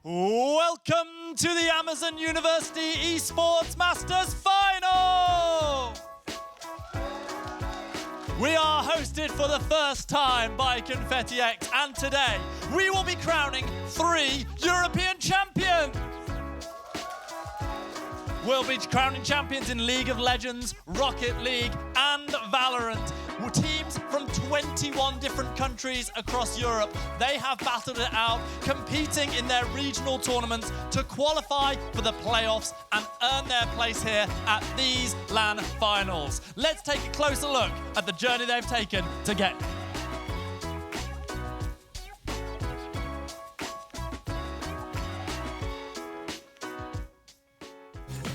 Welcome to the Amazon University Esports Masters Final! We are hosted for the first time by Confetti X, and today we will be crowning 3 European champions! We'll be crowning champions in League of Legends, Rocket League, and Valorant. Teams from 21 different countries across Europe. They have battled it out, competing in their regional tournaments to qualify for the playoffs and earn their place here at these LAN finals. Let's take a closer look at the journey they've taken to get here.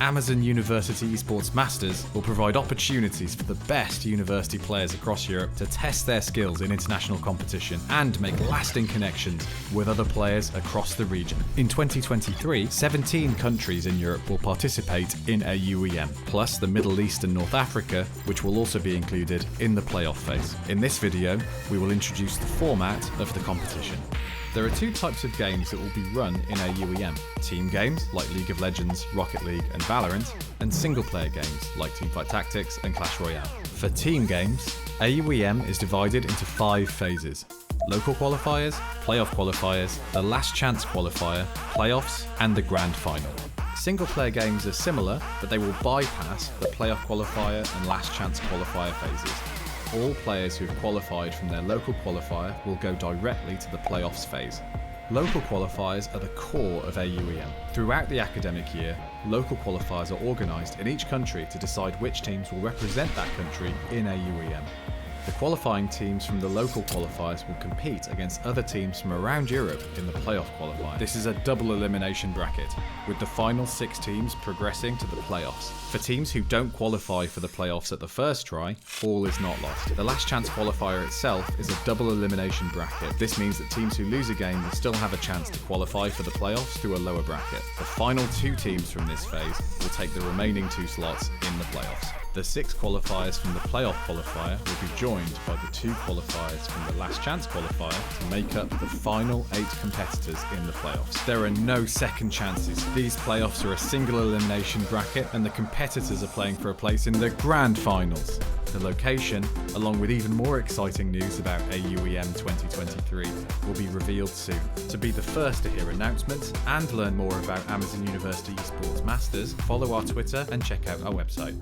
Amazon University Esports Masters will provide opportunities for the best university players across Europe to test their skills in international competition and make lasting connections with other players across the region. In 2023, 17 countries in Europe will participate in a UEM, plus the Middle East and North Africa, which will also be included in the playoff phase. In this video, we will introduce the format of the competition. There are 2 types of games that will be run in a UEM. Team games, like League of Legends, Rocket League and Valorant, and single-player games, like Teamfight Tactics and Clash Royale. For team games, a UEM is divided into 5 phases: local qualifiers, playoff qualifiers, the last chance qualifier, playoffs, and the grand final. Single-player games are similar, but they will bypass the playoff qualifier and last chance qualifier phases. All players who have qualified from their local qualifier will go directly to the playoffs phase. Local qualifiers are the core of a UEM. Throughout the academic year, local qualifiers are organised in each country to decide which teams will represent that country in a UEM. The qualifying teams from the local qualifiers will compete against other teams from around Europe in the playoff qualifier. This is a double elimination bracket, with the final 6 teams progressing to the playoffs. For teams who don't qualify for the playoffs at the first try, all is not lost. The last chance qualifier itself is a double elimination bracket. This means that teams who lose a game will still have a chance to qualify for the playoffs through a lower bracket. The final 2 teams from this phase will take the remaining 2 slots in the playoffs. The 6 qualifiers from the playoff qualifier will be joined by the 2 qualifiers from the last chance qualifier to make up the final 8 competitors in the playoffs. There are no second chances. These playoffs are a single elimination bracket, and the competitors are playing for a place in the grand finals. The location, along with even more exciting news about AUEM 2023, will be revealed soon. To be the first to hear announcements and learn more about Amazon University Esports Masters, follow our Twitter and check out our website.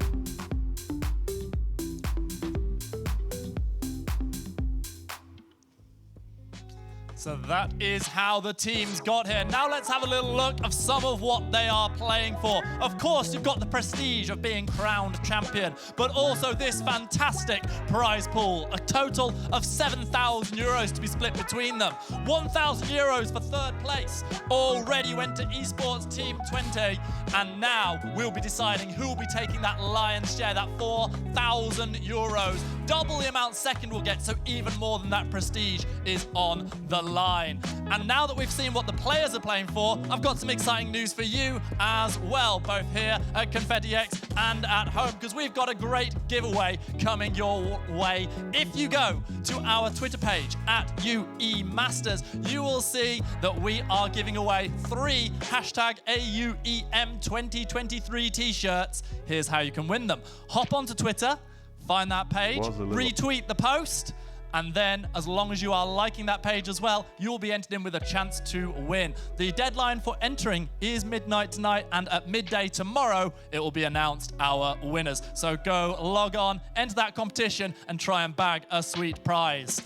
So that is how the teams got here. Now let's have a little look of some of what they are playing for. Of course, you've got the prestige of being crowned champion, but also this fantastic prize pool. A total of 7,000 euros to be split between them. 1,000 euros for 3rd place. Already went to Esports Team 20, and now we'll be deciding who will be taking that lion's share, that 4,000 euros. Double the amount 2nd will get, so even more than that prestige is on the line. And now that we've seen what the players are playing for, I've got some exciting news for you as well, both here at Confetti X and at home, because we've got a great giveaway coming your way. If you go to our Twitter page at UE Masters, you will see that we are giving away 3 #AUEM 2023 t-shirts. Here's how you can win them. Hop onto Twitter, find that page, retweet the post, and then, as long as you are liking that page as well, you'll be entered in with a chance to win. The deadline for entering is midnight tonight, and at midday tomorrow, it will be announced our winners. So go log on, enter that competition, and try and bag a sweet prize.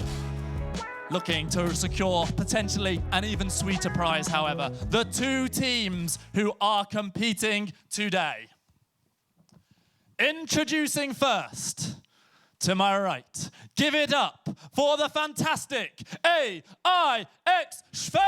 Looking to secure potentially an even sweeter prize, however, the 2 teams who are competing today. Introducing first, to my right, give it up for the fantastic AIX Sphere!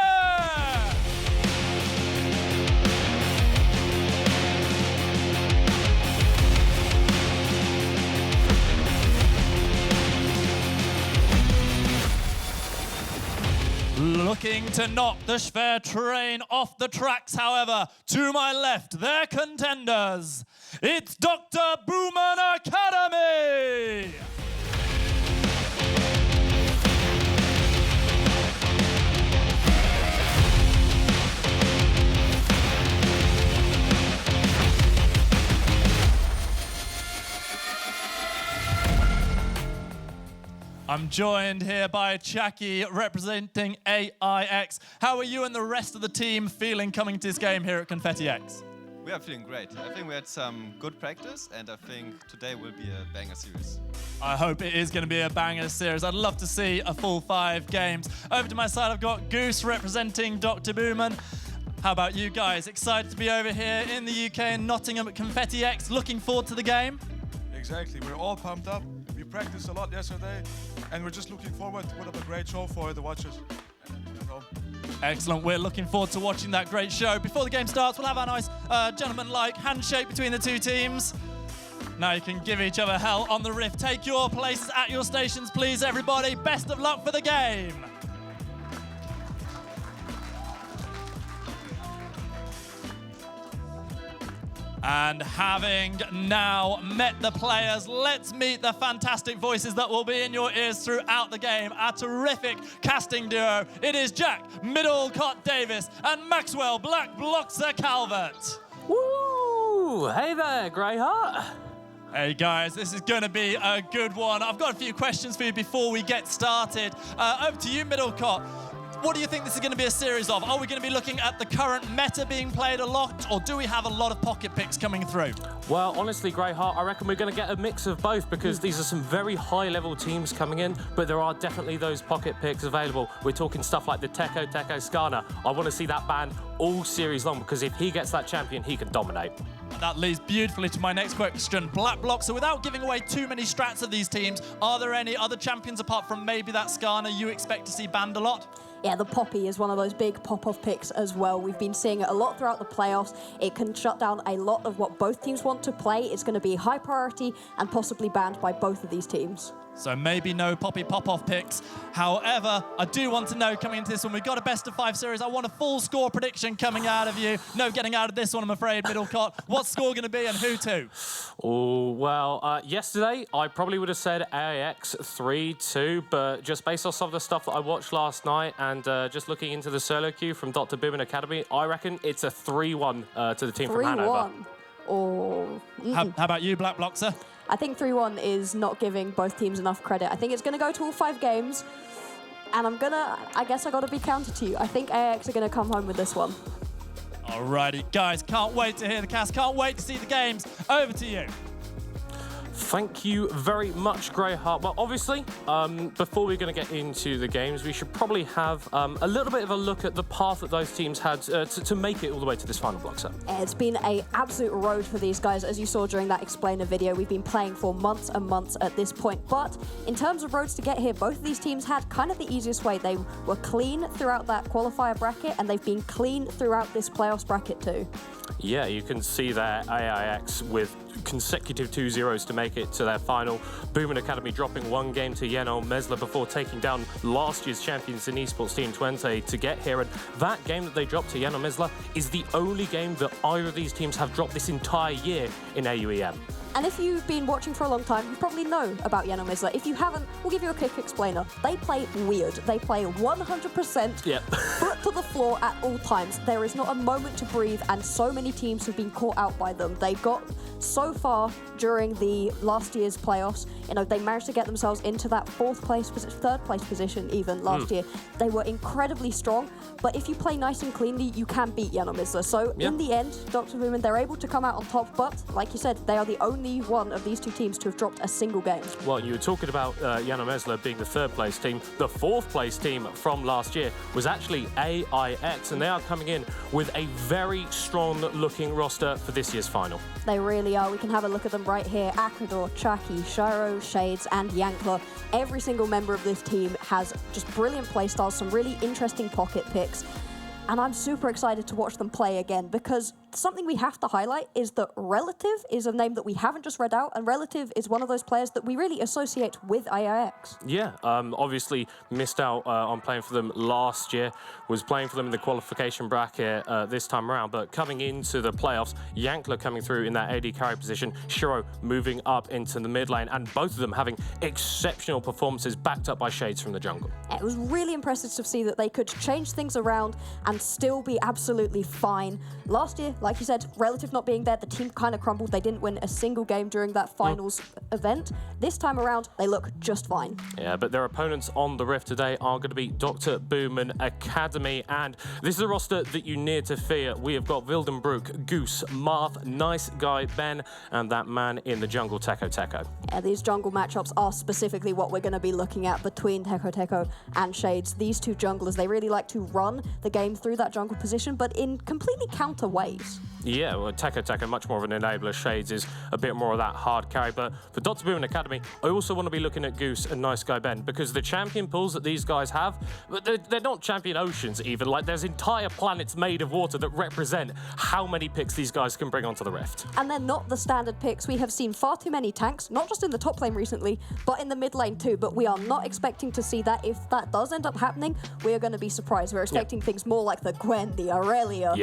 Looking to knock the Sphere train off the tracks, however, to my left, their contenders. It's Dr. Booman Academy! I'm joined here by Chucky representing AIX. How are you and the rest of the team feeling coming to this game here at Confetti X? We are feeling great. I think we had some good practice, and I think today will be a banger series. I hope it is going to be a banger series. I'd love to see a full 5 games. Over to my side, I've got Goose representing Dr. Booman. How about you guys? Excited to be over here in the UK in Nottingham at Confetti X. Looking forward to the game? Exactly. We're all pumped up. We practiced a lot yesterday, and we're just looking forward to put up a great show for the watchers. Excellent. We're looking forward to watching that great show. Before the game starts, we'll have our nice gentleman-like handshake between the two teams. Now you can give each other hell on the rift. Take your places at your stations, please, everybody. Best of luck for the game. And having now met the players, let's meet the fantastic voices that will be in your ears throughout the game. Our terrific casting duo. It is Jack Middlecott Davis and Maxwell Black Bloxer Calvert. Woo! Hey there, Greyheart. Hey guys, this is going to be a good one. I've got a few questions for you before we get started. Over to you, Middlecott. What do you think this is going to be a series of? Are we going to be looking at the current meta being played a lot, or do we have a lot of pocket picks coming through? Well, honestly, Greyheart, I reckon we're going to get a mix of both because these are some very high-level teams coming in, but there are definitely those pocket picks available. We're talking stuff like the Teko Skana. I want to see that band all series long because if he gets that champion, he can dominate. And that leads beautifully to my next question. Black Block, so without giving away too many strats of these teams, are there any other champions apart from maybe that Skana you expect to see banned a lot? Yeah, the Poppy is one of those big pop-off picks as well. We've been seeing it a lot throughout the playoffs. It can shut down a lot of what both teams want to play. It's going to be high priority and possibly banned by both of these teams. So maybe no Poppy pop-off picks. However, I do want to know coming into this one, we've got a best-of-5 series. I want a full score prediction coming out of you. No getting out of this one, I'm afraid, Middlecott. What's score going to be and who to? Oh, well, yesterday I probably would have said AIX 3-2, but just based off some of the stuff that I watched last night and just looking into the solo queue from Dr. Booman Academy, I reckon it's a 3-1 to the team from Hanover. 3-1. Or... How about you, Black Bloxer? I think 3-1 is not giving both teams enough credit. I think it's going to go to all 5 games, and I guess I got to be counter to you. I think AX are going to come home with this one. Alrighty, guys, can't wait to hear the cast, can't wait to see the games. Over to you. Thank you very much, Greyheart. Well, obviously, before we're going to get into the games, we should probably have a little bit of a look at the path that those teams had to make it all the way to this final block set. It's been an absolute road for these guys. As you saw during that explainer video, we've been playing for months and months at this point. But in terms of roads to get here, both of these teams had kind of the easiest way. They were clean throughout that qualifier bracket, and they've been clean throughout this playoffs bracket too. Yeah, you can see there AIX with consecutive 2-0s to make it to their final. Booman Academy dropping 1 game to Yeno Mesler before taking down last year's champions in Esports Team 20 to get here. And that game that they dropped to Yeno Mesler is the only game that either of these teams have dropped this entire year in AUEM. And if you've been watching for a long time, you probably know about Yeno Misler. If you haven't, we'll give you a quick explainer. They play weird. They play 100% foot to the floor at all times. There is not a moment to breathe, and so many teams have been caught out by them. They got so far during the last year's playoffs. You know, they managed to get themselves into that 3rd place position even last year. They were incredibly strong, but if you play nice and cleanly, you can beat Yeno Misler. So in the end, Dr. Booman, they're able to come out on top, but like you said, they are the only one of these two teams to have dropped a single game. Well, you were talking about Yeno Mesler being the 3rd place team. The 4th place team from last year was actually AIX, and they are coming in with a very strong looking roster for this year's final. They really are. We can have a look at them right here. Akador, Chucky, Shiro, Shades, and Yankler. Every single member of this team has just brilliant playstyles, some really interesting pocket picks. And I'm super excited to watch them play again because something we have to highlight is that Relative is a name that we haven't just read out, and Relative is one of those players that we really associate with AIX. Yeah, obviously missed out on playing for them last year, was playing for them in the qualification bracket this time around, but coming into the playoffs, Yankler coming through in that AD carry position, Shiro moving up into the mid lane, and both of them having exceptional performances backed up by Shades from the jungle. It was really impressive to see that they could change things around and still be absolutely fine. Last year, like you said, relative not being there, the team kind of crumbled. They didn't win a single game during that finals event. This time around, they look just fine. Yeah, but their opponents on the Rift today are going to be Dr. Boomin Academy, and this is a roster that you need to fear. We have got Wildenbrook, Goose, Marth, Nice Guy Ben, and that man in the jungle, Teko Teko. Yeah, these jungle matchups are specifically what we're going to be looking at between Teko Teko and Shades. These two junglers, they really like to run the game through that jungle position, but in completely counter ways. Yeah, well, Teko Teko, much more of an enabler. Shades is a bit more of that hard carry. But for Dr. Boomin Academy, I also want to be looking at Goose and Nice Guy Ben, because the champion pools that these guys have, they're not champion oceans even. Like, there's entire planets made of water that represent how many picks these guys can bring onto the Rift. And they're not the standard picks. We have seen far too many tanks, not just in the top lane recently, but in the mid lane too. But we are not expecting to see that. If that does end up happening, we are going to be surprised. We're expecting things more like the Gwen, the Aurelia,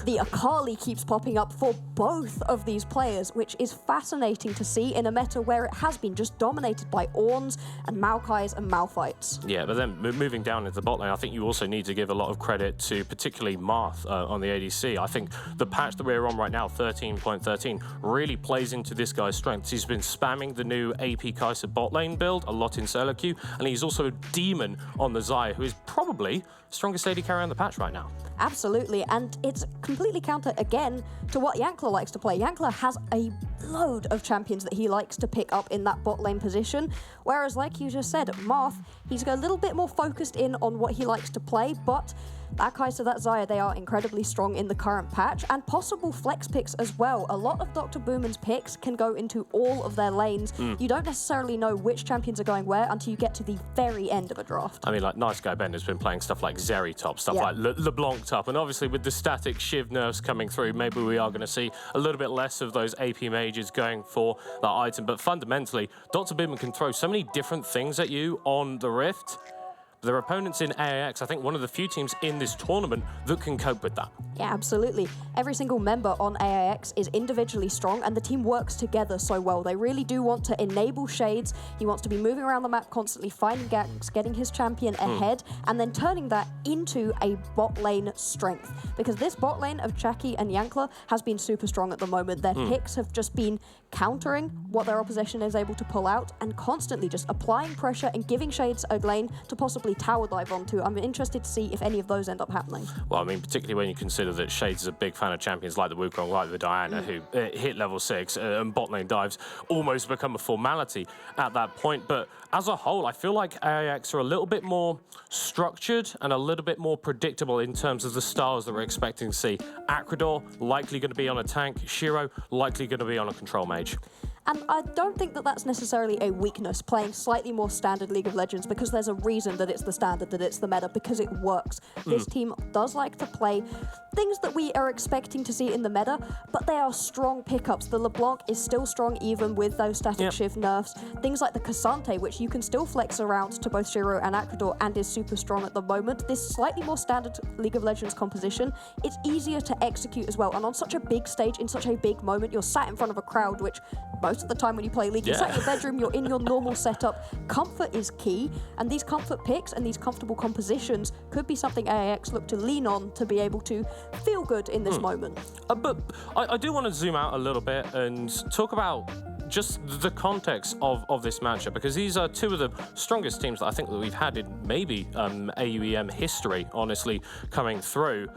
the Akali keeps popping up for both of these players, which is fascinating to see in a meta where it has been just dominated by Ornns and Maokais and Malphites. Yeah, but then moving down into the bot lane, I think you also need to give a lot of credit to particularly Marth on the ADC. I think the patch that we're on right now, 13.13, really plays into this guy's strengths. He's been spamming the new AP Kai'Sa bot lane build a lot in solo queue, and he's also a demon on the Xayah, who is probably strongest AD carry on the patch right now. Absolutely, and it's completely counter again to what Yankler likes to play. Yankler has a load of champions that he likes to pick up in that bot lane position, whereas like you just said, Marth, he's a little bit more focused in on what he likes to play, but that Kai'Sa, that Xayah, they are incredibly strong in the current patch, and possible flex picks as well. A lot of Dr. Boomin's picks can go into all of their lanes. You don't necessarily know which champions are going where until you get to the very end of a draft. I mean, like, Nice Guy Ben has been playing stuff like Zeri top, stuff like LeBlanc top, and obviously with the static Shiv nerfs coming through, maybe we are going to see a little bit less of those AP mages going for that item. But fundamentally, Dr. Boomin can throw so many different things at you on the Rift. Their opponents in AIX, I think one of the few teams in this tournament that can cope with that. Yeah, absolutely. Every single member on AIX is individually strong, and the team works together so well. They really do want to enable Shades. He wants to be moving around the map constantly, finding ganks, getting his champion ahead, and then turning that into a bot lane strength. Because this bot lane of Chaki and Yankler has been super strong at the moment. Their picks have just been countering what their opposition is able to pull out and constantly just applying pressure and giving Shades a lane to possibly tower dive onto. I'm interested to see if any of those end up happening. Well, I mean, particularly when you consider that Shades is a big fan of champions like the Wukong, like the Diana, who hit level 6, and bot lane dives almost become a formality at that point. But as a whole, I feel like AIX are a little bit more structured and a little bit more predictable in terms of the styles that we're expecting to see. Acrador, likely going to be on a tank. Shiro, likely going to be on a control mage. And I don't think that that's necessarily a weakness, playing slightly more standard League of Legends, because there's a reason that it's the standard, that it's the meta, because it works. This team does like to play things that we are expecting to see in the meta, but they are strong pickups. The LeBlanc is still strong even with those static Shiv nerfs. Things like the Cassante, which you can still flex around to both Shiro and Acrador and is super strong at the moment. This slightly more standard League of Legends composition, it's easier to execute as well. And on such a big stage, in such a big moment, you're sat in front of a crowd, which most of the time when you play League, you're sat in your bedroom, you're in your normal setup. Comfort is key, and these comfort picks and these comfortable compositions could be something AIX look to lean on to be able to feel good in this moment. But I do want to zoom out a little bit and talk about just the context of this matchup, because these are two of the strongest teams that I think that we've had in maybe AUEM history, honestly, coming through.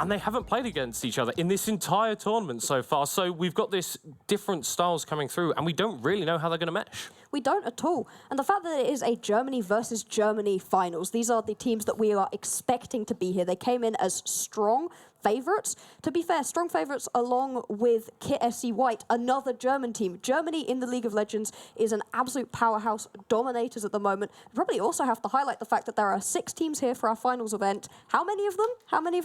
And they haven't played against each other in this entire tournament so far. So we've got this different styles coming through, and we don't really know how they're going to mesh. We don't at all. And the fact that it is a Germany versus Germany finals, these are the teams that we are expecting to be here. They came in as strong favourites. To be fair, strong favourites along with Kit SC White, another German team. Germany in the League of Legends is an absolute powerhouse, dominators at the moment. We probably also have to highlight the fact that there are 6 teams here for our finals event. How many of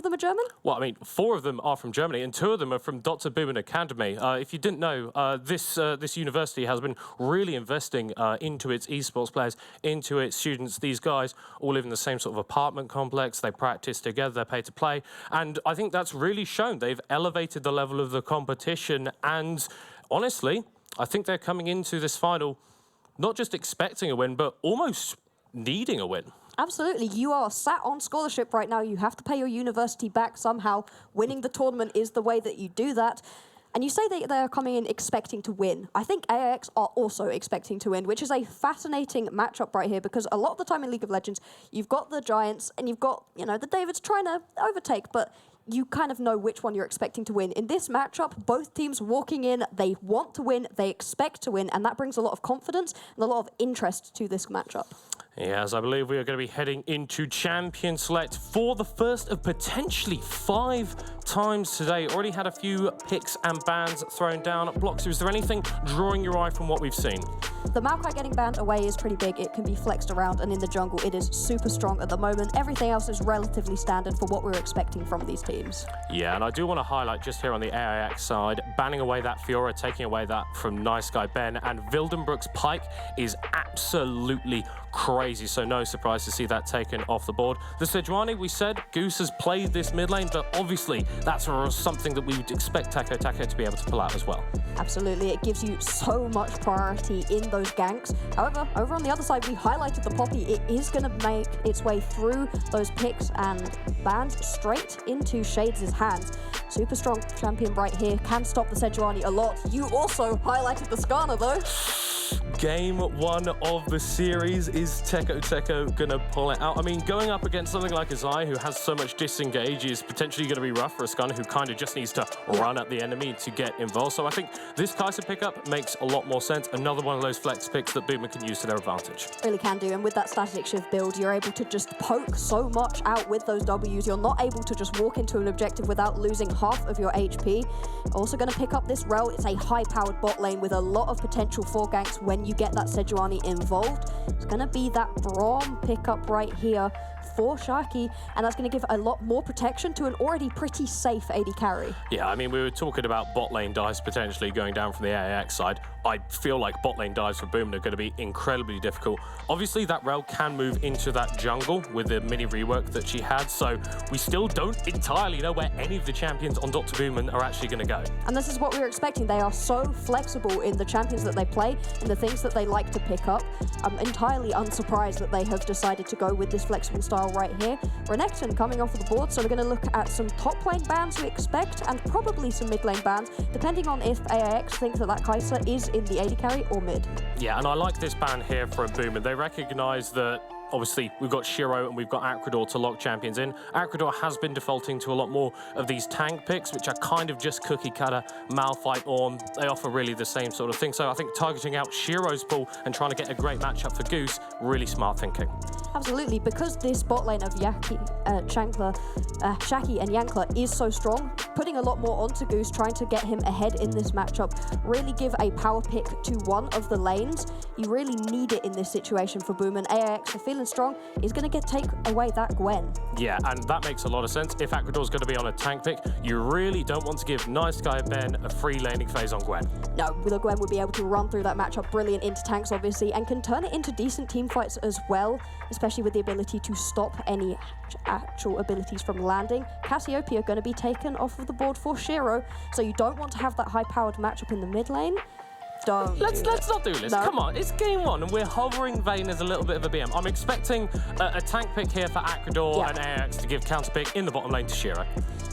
them are German? Well, I mean, 4 of them are from Germany, and 2 of them are from Dr. Boomin Academy. If you didn't know, this university has been really investing into its esports players, into its students. These guys all live in the same sort of apartment complex. They practice together. They're paid to play. And I think that's really shown. They've elevated the level of the competition. And honestly, I think they're coming into this final not just expecting a win, but almost needing a win. Absolutely. You are sat on scholarship right now. You have to pay your university back somehow. Winning the tournament is the way that you do that. And you say they are coming in expecting to win. I think AIX are also expecting to win, which is a fascinating matchup right here, because a lot of the time in League of Legends, you've got the Giants and you've got, the Davids trying to overtake, but you kind of know which one you're expecting to win. In this matchup, both teams walking in, they want to win, they expect to win, and that brings a lot of confidence and a lot of interest to this matchup. Yes, I believe we are going to be heading into Champion Select for the first of potentially 5 times today. Already had a few picks and bans thrown down. Bloxer, is there anything drawing your eye from what we've seen? The Maokai getting banned away is pretty big. It can be flexed around, and in the jungle, it is super strong at the moment. Everything else is relatively standard for what we're expecting from these teams. Yeah, and I do want to highlight just here on the AIX side, banning away that Fiora, taking away that from Nice Guy Ben, and Wildenbrook's Pike is absolutely crazy, so no surprise to see that taken off the board. The Sejuani, we said, Goose has played this mid lane, but obviously that's something that we would expect Taco to be able to pull out as well. Absolutely, it gives you so much priority in those ganks. However, over on the other side, we highlighted the Poppy. It is going to make its way through those picks and bans straight into Shades' hands. Super strong champion right here, can stop the Sejuani a lot. You also highlighted the Skarner though. Game 1 of the series. Is Teco gonna pull it out? I mean, going up against something like Azai, who has so much disengage, is potentially gonna be rough for a Skarner who kind of just needs to run at the enemy to get involved. So I think this Kai'Sa pickup makes a lot more sense. Another one of those flex picks that Boomer can use to their advantage. Really can do, and with that static shift build, you're able to just poke so much out with those Ws. You're not able to just walk into an objective without losing half of your HP. Also gonna pick up this Rel. It's a high-powered bot lane with a lot of potential for ganks when you get that Sejuani involved. It's going to be that Braum pickup right here for Shaki, and that's going to give a lot more protection to an already pretty safe AD carry. Yeah, I mean, we were talking about bot lane dives potentially going down from the AIX side. I feel like bot lane dives for Boom are going to be incredibly difficult. Obviously, that Rel can move into that jungle with the mini rework that she had, so we still don't entirely know where any of the champions on Dr. Boomin are actually going to go. And this is what we were expecting. They are so flexible in the champions that they play and the things that they like to pick up. I'm entirely unsurprised that they have decided to go with this flexible style right here. Renekton coming off of the board, so we're going to look at some top lane bans we expect and probably some mid lane bans, depending on if AIX think that Kai'Sa is in the AD carry or mid. Yeah, and I like this ban here for a Boomer. They recognize that obviously we've got Shiro and we've got Acrador to lock champions in. Acrador has been defaulting to a lot more of these tank picks, which are kind of just cookie cutter, Malphite, Ornn. They offer really the same sort of thing. So I think targeting out Shiro's pool and trying to get a great matchup for Goose, really smart thinking. Absolutely, because this bot lane of Shaki and Yankler is so strong, putting a lot more onto Goose, trying to get him ahead in this matchup, really give a power pick to one of the lanes. You really need it in this situation for Boom, and AIX, for feeling strong, is going to take away that Gwen. Yeah, and that makes a lot of sense. If Acrador's going to be on a tank pick, you really don't want to give Nice Guy Ben a free laning phase on Gwen. No, the Gwen would be able to run through that matchup brilliant into tanks, obviously, and can turn it into decent team fights as well, especially with the ability to stop any actual abilities from landing. Cassiopeia going to be taken off of the board for Shiro, so you don't want to have that high-powered matchup in the mid lane. Let's not do this. No. Come on, it's game 1 and we're hovering Vayne as a little bit of a BM. I'm expecting a tank pick here for Acrador and AIX to give counter pick in the bottom lane to Shiro.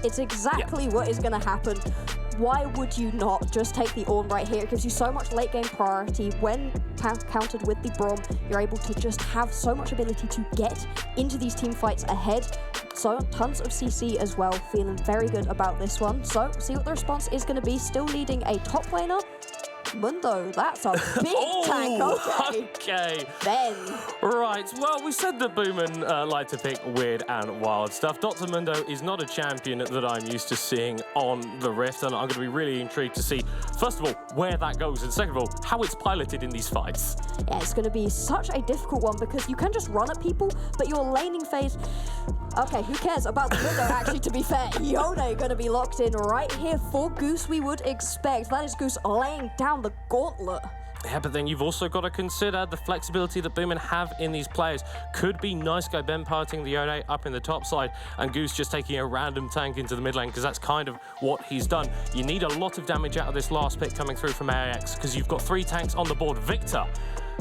It's exactly what is going to happen. Why would you not just take the Ornn right here? It gives you so much late game priority. When countered with the Braum, you're able to just have so much ability to get into these team fights ahead. So tons of CC as well, feeling very good about this one. So see what the response is going to be. Still leading a top laner. Mundo, that's a big tank. Okay. Then. Right, well, we said that Boomin like to pick weird and wild stuff. Dr. Mundo is not a champion that I'm used to seeing on the Rift, and I'm going to be really intrigued to see, first of all, where that goes, and second of all, how it's piloted in these fights. Yeah, it's going to be such a difficult one because you can just run at people, but your laning phase... Okay, who cares about the Mundo, actually, to be fair. Yone going to be locked in right here for Goose, we would expect. That is Goose laying down the gauntlet. Yeah, but then you've also got to consider the flexibility that Boomin have in these players. Could be Nice Guy Ben piloting the Yone up in the top side and Goose just taking a random tank into the mid lane, because that's kind of what he's done. You need a lot of damage out of this last pick coming through from AIX because you've got 3 tanks on the board. Victor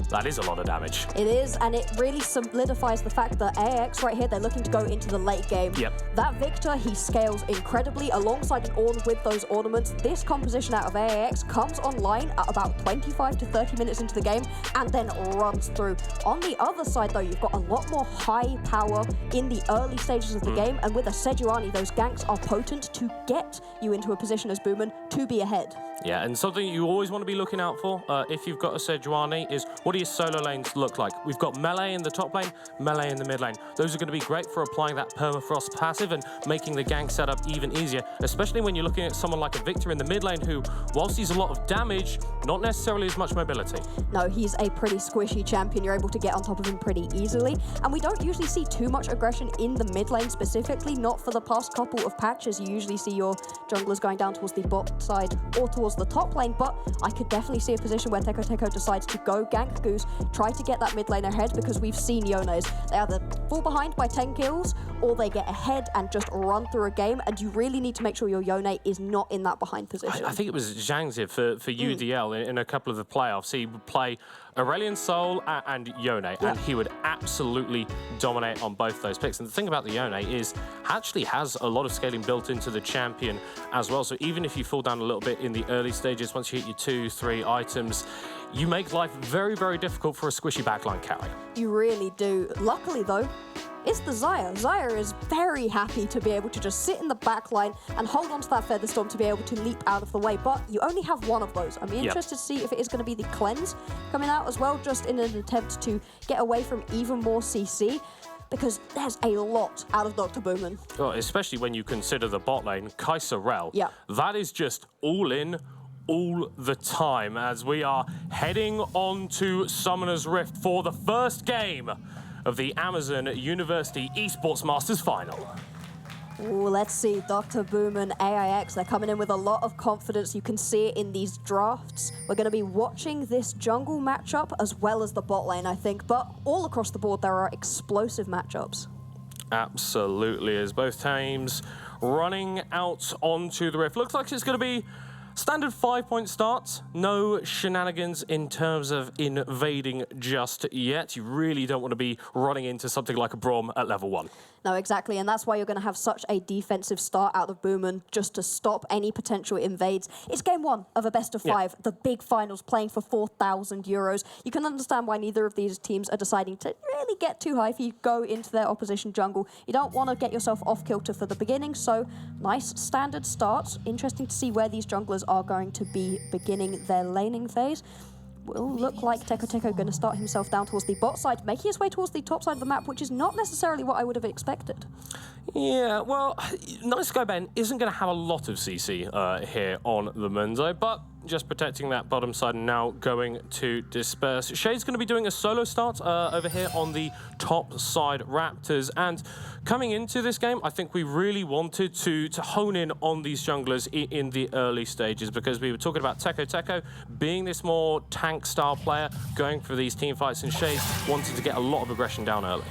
that is a lot of damage. It is, and it really solidifies the fact that AX right here, they're looking to go into the late game. Yep. That Victor, he scales incredibly alongside an Ornn with those ornaments. This composition out of AX comes online at about 25 to 30 minutes into the game and then runs through. On the other side, though, you've got a lot more high power in the early stages of the game, and with a Sejuani, those ganks are potent to get you into a position as Boomin to be ahead. Yeah, and something you always want to be looking out for if you've got a Sejuani is what do your solo lanes look like? We've got melee in the top lane, melee in the mid lane. Those are going to be great for applying that permafrost passive and making the gank setup even easier, especially when you're looking at someone like a Victor in the mid lane who, whilst he's a lot of damage, not necessarily as much mobility. No, he's a pretty squishy champion. You're able to get on top of him pretty easily, and we don't usually see too much aggression in the mid lane specifically, not for the past couple of patches. You usually see your junglers going down towards the bot side or towards the top lane, but I could definitely see a position where Teko decides to go gank Goose, try to get that mid lane ahead, because we've seen Yones. They either fall behind by 10 kills or they get ahead and just run through a game, and you really need to make sure your Yone is not in that behind position. I think it was Zhangzi for UDL in a couple of the playoffs. He would play Aurelion Sol and Yone, and he would absolutely dominate on both those picks. And the thing about the Yone is actually has a lot of scaling built into the champion as well. So even if you fall down a little bit in the early stages, once you hit your 2-3 items, you make life very, very difficult for a squishy backline carry. You really do. Luckily, though, it's the Xayah. Xayah is very happy to be able to just sit in the back line and hold on to that Featherstorm to be able to leap out of the way, but you only have one of those. I'm interested to see if it is going to be the Cleanse coming out as well, just in an attempt to get away from even more CC, because there's a lot out of Dr. Boomin. Well, especially when you consider the bot lane, Kaiserel. Yeah. That is just all in, all the time, as we are heading on to Summoner's Rift for the first game of the Amazon University Esports Masters final. Ooh, let's see, Dr. Boomin, AIX, they're coming in with a lot of confidence. You can see it in these drafts. We're going to be watching this jungle matchup as well as the bot lane, I think, but all across the board there are explosive matchups. Absolutely, as both teams running out onto the Rift. Looks like it's going to be standard 5-point starts, no shenanigans in terms of invading just yet. You really don't want to be running into something like a Braum at level 1. No, exactly, and that's why you're going to have such a defensive start out of Boomin, just to stop any potential invades. It's game 1 of a best of 5, the big finals, playing for 4,000 euros. You can understand why neither of these teams are deciding to really get too high if you go into their opposition jungle. You don't want to get yourself off kilter for the beginning, so nice standard start. Interesting to see where these junglers are going to be beginning their laning phase. Will look like Teko going to start himself down towards the bot side, making his way towards the top side of the map, which is not necessarily what I would have expected. Yeah, well, Nice Guy Ben isn't going to have a lot of CC here on the Mundo, but just protecting that bottom side and now going to disperse. Shade's going to be doing a solo start over here on the top side Raptors, and coming into this game, I think we really wanted to hone in on these junglers in the early stages, because we were talking about Teko being this more tank style player, going for these team fights, and Shade wanted to get a lot of aggression down early.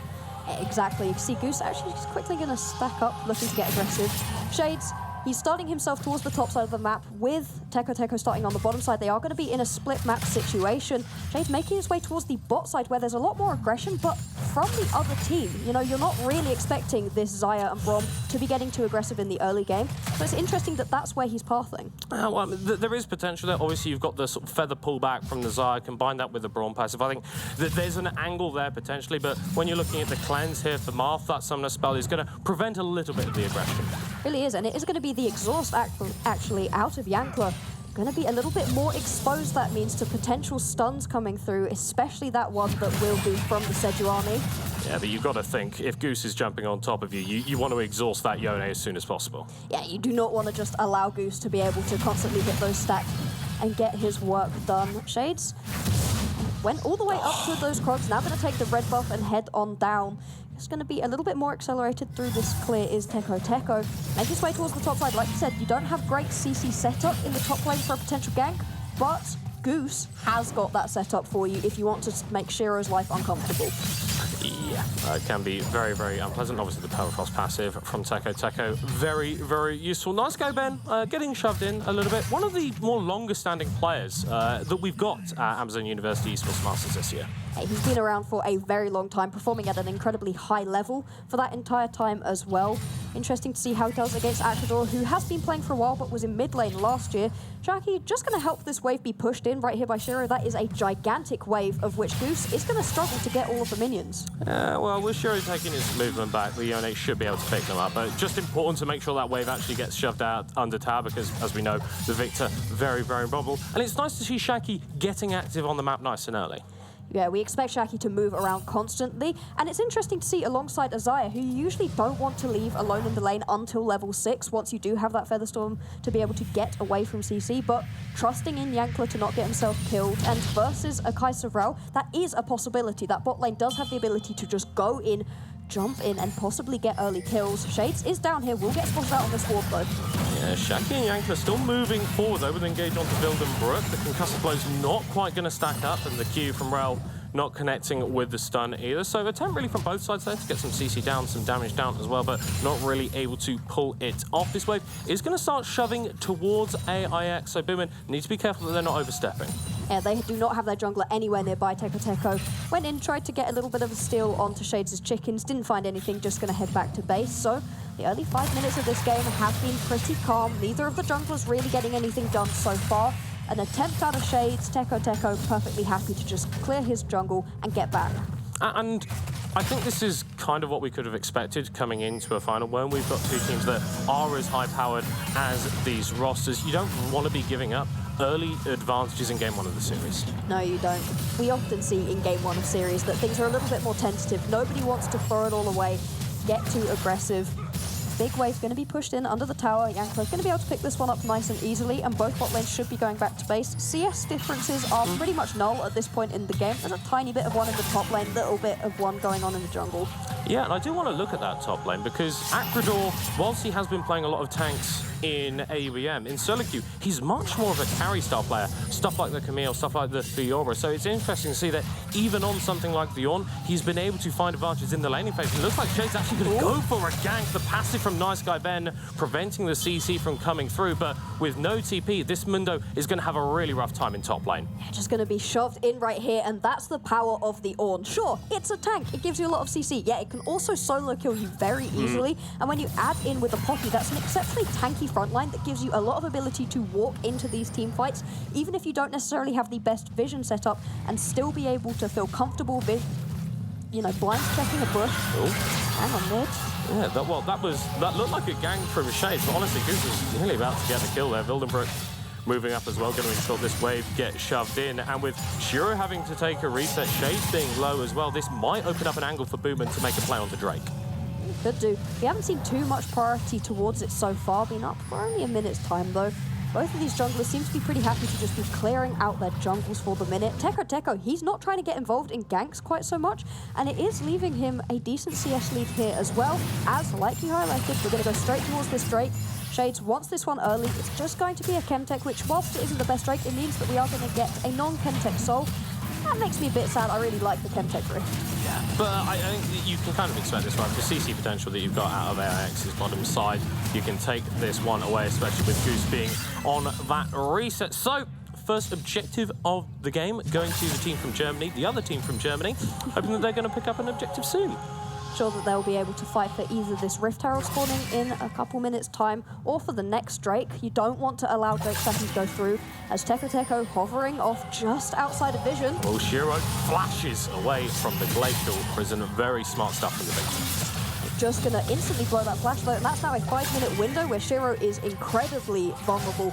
Exactly. You see Goose actually just quickly going to stack up, looking to get aggressive. Shades, he's starting himself towards the top side of the map with Teko starting on the bottom side. They are going to be in a split map situation. Shades making his way towards the bot side where there's a lot more aggression, but from the other team. You know, you're not really expecting this Xayah and Braum to be getting too aggressive in the early game. So it's interesting that that's where he's pathing. Well, there is potential there. Obviously, you've got the sort of feather pullback from the Xayah, combine that with the Braum passive. I think that there's an angle there potentially, but when you're looking at the cleanse here for Marth, that summoner spell is going to prevent a little bit of the aggression. Really is, and it is going to be the exhaust actually out of Yankler. Going to be a little bit more exposed, that means, to potential stuns coming through, especially that one that will be from the Sejuani. Yeah, but you've got to think, if Goose is jumping on top of you, you want to exhaust that Yone as soon as possible. Yeah, you do not want to just allow Goose to be able to constantly hit those stacks and get his work done. Shades went all the way up to those Crocs, now going to take the red buff and head on down. It's going to be a little bit more accelerated through this clear is Teko. Make his way towards the top side. Like you said, you don't have great CC setup in the top lane for a potential gank, but Goose has got that setup for you if you want to make Shiro's life uncomfortable. Yeah, it can be very, very unpleasant. Obviously, the Permafrost passive from Teko. Very, very useful. Nice go, Ben. Getting shoved in a little bit. One of the more longer-standing players that we've got at Amazon University Esports Masters this year. He's been around for a very long time, performing at an incredibly high level for that entire time as well. Interesting to see how he does against Akrador, who has been playing for a while but was in mid lane last year. Jackie, just going to help this wave be pushed in right here by Shiro. That is a gigantic wave of which Goose is going to struggle to get all of the minions. Well, with Shiro taking his movement back, the UNH should be able to pick them up. But just important to make sure that wave actually gets shoved out under tower because, as we know, the Victor very, very vulnerable. And it's nice to see Shaki getting active on the map nice and early. Yeah, we expect Shaki to move around constantly, and it's interesting to see alongside Azaya, who you usually don't want to leave alone in the lane until level 6, once you do have that Featherstorm to be able to get away from CC, but trusting in Yankler to not get himself killed, and versus a Kaiser Vrel, that is a possibility. That bot lane does have the ability to just go in, jump in, and possibly get early kills. Shades is down here, will get spotted out on this ward though. Yeah, Shaki and Yankler still moving forward though with engage onto Wildenbrook. The concussive blow's not quite going to stack up, and the Q from Rel not connecting with the stun either. So attempt really from both sides there to get some CC down, some damage down as well, but not really able to pull it off. This wave is going to start shoving towards AIX, so Boomin need to be careful that they're not overstepping. Yeah, they do not have their jungler anywhere nearby. Teko went in, tried to get a little bit of a steal onto Shades' chickens, didn't find anything, just going to head back to base. So the early 5 minutes of this game have been pretty calm. Neither of the junglers really getting anything done so far. An attempt out of Shades, Teko perfectly happy to just clear his jungle and get back. And I think this is kind of what we could have expected coming into a final when we've got two teams that are as high-powered as these rosters. You don't want to be giving up early advantages in Game 1 of the series. No, you don't. We often see in Game 1 of series that things are a little bit more tentative. Nobody wants to throw it all away, get too aggressive. Big wave going to be pushed in under the tower. Yankler's going to be able to pick this one up nice and easily, and both bot lanes should be going back to base. CS differences are pretty much null at this point in the game. There's a tiny bit of one in the top lane, little bit of one going on in the jungle. Yeah, and I do want to look at that top lane because Akrador, whilst he has been playing a lot of tanks in AUEM, in solo queue, he's much more of a carry-style player. Stuff like the Camille, stuff like the Fiora. So it's interesting to see that even on something like the Ornn, he's been able to find advantages in the laning phase. It looks like Shade's actually going to go for a gank. The passive from Nice Guy Ben preventing the CC from coming through, but with no TP, this Mundo is going to have a really rough time in top lane. Just going to be shoved in right here, and that's the power of the Ornn. Sure, it's a tank. It gives you a lot of CC. Yeah, it can also solo kill you very easily, and when you add in with a Poppy, that's an exceptionally tanky front line that gives you a lot of ability to walk into these team fights, even if you don't necessarily have the best vision set up, and still be able to feel comfortable blind checking a bush. Hang on, mid. Yeah, that looked like a gang from Shades, but honestly, Goose was nearly about to get the kill there. Wildenbrook moving up as well, going to ensure this wave gets shoved in, and with Shiro having to take a reset, Shades being low as well, this might open up an angle for Boomin to make a play onto Drake. Could do. We haven't seen too much priority towards it so far, been up for only a minute's time though. Both of these junglers seem to be pretty happy to just be clearing out their jungles for the minute. Teko, he's not trying to get involved in ganks quite so much, and it is leaving him a decent CS lead here as well, as, like you highlighted, we're going to go straight towards this Drake. Shades wants this one early. It's just going to be a Chemtech, which, whilst it isn't the best Drake, it means that we are going to get a non-Chemtech soul. That makes me a bit sad. I really like the Chemtech rift. Yeah, but I think that you can kind of expect this, right? The CC potential that you've got out of AIX's bottom side, you can take this one away, especially with Goose being on that reset. So, first objective of the game going to the team from Germany, the other team from Germany, hoping that they're going to pick up an objective soon. Sure that they'll be able to fight for either this Rift Herald spawning in a couple minutes' time or for the next Drake. You don't want to allow Drake second to go through, as Teko hovering off just outside of vision. Well, Shiro flashes away from the Glacial Prison. Very smart stuff from the Victor. Just going to instantly blow that flash though, and that's now a 5-minute window where Shiro is incredibly vulnerable.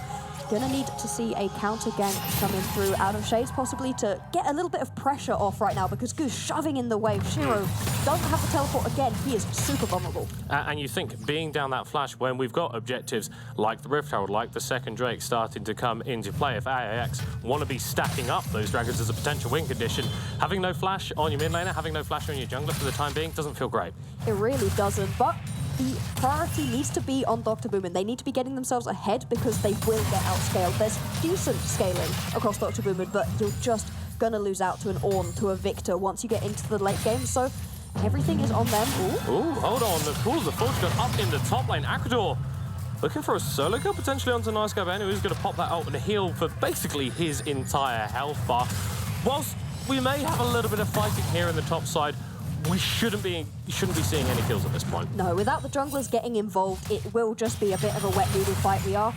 Gonna need to see a counter gank coming through out of Shades, possibly to get a little bit of pressure off right now, because Goose shoving in the wave. Shiro doesn't have the teleport again. He is super vulnerable. And you think being down that flash when we've got objectives like the Rift Herald, like the second Drake starting to come into play, if AIX want to be stacking up those dragons as a potential win condition, having no flash on your mid laner, having no flash on your jungler for the time being doesn't feel great. It really doesn't, but the priority needs to be on Dr. Boomin. They need to be getting themselves ahead because they will get outscaled. There's decent scaling across Dr. Boomin, but you're just gonna lose out to an Ornn, to a Victor once you get into the late game. So everything is on them. Ooh, hold on. The Pools of Fortune up in the top lane. Akador looking for a solo kill potentially onto Nice Guy Ben, who is going to pop that out and heal for basically his entire health bar. Whilst we may have a little bit of fighting here in the top side, we shouldn't be seeing any kills at this point. No, without the junglers getting involved, it will just be a bit of a wet noodle fight. We are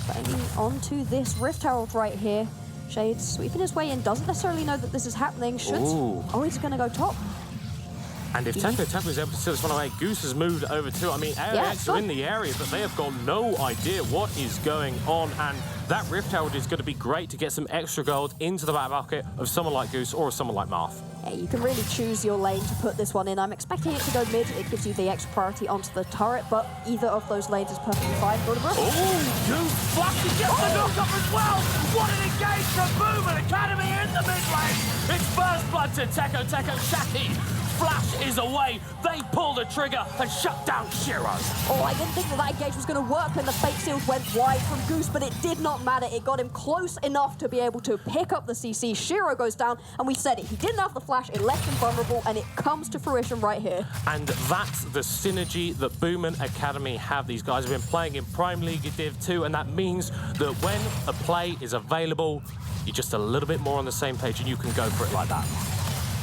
playing onto this Rift Herald right here. Shades sweeping his way in, doesn't necessarily know that this is happening. Oh, he's going to go top. And if Teco is able to steal this one away, Goose has moved over too. I mean, AIX are in the area, but they have got no idea what is going on. And that Rift Herald is going to be great to get some extra gold into the back pocket of someone like Goose or someone like Marth. Yeah, you can really choose your lane to put this one in. I'm expecting it to go mid. It gives you the extra priority onto the turret, but either of those lanes is perfectly fine. Oh, Goose flashes gets the knock-up as well. What an engage from Boom Academy in the mid lane. It's first blood to Teco Shaki. Flash is away. They pull the trigger and shut down Shiro. Oh, I didn't think that engage was going to work when the Fate Seals went wide from Goose, but it did not matter. It got him close enough to be able to pick up the CC. Shiro goes down, and we said it. He didn't have the flash. It left him vulnerable, and it comes to fruition right here. And that's the synergy that Boomin Academy have. These guys have been playing in Prime League Div 2, and that means that when a play is available, you're just a little bit more on the same page, and you can go for it like that.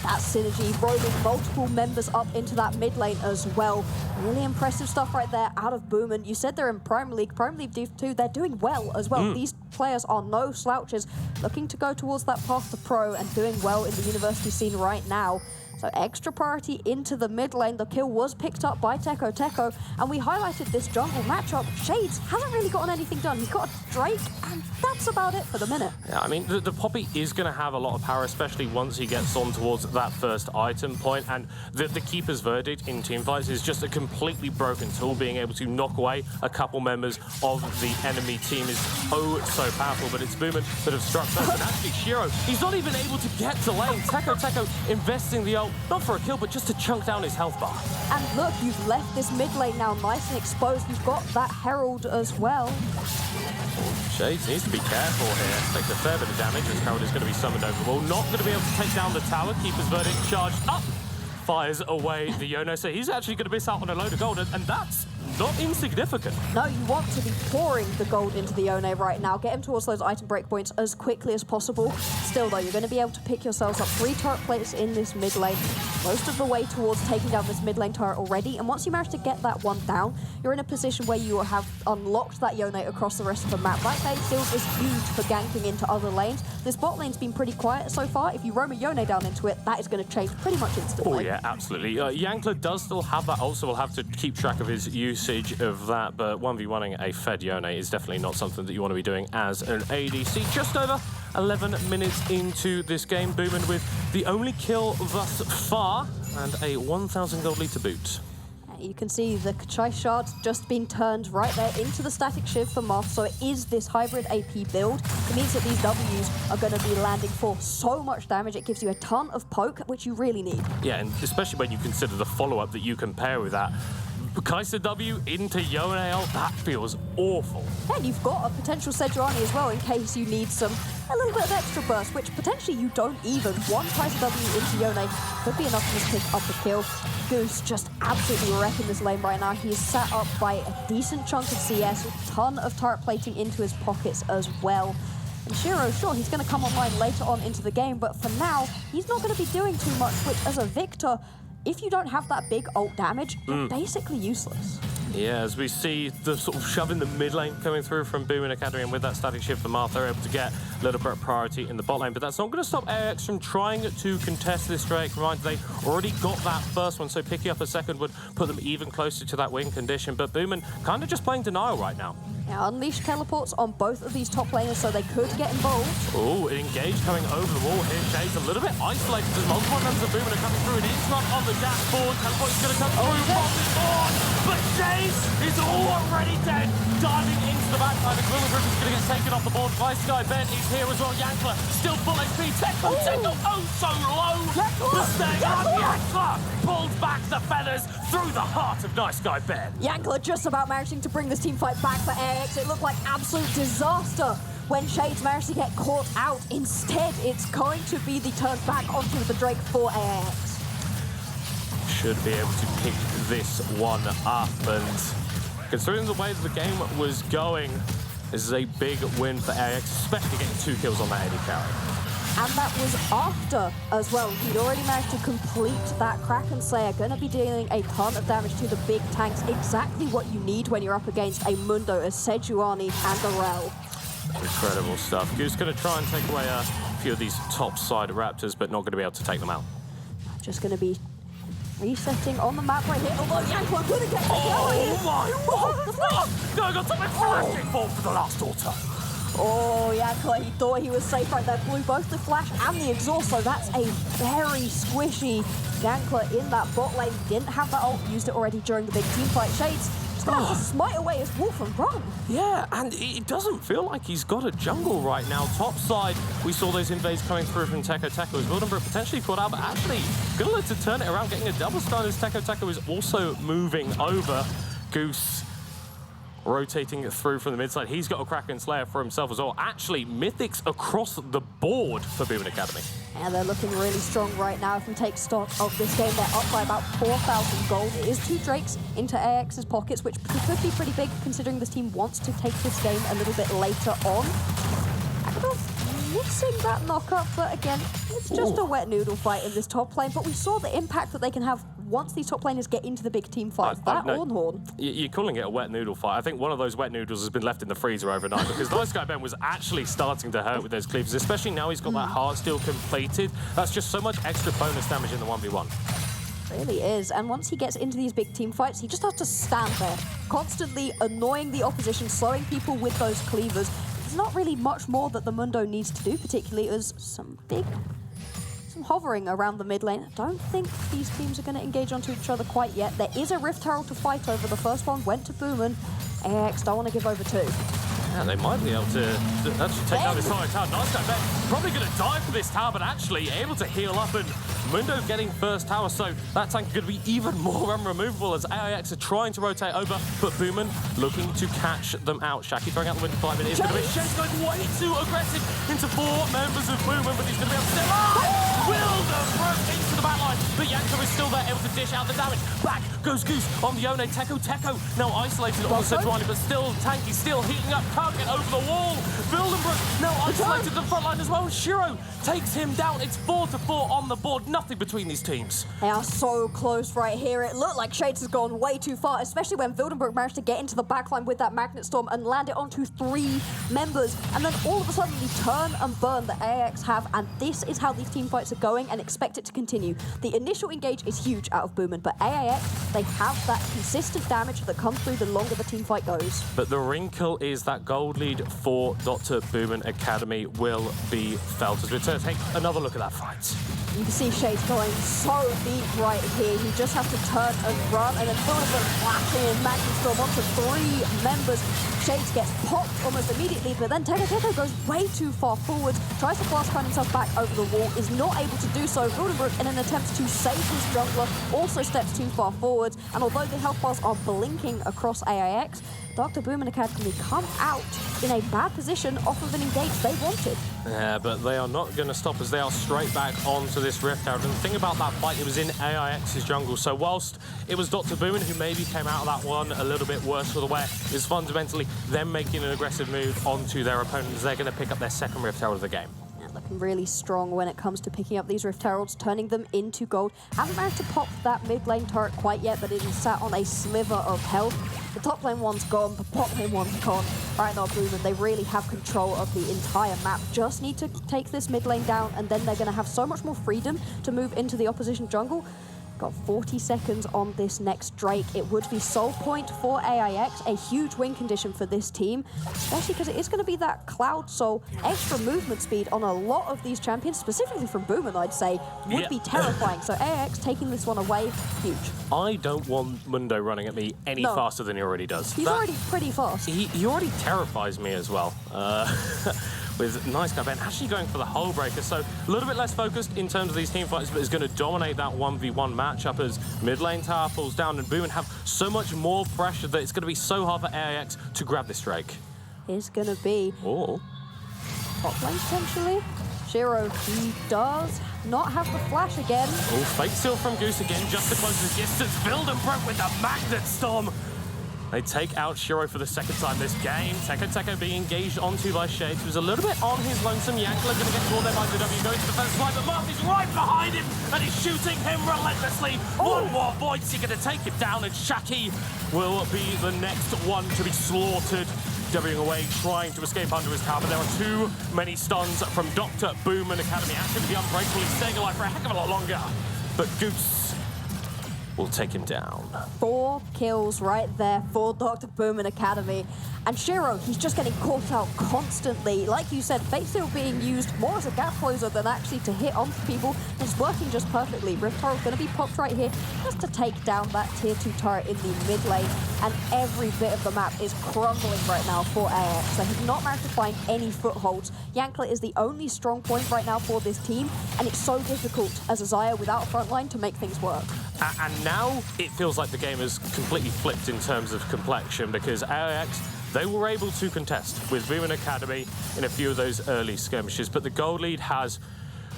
That synergy, roaming multiple members up into that mid lane as well. Really impressive stuff right there out of Boomin. You said they're in Prime League Div 2. They're doing well as well. These players are no slouches, looking to go towards that path to pro and doing well in the university scene right now. So extra priority into the mid lane. The kill was picked up by Teco, and we highlighted this jungle matchup. Shades hasn't really gotten anything done. He's got a Drake, and that's about it for the minute. Yeah, I mean, the Poppy is going to have a lot of power, especially once he gets on towards that first item point, and the Keeper's Verdict in teamfights is just a completely broken tool. Being able to knock away a couple members of the enemy team is oh so powerful, but it's Boomin that have struck first, and actually Shiro, he's not even able to get to lane. Teco investing the ult, not for a kill, but just to chunk down his health bar. And look, you've left this mid lane now nice and exposed. You've got that Herald as well. Shades needs to be careful here. Takes a fair bit of damage as Herald is going to be summoned over the wall. Not going to be able to take down the tower. Keeper's Verdict charged up. Fires away the Yono, so he's actually going to miss out on a load of gold, and that's not insignificant. No, you want to be pouring the gold into the Yone right now. Get him towards those item breakpoints as quickly as possible. Still, though, you're going to be able to pick yourselves up 3 turret plates in this mid lane, most of the way towards taking down this mid lane turret already. And once you manage to get that one down, you're in a position where you have unlocked that Yone across the rest of the map. That Fate Seals is huge for ganking into other lanes. This bot lane's been pretty quiet so far. If you roam a Yone down into it, that is going to change pretty much instantly. Oh, yeah, absolutely. Yankler does still have that ult, so we'll have to keep track of his usage of that, but 1v1ing a fed Yone is definitely not something that you want to be doing as an ADC. Just over 11 minutes into this game, Boomin with the only kill thus far and a 1,000 gold lead to boot. You can see the Kachai Shard's just been turned right there into the Static Shiv for Marth, so it is this hybrid AP build. It means that these Ws are going to be landing for so much damage. It gives you a ton of poke, which you really need. Yeah, and especially when you consider the follow-up that you can pair with that. Kai'Sa W into Yone, that feels awful. And you've got a potential Sejuani as well in case you need a little bit of extra burst, which potentially you don't even. One Kai'Sa W into Yone could be enough to just pick up the kill. Goose just absolutely wrecking this lane right now. He's sat up by a decent chunk of CS, a ton of turret plating into his pockets as well. And Shiro, sure, he's going to come online later on into the game, but for now, he's not going to be doing too much, which as a Victor, if you don't have that big ult damage, you're basically useless. Yeah, as we see the sort of shove in the mid lane coming through from Boomin Academy, and with that Static Shiv for Marth, they're able to get a little bit of priority in the bot lane, but that's not going to stop AX from trying to contest this Drake. Reminder, they already got that first one, so picking up a second would put them even closer to that win condition, but Boomin kind of just playing denial right now. Now, unleash teleports on both of these top laners so they could get involved. Oh, engage coming over the wall here. Shades a little bit isolated as multiple members of Boomin are coming through. An interrupt on the dash forward. Teleport is going to come through. On, but Shades is already dead. Diving into the backside. The Gorilla Grip is going to get taken off the board. By Sky Ben is here as well. Yankler still full HP. Teco, oh so low. The staying up. Yankler pulls back the feathers through the heart of Nice Guy Ben. Yankler just about managing to bring this team fight back for AX. It looked like absolute disaster when Shades managed to get caught out. Instead, it's going to be the turn back onto the Drake for AIX. Should be able to pick this one up, and considering the way that the game was going, this is a big win for AIX, especially getting 2 kills on that AD carry. And that was after as well. He'd already managed to complete that Kraken Slayer, going to be dealing a ton of damage to the big tanks. Exactly what you need when you're up against a Mundo, a Sejuani, and a Rel. Incredible stuff. Goose going to try and take away a few of these top side Raptors, but not going to be able to take them out. Just going to be resetting on the map right here. Although Yanko going to get Oh my God! Going on top of flashing ball for the last auto. Oh, Yanko, he thought he was safe right there. Blew both the flash and the exhaust, so that's a very squishy Yanko in that bot lane. Didn't have that ult, used it already during the big team fight. Shades just gonna have to smite away his wolf and run. Yeah, and it doesn't feel like he's got a jungle right now. Top side, we saw those invades coming through from Teko Teko as Wildenbrook potentially caught out, but actually gonna let to turn it around, getting a double stun as Teko Teko is also moving over. Goose rotating through from the mid side. He's got a Kraken Slayer for himself as well. Actually, Mythics across the board for Boomin Academy. And they're looking really strong right now. If we take stock of this game, they're up by about 4,000 gold. It is 2 Drakes into AX's pockets, which could be pretty big considering this team wants to take this game a little bit later on. Akadov missing that knock-up, but again, it's just a wet noodle fight in this top lane. But we saw the impact that they can have once these top laners get into the big team fights. That Ornhorn. You're calling it a wet noodle fight. I think one of those wet noodles has been left in the freezer overnight because Nice Guy Ben was actually starting to hurt with those cleaves, especially now he's got that heart steel completed. That's just so much extra bonus damage in the 1v1. Really is, and once he gets into these big team fights, he just has to stand there, constantly annoying the opposition, slowing people with those cleavers. There's not really much more that the Mundo needs to do, particularly as some hovering around the mid lane. I don't think these teams are going to engage onto each other quite yet. There is a Rift Herald to fight over. The first one went to Boomin. AX don't want to give over 2. Yeah, they might be able to actually take down this entire tower. Nice guy, Ben probably going to die for this tower, but actually able to heal up, and Mundo getting first tower, so that tank is going to be even more unremovable as AIX are trying to rotate over, but Boomin looking to catch them out. Shaki throwing out the window 5 minutes. It's going to be Shane's going way too aggressive into 4 members of Boomin, but he's going to be able to step up. Wildenbrook into the backline, but Yanko is still there, able to dish out the damage. Back goes Goose on the Yone. Teko now isolated on the Sejuani, but still tanky, still heating up. Can't get over the wall. Wildenbrook now isolated the front line as well. Shiro takes him down. It's 4-4 on the board. Nothing between these teams. They are so close right here. It looked like Shades has gone way too far, especially when Wildenbrook managed to get into the backline with that Magnet Storm and land it onto 3 members. And then all of a sudden, the turn and burn that AX have, and this is how these team fights are going, and expect it to continue. The initial engage is huge out of Boomin, but AIX, they have that consistent damage that comes through the longer the team fight goes. But the wrinkle is that gold lead for Dr. Boomin Academy will be felt as we take another look at that fight. You can see Shades going so deep right here. He just has to turn and run, and then Wildenbrook flashing in Magnet Storm onto 3 members. Shades gets popped almost immediately, but then Teko goes way too far forwards, tries to fast find himself back over the wall, is not able to do so. Wildenbrook, in an attempt to save his jungler, also steps too far forwards, and although the health bars are blinking across AIX, Dr. Boomin Academy come out in a bad position off of an engage they wanted. Yeah, but they are not going to stop as they are straight back onto this Rift Herald. And the thing about that fight, it was in AIX's jungle. So whilst it was Dr. Boomin who maybe came out of that one a little bit worse for the wear, it's fundamentally them making an aggressive move onto their opponents. They're going to pick up their second Rift Herald of the game. Looking really strong when it comes to picking up these Rift Heralds, turning them into gold. Haven't managed to pop that mid lane turret quite yet, but it is sat on a sliver of health. The top lane one's gone, the bot lane one's gone. Right now, Boomin, they really have control of the entire map. Just need to take this mid lane down, and then they're going to have so much more freedom to move into the opposition jungle. Got 40 seconds on this next Drake. It would be soul point for AIX, a huge win condition for this team, especially because it is going to be that Cloud Soul extra movement speed on a lot of these champions, specifically from Boomin, I'd say, would be terrifying. So AIX taking this one away, huge. I don't want Mundo running at me any faster than he already does. He's already pretty fast. He already terrifies me as well. With Nice Guy Ben actually going for the Hull Breaker, so a little bit less focused in terms of these team fights, but is going to dominate that 1v1 matchup as mid lane tower falls down and Boomin have so much more pressure that it's going to be so hard for AIX to grab this Drake. It's going to be. Oh. top lane potentially. Shiro, he does not have the flash again. Oh, fake steal from Goose again, just to close the distance. Wildenbroek with the Magnet Storm. They take out Shiro for the second time this game. Teko being engaged onto by Shades, who's a little bit on his lonesome. Yankler going to get called there by the W, going to the first slide, but Marth is right behind him, and he's shooting him relentlessly. One more Void's going to take him down, and Shaki will be the next one to be slaughtered. Wing away, trying to escape under his tower, but there are too many stuns from Dr. Boom and Academy. Activity unbreakable, he's staying alive for a heck of a lot longer, but Goose will take him down. 4 kills right there for Dr. Boom and Academy. And Shiro, he's just getting caught out constantly. Like you said, Fate Seal being used more as a gap closer than actually to hit onto people. It's working just perfectly. Rift Turret going to be popped right here just to take down that tier 2 turret in the mid lane. And every bit of the map is crumbling right now for AX. They have not managed to find any footholds. Yankler is the only strong point right now for this team. And it's so difficult as a Xayah without a front line to make things work. And now it feels like the game has completely flipped in terms of complexion, because AIX, they were able to contest with Boom and Academy in a few of those early skirmishes, but the gold lead has,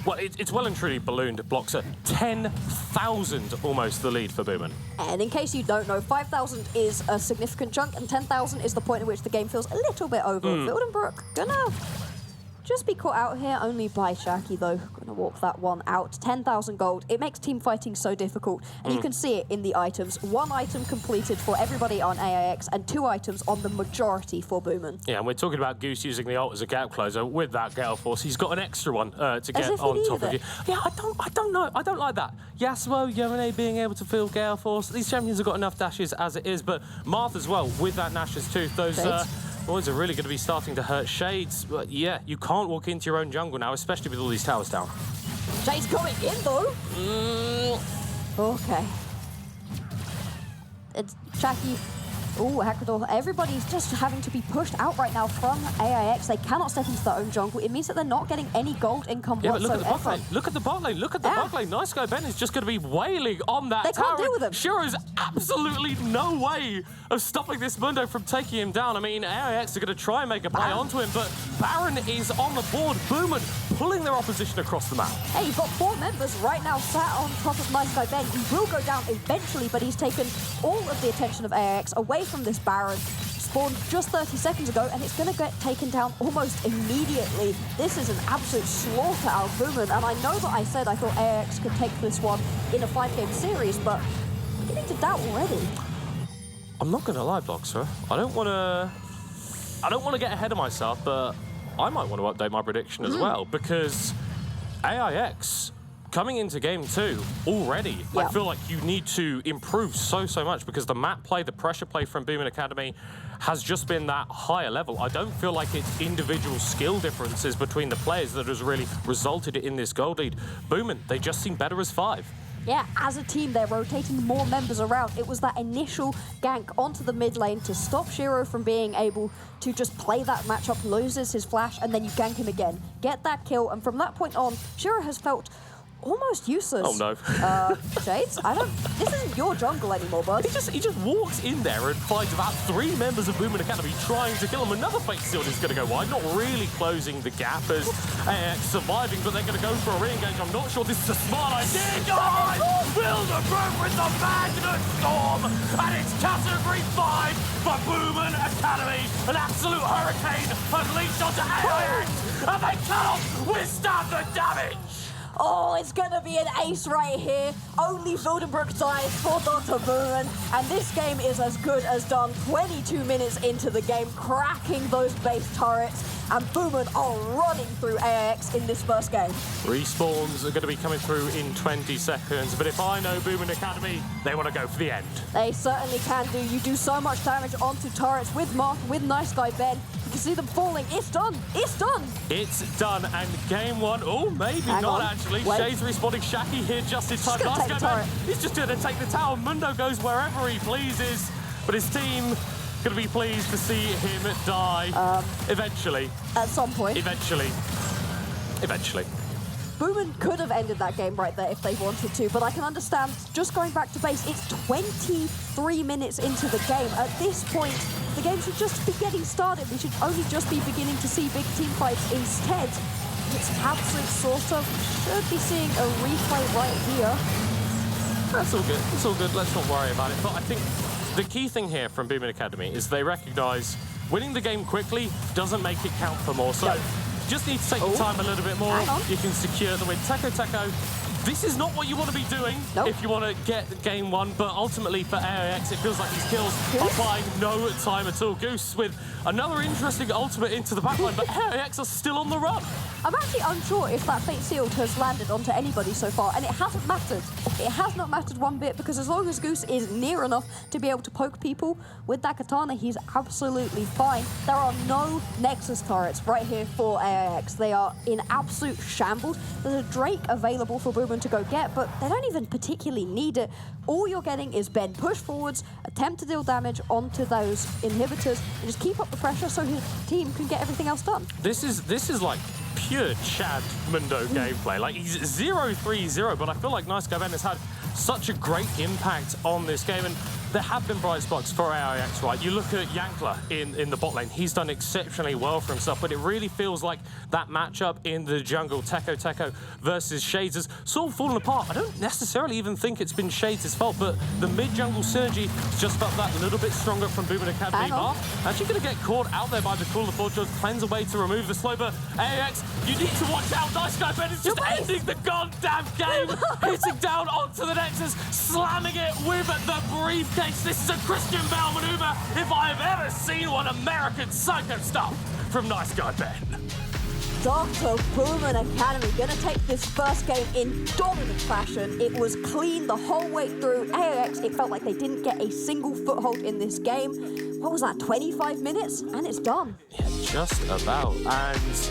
well, it's well and truly ballooned. Blocks at 10,000 almost the lead for Boomin. And in case you don't know, 5,000 is a significant chunk, and 10,000 is the point at which the game feels a little bit over. Wildenbroek gonna just be caught out here only by Shaki, though. Gonna walk that one out. 10,000 gold. It makes team fighting so difficult. And you can see it in the items. 1 item completed for everybody on AIX and 2 items on the majority for Boomin. Yeah, and we're talking about Goose using the ult as a gap closer. With that Gale Force, he's got an extra one to get on top of you. Yeah, I don't know. I don't like that. Yasuo, Yone being able to field Gale Force. These champions have got enough dashes as it is, but Marth as well with that Nash's Tooth. Those boys are really going to be starting to hurt Shades. But yeah, you can't walk into your own jungle now, especially with all these towers down. Shades going in, though. Okay. It's Shaki. Ooh, Hackador. Everybody's just having to be pushed out right now from AIX. They cannot step into their own jungle. It means that they're not getting any gold income whatsoever. But look at the bot lane. Look at the bot lane. Look at the bot lane. Nice Guy Ben is just going to be wailing on that tower. They can't deal with him. Shiro's absolutely no way of stopping this Mundo from taking him down. I mean, AIX are going to try and make a play onto him, but Baron is on the board. Boomin pulling their opposition across the map. Hey, you've got 4 members right now sat on top of Nice Guy Ben. He will go down eventually, but he's taken all of the attention of AIX away from this Baron. Spawned just 30 seconds ago, and it's going to get taken down almost immediately. This is an absolute slaughter out of Boomin, and I know that I said I thought AIX could take this one in a 5-game series, but I'm beginning to doubt already. I'm not going to lie, Bloxer. I don't want to get ahead of myself, but I might want to update my prediction as well, because AIX coming into game 2 already, I feel like you need to improve so much, because the map play, the pressure play from Boomin Academy has just been that higher level. I don't feel like it's individual skill differences between the players that has really resulted in this gold lead. Boomin, they just seem better as 5. Yeah, as a team, they're rotating more members around. It was that initial gank onto the mid lane to stop Shiro from being able to just play that matchup, loses his flash, and then you gank him again. Get that kill, and from that point on, Shiro has felt almost useless. Oh no. Shades, this isn't your jungle anymore, bud. He just walks in there and finds about 3 members of Boomin Academy trying to kill him. Another fake steal is going to go wide, not really closing the gap as AX surviving, but they're going to go for a re-engage. I'm not sure this is a smart idea, guys! Wildenbroek with the Magnet Storm, and it's category 5 for Boomin Academy. An absolute hurricane unleashed onto AIX, and they cannot withstand the damage! Oh, it's gonna be an ace right here. Only Wildenbroek dies for Dr. Boomin, and this game is as good as done. 22 minutes into the game, cracking those base turrets, and Boomin are running through AIX in this first game. Respawns are going to be coming through in 20 seconds, but if I know Boomin Academy, they want to go for the end. They certainly can do. You do so much damage onto turrets with Marth, with Nice Guy Ben. You can see them falling. It's done. It's done. It's done, and game 1, oh, maybe Hang not on. Actually. Wait. Shades respawning Shaki here just in time. Just gonna take the turret. He's just going to take the tower. Mundo goes wherever he pleases, but his team going to be pleased to see him die. Eventually. At some point. Eventually. Boomin could have ended that game right there if they wanted to, but I can understand just going back to base, it's 23 minutes into the game. At this point, the game should just be getting started. We should only just be beginning to see big team fights instead. It's absolute sort of, should be seeing a replay right here. That's all good. It's all good. Let's not worry about it. But I think the key thing here from Boomin Academy is they recognize winning the game quickly doesn't make it count for more. So just need to take your time a little bit more. You can secure the win. Teco, this is not what you want to be doing if you want to get game one, but ultimately for AIX, it feels like these kills are buying no time at all. Goose with another interesting ultimate into the backline, but AIX are still on the run. I'm actually unsure if that Fate Sealed has landed onto anybody so far, and it hasn't mattered. It has not mattered one bit, because as long as Goose is near enough to be able to poke people with that katana, he's absolutely fine. There are no Nexus turrets right here for AIX. They are in absolute shambles. There's a Drake available for Boomin to go get, but they don't even particularly need it. All you're getting is Ben push forwards, attempt to deal damage onto those inhibitors, and just keep up the pressure so his team can get everything else done. This is like pure Chad Mundo gameplay. Like, he's 0-3-0, but I feel like Nice Guy Ben has had such a great impact on this game, and there have been bright spots for AIX, right? You look at Yankler in the bot lane. He's done exceptionally well for himself, but it really feels like that matchup in the jungle, Teco versus Shades, has sort of fallen apart. I don't necessarily even think it's been Shades' fault, but the mid-jungle synergy just felt that little bit stronger from Boomin Academy. Actually going to get caught out there by the Call of Fortune. Cleanse a way to remove the slow, but AIX, you need to watch out. Nice Guy Ben is just ending the goddamn game, hitting down onto the Nexus, slamming it with the briefcase. This is a Christian Bale maneuver if I have ever seen one. American psycho stuff from Nice Guy Ben. Dr. Boomin Academy gonna take this first game in dominant fashion. It was clean the whole way through. AIX, it felt like they didn't get a single foothold in this game. What was that, 25 minutes? And it's done. Yeah, just about. And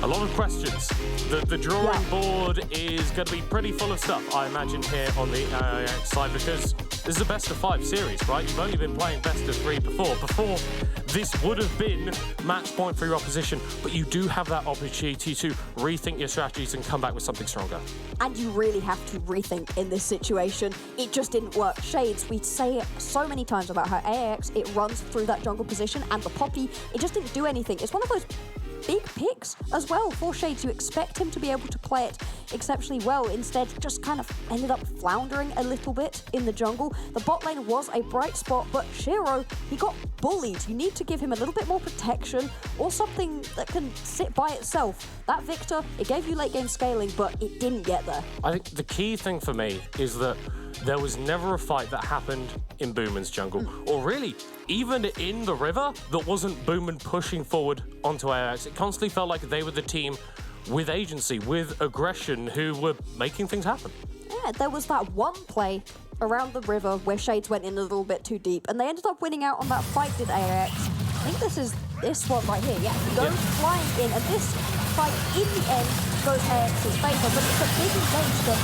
a lot of questions. The drawing board is going to be pretty full of stuff, I imagine, here on the AIX side, because this is a best-of-5 series, right? You've only been playing best-of-3 before. Before, this would have been match point for your opposition, but you do have that opportunity to rethink your strategies and come back with something stronger. And you really have to rethink in this situation. It just didn't work. Shades, we say so many times about how AIX, it runs through that jungle position, and the Poppy, it just didn't do anything. It's one of those big picks as well for Shades. You expect him to be able to play it exceptionally well. Instead, just kind of ended up floundering a little bit in the jungle. The bot lane was a bright spot, but Shiro, he got bullied. You need to give him a little bit more protection or something that can sit by itself. That Victor, it gave you late game scaling, but it didn't get there. I think the key thing for me is that there was never a fight that happened in Boomin's jungle, or really, even in the river, that wasn't Boomin pushing forward onto AIX. It constantly felt like they were the team with agency, with aggression, who were making things happen. Yeah, there was that one play around the river where Shades went in a little bit too deep, and they ended up winning out on that fight, did AIX. I think this is this one right here, he goes flying in, and this fight, in the end, goes AIX's favour, but it's a big engagement.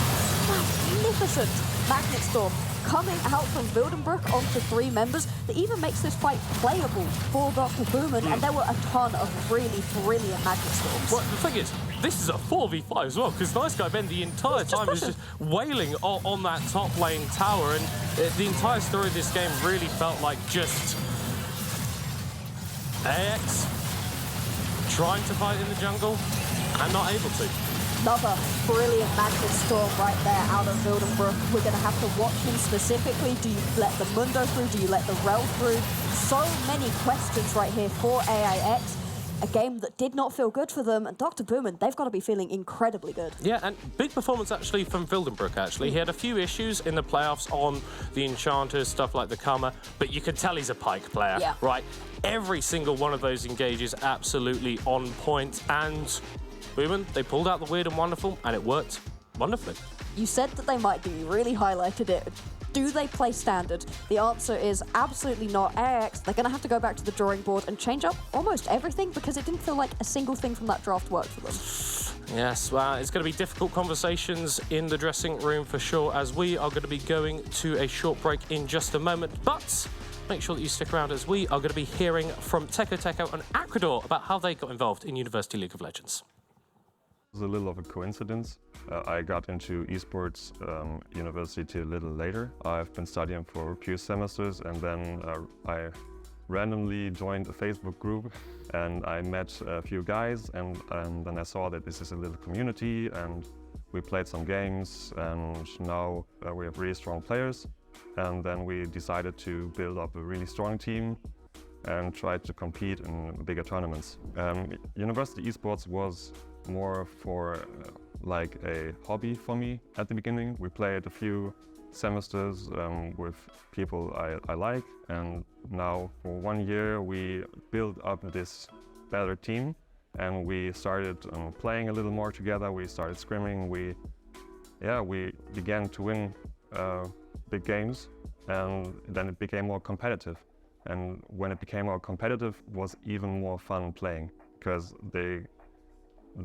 Magnificent Magnet Storm coming out from Wildenbrook onto 3 members that even makes this fight playable for Dr. Boomin, and there were a ton of really brilliant Magnet Storms. Well, the thing is, this is a 4v5 as well, because Nice Guy Ben the entire time is just wailing on that top lane tower, and the entire story of this game really felt like just AIX trying to fight in the jungle and not able to. Another brilliant Magnet Storm right there out of Wildenbrook. We're going to have to watch him specifically. Do you let the Mundo through? Do you let the Rel through? So many questions right here for AIX. A game that did not feel good for them, and Dr. Boomin, they've got to be feeling incredibly good. Yeah, and big performance actually from Wildenbrook, actually. He had a few issues in the playoffs on the Enchanters, stuff like the Karma, but you could tell he's a Pyke player, right? Every single one of those engages absolutely on point, and Boomin, they pulled out the weird and wonderful, and it worked wonderfully. You said that they might do, you really highlighted it. Do they play standard? The answer is absolutely not. AIX, they're going to have to go back to the drawing board and change up almost everything, because it didn't feel like a single thing from that draft worked for them. Yes, well, it's going to be difficult conversations in the dressing room for sure, as we are going to be going to a short break in just a moment. But make sure that you stick around, as we are going to be hearing from Teco and Aquador about how they got involved in University League of Legends. was a little of a coincidence. I got into esports university a little later. I've been studying for a few semesters, and then I randomly joined a Facebook group and I met a few guys, and then I saw that this is a little community, and we played some games, and now we have really strong players. And then we decided to build up a really strong team and try to compete in bigger tournaments. University Esports was more for like a hobby for me at the beginning. We played a few semesters with people I like, and now for 1 year we built up this better team, and we started playing a little more together. We started scrimming. We began to win big games, and then it became more competitive. And when it became more competitive, it was even more fun playing, because the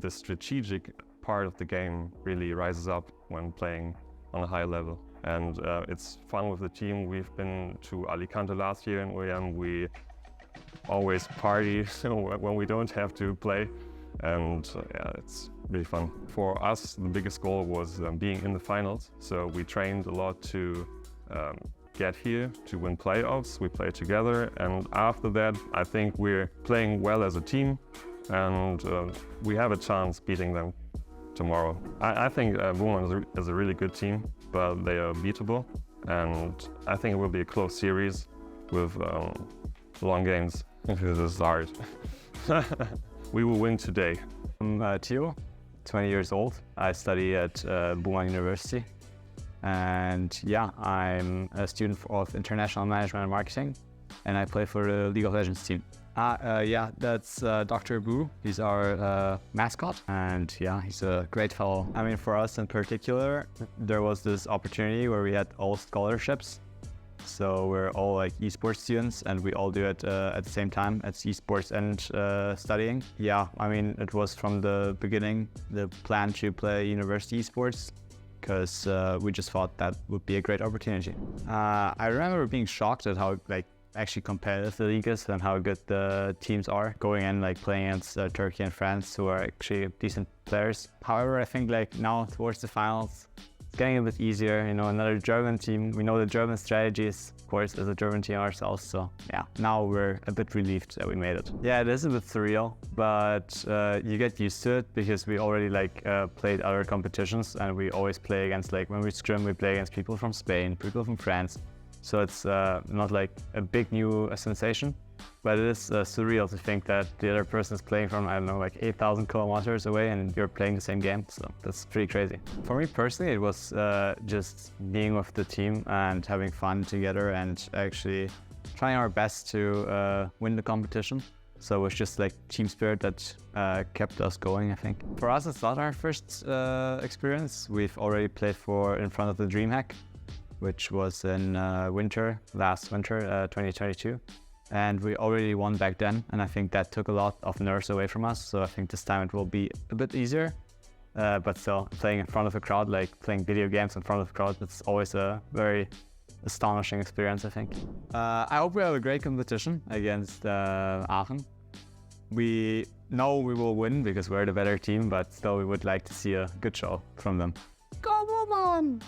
strategic part of the game really rises up when playing on a high level. And it's fun with the team. We've been to Alicante last year in OEM. We always party when we don't have to play, and it's really fun. For us, the biggest goal was being in the finals. So we trained a lot to get here, to win playoffs. We played together, and after that, I think we're playing well as a team, and we have a chance beating them tomorrow. I think Boomerang is a really good team, but they are beatable, and I think it will be a close series with long games. This is hard. We will win today. I'm Theo, 20 years old. I study at Boomerang University, and yeah, I'm a student of International Management and Marketing, and I play for the League of Legends team. Yeah, that's Dr. Boo. He's our mascot, and yeah, he's a great fellow. I mean, for us in particular, there was this opportunity where we had all scholarships. So we're all like esports students, and we all do it at the same time. It's esports and studying. Yeah, I mean, it was from the beginning the plan to play university esports, because we just thought that would be a great opportunity. I remember being shocked at how actually competitive the league is and how good the teams are, going in playing against Turkey and France, who are actually decent players. However, I think now towards the finals, it's getting a bit easier. You know, another German team. We know the German strategies, of course, as a German team ourselves. So yeah, now we're a bit relieved that we made it. Yeah, it is a bit surreal, but you get used to it, because we already played other competitions, and we always play against, when we scrim, we play against people from Spain, people from France. So it's not a big new sensation, but it is surreal to think that the other person is playing from, I don't know, 8,000 kilometers away, and you're playing the same game. So that's pretty crazy. For me personally, it was just being with the team and having fun together, and actually trying our best to win the competition. So it was just team spirit that kept us going, I think. For us, it's not our first experience. We've already played in front of the DreamHack, which was in last winter, 2022. And we already won back then, and I think that took a lot of nerves away from us. So I think this time it will be a bit easier. But still, playing in front of a crowd, playing video games in front of a crowd, it's always a very astonishing experience, I think. I hope we have a great competition against Aachen. We know we will win because we're the better team, but still we would like to see a good show from them. Go Boomerang!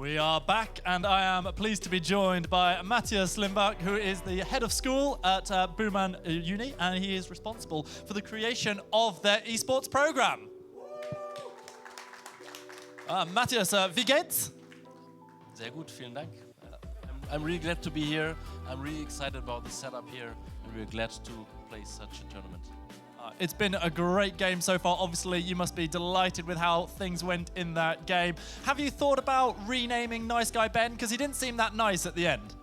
We are back, and I am pleased to be joined by Matthias Limbach, who is the head of school at Booman Uni, and he is responsible for the creation of their esports program. Matthias, wie geht's? Sehr gut, vielen Dank. I'm really glad to be here. I'm really excited about the setup here, and we're glad to play such a tournament. It's been a great game so far. Obviously, you must be delighted with how things went in that game. Have you thought about renaming Nice Guy Ben? Because he didn't seem that nice at the end.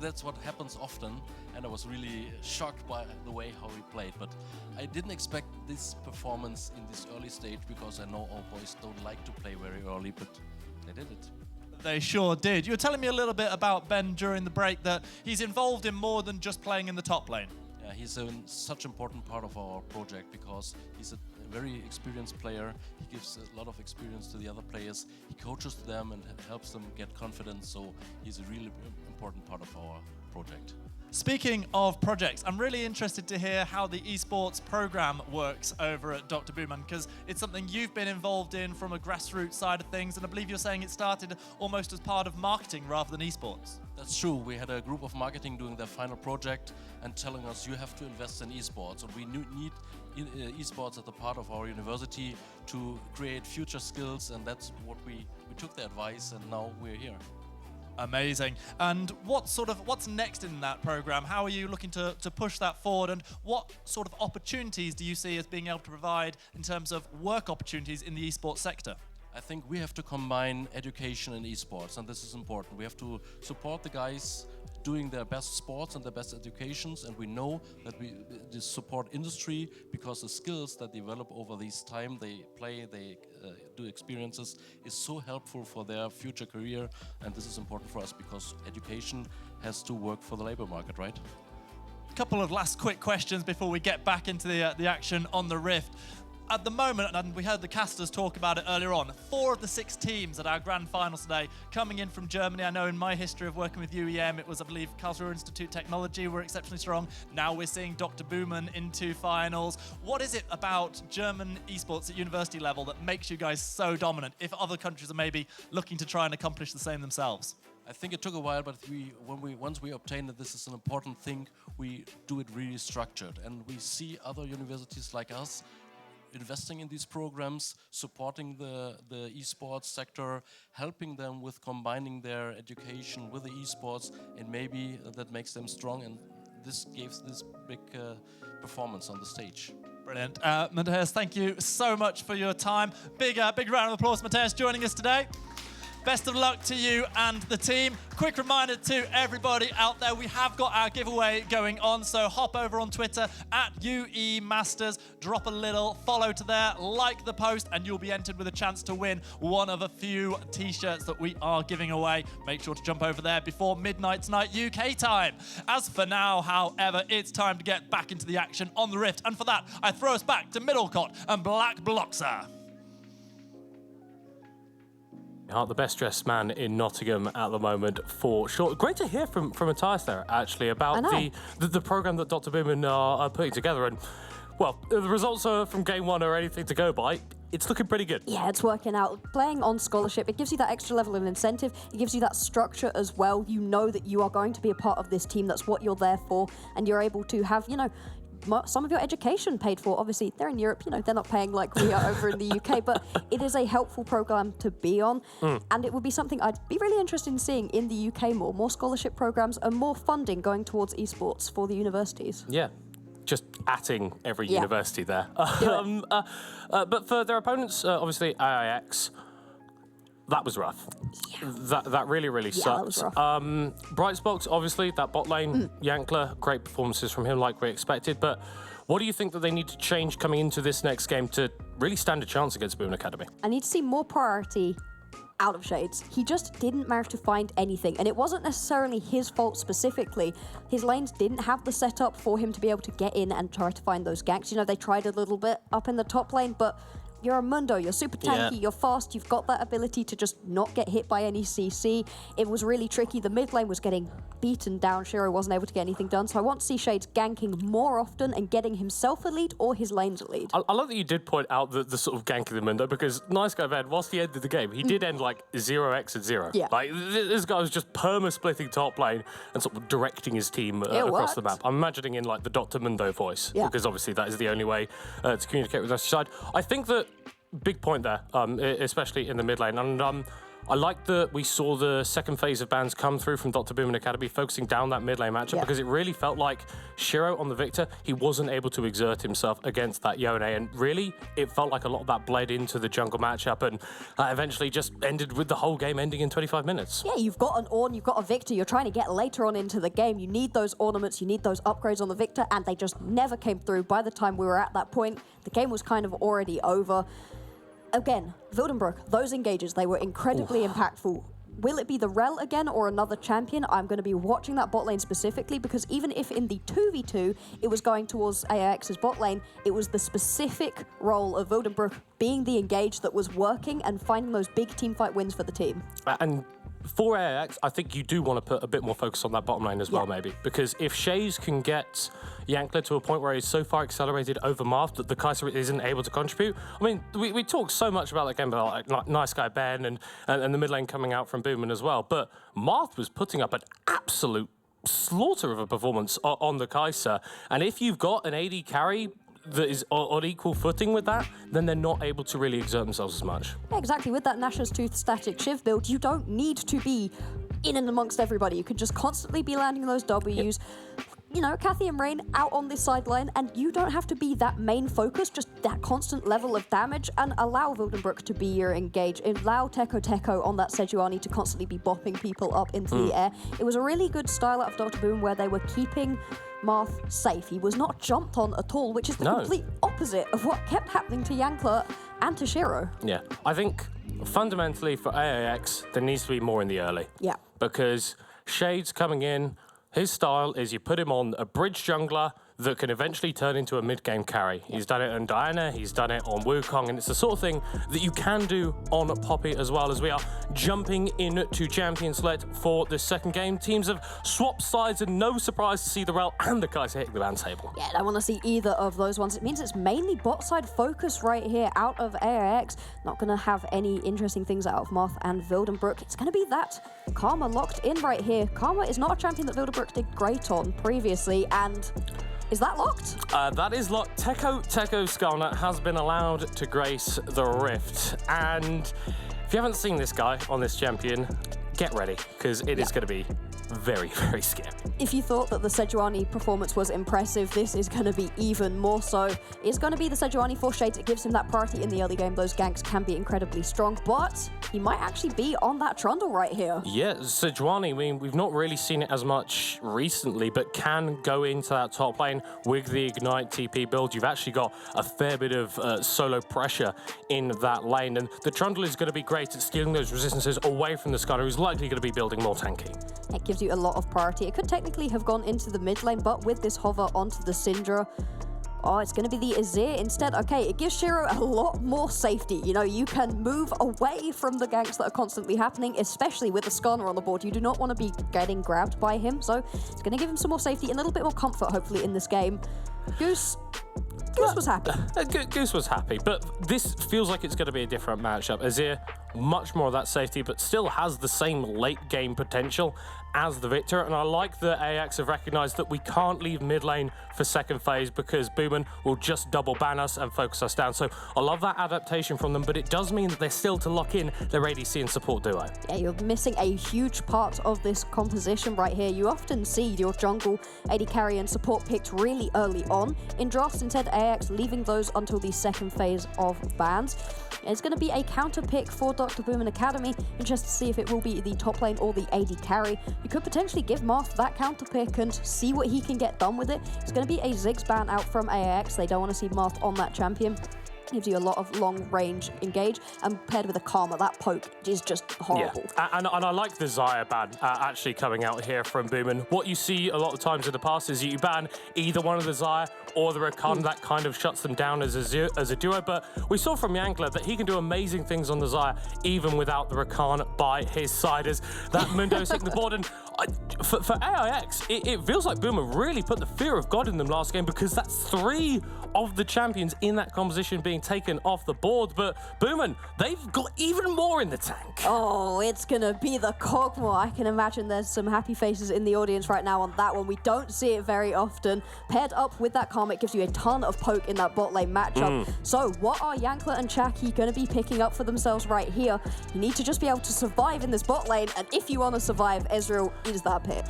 That's what happens often, and I was really shocked by the way how he played. But I didn't expect this performance in this early stage, because I know our boys don't like to play very early, but they did it. They sure did. You were telling me a little bit about Ben during the break, that he's involved in more than just playing in the top lane. Yeah, he's such an important part of our project, because he's a very experienced player. He gives a lot of experience to the other players. He coaches them and helps them get confidence. So he's a really important part of our project. Speaking of projects, I'm really interested to hear how the esports program works over at Dr. Booman, because it's something you've been involved in from a grassroots side of things, and I believe you're saying it started almost as part of marketing rather than esports. That's true. We had a group of marketing doing their final project and telling us you have to invest in esports, and we need esports at the part of our university to create future skills, and that's what we took the advice, and now we're here. Amazing. And what's next in that program? How are you looking to push that forward, and what sort of opportunities do you see as being able to provide in terms of work opportunities in the esports sector? I think we have to combine education and esports, and this is important. We have to support the guys doing their best sports and their best educations, and we know that we support industry, because the skills that develop over this time they play, they do experiences, is so helpful for their future career, and this is important for us because education has to work for the labor market, right? A couple of last quick questions before we get back into the action on the Rift. At the moment, and we heard the casters talk about it earlier on, 4 of the 6 teams at our grand finals today coming in from Germany. I know in my history of working with UEM, it was, I believe, Karlsruhe Institute Technology were exceptionally strong. Now we're seeing Dr. Booman into finals. What is it about German esports at university level that makes you guys so dominant, if other countries are maybe looking to try and accomplish the same themselves? I think it took a while, but once we obtained that this is an important thing, we do it really structured. And we see other universities like us investing in these programs, supporting the esports sector, helping them with combining their education with the esports, and maybe that makes them strong, and this gives this big performance on the stage. Brilliant. Matthias, thank you so much for your time. Big round of applause, Matthias, joining us today. Best of luck to you and the team. Quick reminder to everybody out there, we have got our giveaway going on, so hop over on Twitter at UE Masters, drop a little follow to there, like the post, and you'll be entered with a chance to win one of a few t-shirts that we are giving away. Make sure to jump over there before midnight tonight UK time. As for now, however, it's time to get back into the action on the Rift, and for that, I throw us back to Middlecott and Black Bloxer. The best dressed man in Nottingham at the moment, for sure. Great to hear from Matthias there, actually, about the program that Dr. Booman are putting together. And, well, the results from game 1 are anything to go by. It's looking pretty good. Yeah, it's working out. Playing on scholarship, it gives you that extra level of incentive. It gives you that structure as well. You know that you are going to be a part of this team. That's what you're there for. And you're able to have, some of your education paid for. Obviously, they're in Europe, they're not paying like we are over in the UK, but it is a helpful program to be on. And it would be something I'd be really interested in seeing in the UK more scholarship programs and more funding going towards esports for the universities. Yeah. Just atting every university there. But for their opponents, obviously, AIX, that was rough. Yeah. That really sucked. That was rough. Brightsbox, obviously, that bot lane, Yankler, great performances from him like we expected. But what do you think that they need to change coming into this next game to really stand a chance against Booman Academy? I need to see more priority out of Shades. He just didn't manage to find anything, and it wasn't necessarily his fault specifically. His lanes didn't have the setup for him to be able to get in and try to find those ganks. They tried a little bit up in the top lane, but you're a Mundo, you're super tanky, you're fast, you've got that ability to just not get hit by any CC. It was really tricky. The mid lane was getting beaten down. Shiro wasn't able to get anything done, so I want to see Shades ganking more often and getting himself a lead or his lanes a lead. I love that you did point out the sort of gank of the Mundo, because Nice Guy Ben, whilst he ended the game, he did end like 0x and 0. Yeah. Like, this guy was just perma-splitting top lane and sort of directing his team across the map. I'm imagining in like the Dr. Mundo voice, because obviously that is the only way to communicate with the side. I think that big point there, especially in the mid lane, and I like that we saw the second phase of bans come through from Dr. Boom and Academy, focusing down that mid lane matchup, because it really felt like Shiro on the Victor, he wasn't able to exert himself against that Yone, and really, it felt like a lot of that bled into the jungle matchup, and eventually just ended with the whole game ending in 25 minutes. Yeah, you've got an Ornn, you've got a Victor, you're trying to get later on into the game, you need those ornaments, you need those upgrades on the Victor, and they just never came through. By the time we were at that point, the game was kind of already over. Again, Wildenbrook, those engages, they were incredibly impactful. Will it be the Rel again or another champion? I'm going to be watching that bot lane specifically, because even if in the 2v2 it was going towards AIX's bot lane, it was the specific role of Wildenbrook being the engage that was working and finding those big teamfight wins for the team. And for AIX, I think you do want to put a bit more focus on that bottom lane as well, maybe. Because if Shays can get Yankler to a point where he's so far accelerated over Marth that the Kaiser isn't able to contribute. I mean, we talk so much about that game, about like Nice Guy Ben and the mid lane coming out from Boomin as well. But Marth was putting up an absolute slaughter of a performance on the Kaiser. And if you've got an AD carry that is on equal footing with that, then they're not able to really exert themselves as much. Yeah, exactly. With that Nashor's Tooth static Shiv build, you don't need to be in and amongst everybody. You could just constantly be landing those Ws. You know, Kathy and Rain out on this sideline, and you don't have to be that main focus, just that constant level of damage, and allow Wildenbrook to be your engage. Allow Teko on that Sejuani to constantly be bopping people up into the air. It was a really good style out of Dr. Boom where they were keeping Marth safe. He was not jumped on at all, which is the complete opposite of what kept happening to Yankler and to Shiro. Yeah, I think fundamentally for AIX, there needs to be more in the early. Yeah. Because Shades coming in, his style is you put him on a bridge jungler that can eventually turn into a mid-game carry. He's done it on Diana, he's done it on Wukong, and it's the sort of thing that you can do on Poppy as well. As we are jumping into Champion Select for the second game. Teams have swapped sides, and no surprise to see the Rel and the Kaiser hitting the ban table. Yeah, I don't want to see either of those ones. It means it's mainly bot side focus right here out of AIX. Not going to have any interesting things out of Marth and Wildenbrook. It's going to be that Karma locked in right here. Karma is not a champion that Wildenbrook did great on previously, and is that locked? That is locked. Teko Skarner has been allowed to grace the Rift. And if you haven't seen this guy on this champion, get ready, because it is going to be very, very scary. If you thought that the Sejuani performance was impressive, this is going to be even more so. It's going to be the Sejuani for Shades. It gives him that priority in the early game. Those ganks can be incredibly strong, but he might actually be on that Trundle right here. Yeah, Sejuani, I mean, we've not really seen it as much recently, but can go into that top lane with the Ignite TP build. You've actually got a fair bit of solo pressure in that lane, and the Trundle is going to be great at stealing those resistances away from the Skarner, who's likely going to be building more tanky. It gives you a lot of priority. It could technically have gone into the mid lane, but with this hover onto the Syndra, oh, it's going to be the Azir instead. Okay, it gives Shiro a lot more safety. You know, you can move away from the ganks that are constantly happening, especially with the Skarner on the board. You do not want to be getting grabbed by him, so it's going to give him some more safety and a little bit more comfort, hopefully, in this game. Goose was happy. Goose was happy, but this feels like it's going to be a different matchup. Azir, much more of that safety, but still has the same late game potential as the Victor, and I like that AX have recognized that we can't leave mid lane for second phase because Boomin will just double ban us and focus us down. So I love that adaptation from them, but it does mean that they're still to lock in their ADC and support duo. Yeah, you're missing a huge part of this composition right here. You often see your jungle, AD carry and support picked really early on in drafts. Instead, AX leaving those until the second phase of bans. It's going to be a counter pick for Dr. Boomin Academy. Interested to see if it will be the top lane or the AD carry. You could potentially give Marth that counter pick and see what he can get done with it. It's going to be a Ziggs ban out from AIX. They don't want to see Marth on that champion. Gives you a lot of long-range engage, and paired with a Karma, that poke is just horrible. Yeah. And I like the Xayah ban actually coming out here from Boomin. What you see a lot of times in the past is you ban either one of the Xayah or the Rakan. That kind of shuts them down as a duo, but we saw from Yankler that he can do amazing things on the Xayah even without the Rakan by his side, as that Mundo's hitting the board. And for AIX, it feels like Boomin really put the fear of God in them last game, because that's 3 of the champions in that composition being taken off the board. But Boomin, they've got even more in the tank. Oh, it's gonna be the Kog'Maw. I can imagine there's some happy faces in the audience right now on that one. We don't see it very often. Paired up with that Karma, it gives you a ton of poke in that bot lane matchup. So what are Yankler and Chucky gonna be picking up for themselves right here? You need to just be able to survive in this bot lane, and if you want to survive, Ezreal is that pick.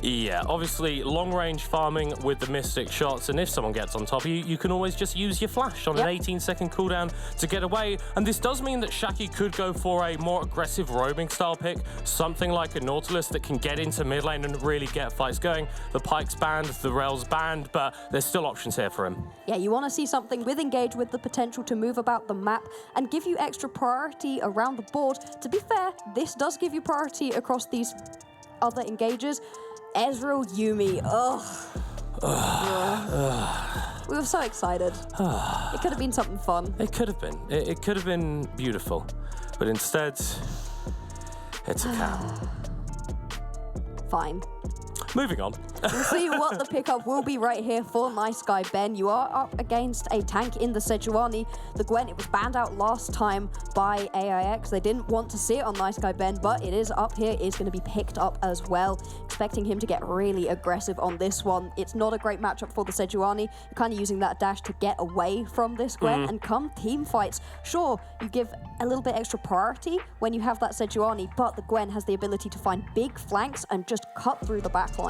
Yeah, obviously long-range farming with the Mystic shots, and if someone gets on top of you, you can always just use your flash on an 18-second cooldown to get away. And this does mean that Shaki could go for a more aggressive roaming style pick, something like a Nautilus that can get into mid lane and really get fights going. The Pyke's banned, the Rel's banned, but there's still options here for him. Yeah, you want to see something with Engage with the potential to move about the map and give you extra priority around the board. To be fair, this does give you priority across these other engages. Ezreal, Yuumi, we were so excited. It could have been something fun. It could have been. It could have been beautiful. But instead, it's a cam. Fine. Moving on. We'll see what the pickup will be right here for Nice Guy Ben. You are up against a tank in the Sejuani. The Gwen, it was banned out last time by AIX. They didn't want to see it on Nice Guy Ben, but it is up here. It's going to be picked up as well. Expecting him to get really aggressive on this one. It's not a great matchup for the Sejuani. You're kind of using that dash to get away from this Gwen, and come team fights. Sure, you give a little bit extra priority when you have that Sejuani, but the Gwen has the ability to find big flanks and just cut through the backline.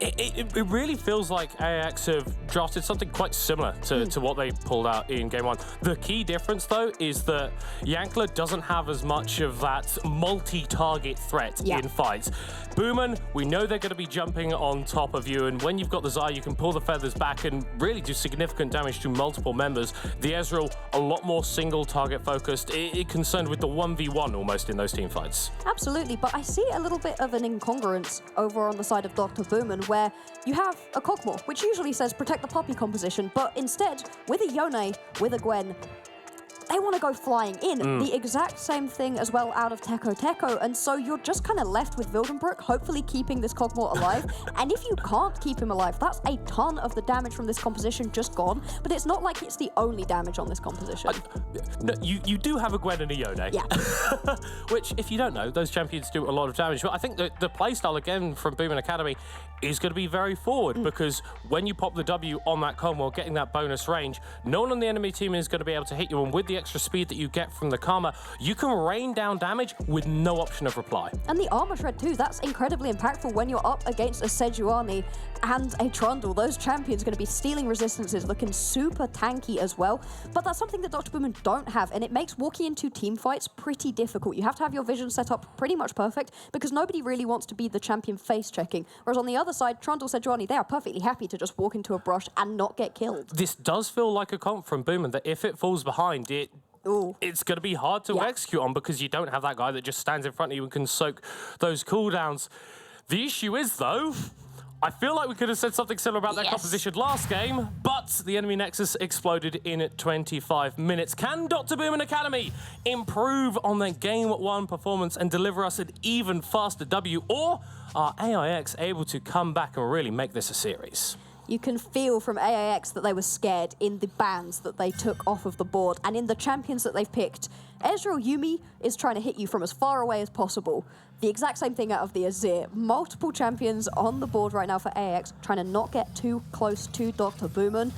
It really feels like AX have drafted something quite similar to what they pulled out in Game 1. The key difference, though, is that Yankler doesn't have as much of that multi-target threat in fights. Boomin, we know they're going to be jumping on top of you, and when you've got the Xayah, you can pull the feathers back and really do significant damage to multiple members. The Ezreal, a lot more single-target focused, concerned with the 1v1 almost in those team fights. Absolutely, but I see a little bit of an incongruence over on the side of Dr. Boomin, where you have a Kog'Maw, which usually says protect the puppy composition, but instead, with a Yone, with a Gwen, they want to go flying in. The exact same thing as well out of Teko, and so you're just kind of left with Wildenbrook, hopefully keeping this Kog'Maw alive. And if you can't keep him alive, that's a ton of the damage from this composition just gone, but it's not like it's the only damage on this composition. No, you do have a Gwen and a Yone. Yeah. Which, if you don't know, those champions do a lot of damage. But I think the playstyle, again, from Boomin Academy is going to be very forward, because when you pop the W on that Kog'Maw, getting that bonus range, no one on the enemy team is going to be able to hit you, and with the extra speed that you get from the Karma, you can rain down damage with no option of reply. And the armor shred too, that's incredibly impactful when you're up against a Sejuani and a Trundle. Those champions are going to be stealing resistances, looking super tanky as well. But that's something that Dr. Boomin don't have, and it makes walking into team fights pretty difficult. You have to have your vision set up pretty much perfect, because nobody really wants to be the champion face checking. Whereas on the other side, Trundle, Sejuani, they are perfectly happy to just walk into a brush and not get killed. This does feel like a comp from Boomin, that if it falls behind, it's going to be hard to execute on, because you don't have that guy that just stands in front of you and can soak those cooldowns. The issue is, though, I feel like we could have said something similar about that composition last game, but the enemy Nexus exploded in 25 minutes. Can Dr. Boomin Academy improve on their Game 1 performance and deliver us an even faster W, or are AIX able to come back and really make this a series? You can feel from AIX that they were scared in the bans that they took off of the board, and in the champions that they've picked. Ezreal Yuumi is trying to hit you from as far away as possible. The exact same thing out of the Azir. Multiple champions on the board right now for AIX, trying to not get too close to Dr. Boomin.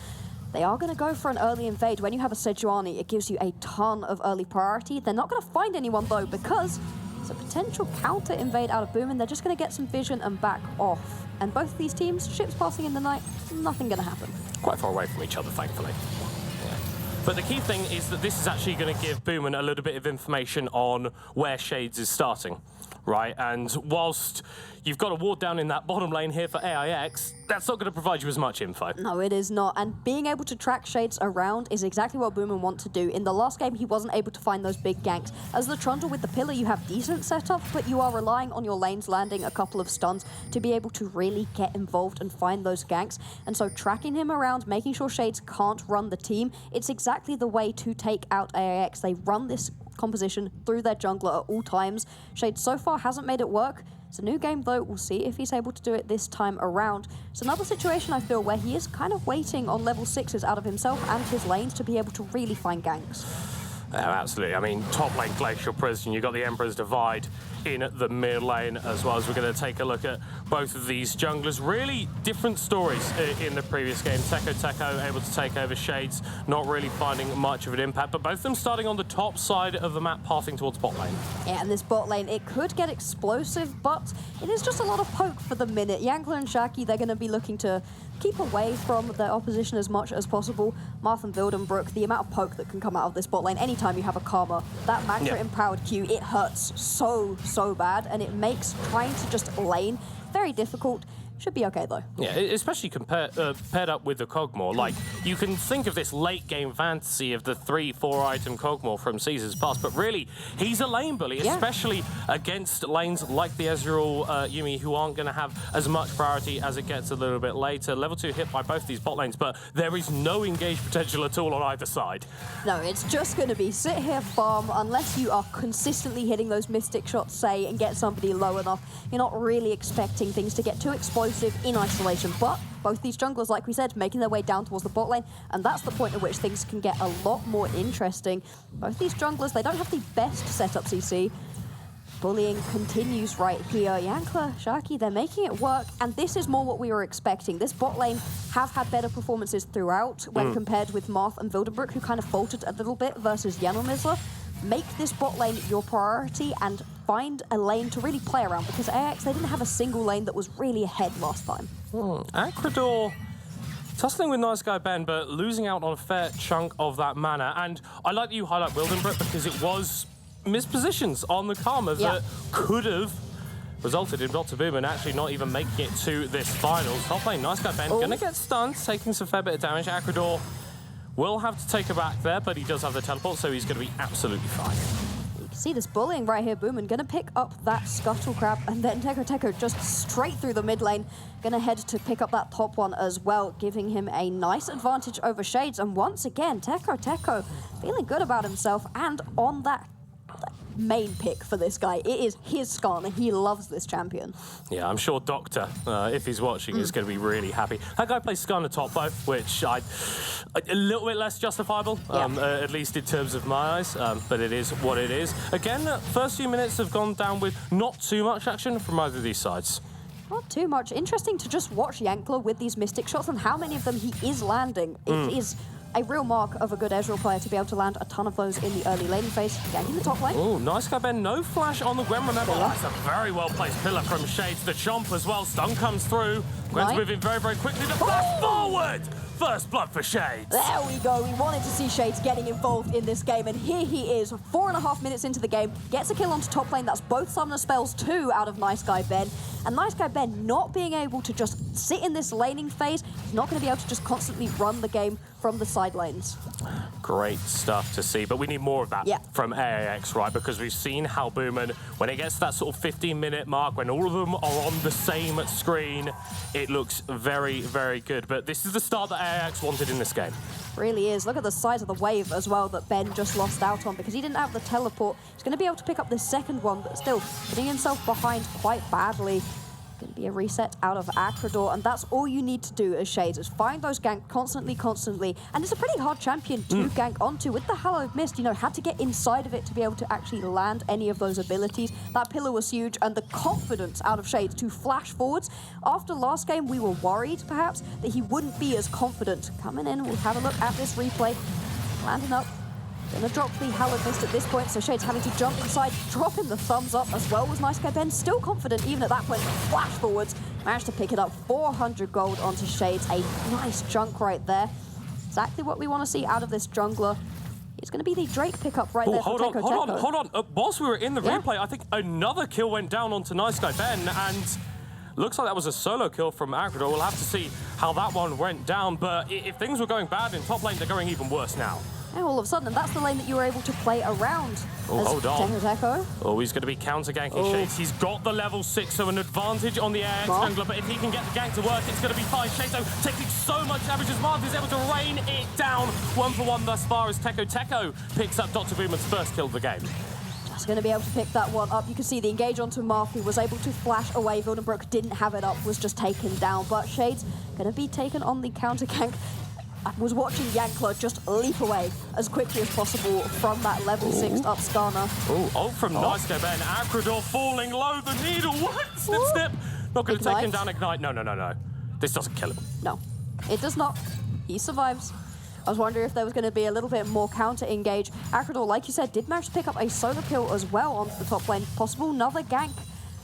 They are going to go for an early invade. When you have a Sejuani, it gives you a ton of early priority. They're not going to find anyone, though, because it's a potential counter invade out of Boomin. They're just going to get some vision and back off. And both of these teams, ships passing in the night, nothing going to happen. Quite far away from each other, thankfully. But the key thing is that this is actually going to give Boomin a little bit of information on where Shades is starting. right? And whilst you've got a ward down in that bottom lane here for AIX, that's not going to provide you as much info. No, it is not. And being able to track Shades around is exactly what Boomin want to do. In the last game, he wasn't able to find those big ganks. As the Trundle with the Pillar, you have decent setup, but you are relying on your lanes landing a couple of stuns to be able to really get involved and find those ganks. And so tracking him around, making sure Shades can't run the team, it's exactly the way to take out AIX. They run this composition through their jungler at all times. Shades so far hasn't made it work. It's a new game though, we'll see if he's able to do it this time around. It's another situation I feel where he is kind of waiting on level 6s out of himself and his lanes to be able to really find ganks. Absolutely. I mean, top lane Glacial Prison, you've got the Emperor's Divide in the mid lane as well. As we're going to take a look at both of these junglers. Really different stories in the previous game. Teko able to take over Shades, not really finding much of an impact, but both of them starting on the top side of the map, pathing towards bot lane. Yeah, and this bot lane, it could get explosive, but it is just a lot of poke for the minute. Yankler and Shaki, they're going to be looking to keep away from their opposition as much as possible. Marth and Wildenbrook, the amount of poke that can come out of this bot lane anytime you have a Karma, that Mantra empowered Q, it hurts so bad, and it makes trying to just lane very difficult. Should be okay though. Yeah, especially paired up with the Kog'Maw. Like, you can think of this late game fantasy of the 3-4 item Kog'Maw from seasons past, but really, he's a lane bully, especially against lanes like the Ezreal Yuumi, who aren't going to have as much priority as it gets a little bit later. Level 2 hit by both these bot lanes, but there is no engaged potential at all on either side. No, it's just going to be sit here, farm, unless you are consistently hitting those mystic shots, say, and get somebody low enough. You're not really expecting things to get too explosive in isolation, but both these junglers, like we said, making their way down towards the bot lane, and that's the point at which things can get a lot more interesting. Both these junglers, they don't have the best setup CC. Bullying continues right here. Yankler, Shaki, they're making it work, and this is more what we were expecting. This bot lane have had better performances throughout when compared with Marth and Wildenbrook, who kind of faltered a little bit, versus Yanelmizler. Make this bot lane your priority and find a lane to really play around, because AX, they didn't have a single lane that was really ahead last time. Acrador tussling with Nice Guy Ben, but losing out on a fair chunk of that mana. And I like that you highlight Wildenbrook, because it was mispositions on the Karma that could have resulted in Dr. Boomin actually not even making it to this finals. Top lane, Nice Guy Ben gonna get stunned, taking some fair bit of damage. Acrador will have to take her back there, but he does have the teleport, so he's going to be absolutely fine. You can see this bullying right here. Boomin going to pick up that Scuttle Crab, and then Teko just straight through the mid lane. Going to head to pick up that top one as well, giving him a nice advantage over Shades. And once again, Teko feeling good about himself, and on that main pick for this guy. It is his Skarn, and he loves this champion. Yeah, I'm sure Doctor, if he's watching, is going to be really happy. That guy plays Skarn top both, which a little bit less justifiable, at least in terms of my eyes, but it is what it is. Again, first few minutes have gone down with not too much action from either of these sides. Not too much. Interesting to just watch Yankler with these Mystic shots and how many of them he is landing. It is a real mark of a good Ezreal player to be able to land a ton of those in the early laning phase. Ganking the top lane. Oh, Nice Guy Ben, no flash on the Gwen, remember. That's a very well-placed pillar from Shades. The Chomp as well, stun comes through. Gwen's moving very, very quickly to flash forward! First blood for Shades. There we go. We wanted to see Shades getting involved in this game, and here he is, 4.5 minutes into the game, gets a kill onto top lane. That's both summoner spells, 2 out of Nice Guy Ben. And Nice Guy Ben not being able to just sit in this laning phase, he's not going to be able to just constantly run the game from the side lanes. Great stuff to see, but we need more of that from AIX, right? Because we've seen how Boomin, when it gets to that sort of 15-minute mark, when all of them are on the same screen, it looks very, very good. But this is the start that AIX wanted in this game. Really is. Look at the size of the wave as well that Ben just lost out on because he didn't have the teleport. He's going to be able to pick up this second one, but still putting himself behind quite badly. Going to be a reset out of Acrador, and that's all you need to do as Shades, is find those gank constantly, and it's a pretty hard champion to gank onto. With the Hallowed Mist, you know, had to get inside of it to be able to actually land any of those abilities. That pillar was huge, and the confidence out of Shades to flash forwards. After last game, we were worried, perhaps, that he wouldn't be as confident. Coming in, we'll have a look at this replay. Landing up. Gonna drop the Hallowed Mist at this point, so Shades having to jump inside, dropping the thumbs up as well was Nice Guy Ben. Still confident even at that point, flash forwards, managed to pick it up. 400 gold onto Shades, a nice chunk right there. Exactly what we want to see out of this jungler. It's going to be the Drake pickup right there for Teko Teko. Hold on. Whilst we were in the replay, I think another kill went down onto Nice Guy Ben, and looks like that was a solo kill from Agrador. We'll have to see how that one went down, but if things were going bad in top lane, they're going even worse now. And all of a sudden, that's the lane that you were able to play around. Oh, hold on. Teko. Oh, he's going to be counter-ganking Shades. He's got the level 6, so an advantage on the air jungler, but if he can get the gank to work, it's going to be fine. Shades taking so much damage as Marth is able to rain it down. 1-for-1 thus far as Teko Teko picks up Dr. Boomer's first kill of the game. Just going to be able to pick that one up. You can see the engage onto Marth, who was able to flash away. Wildenbrook didn't have it up, was just taken down, but Shades going to be taken on the counter-gank. I was watching Yankler just leap away as quickly as possible from that level 6 up Skarner. Oh, from Nice Guy Ben. Agrador falling low, the needle. What? Snip. Not going to take him down. Ignite. No. This doesn't kill him. No, it does not. He survives. I was wondering if there was going to be a little bit more counter-engage. Agrador, like you said, did manage to pick up a solo kill as well onto the top lane. Possible another gank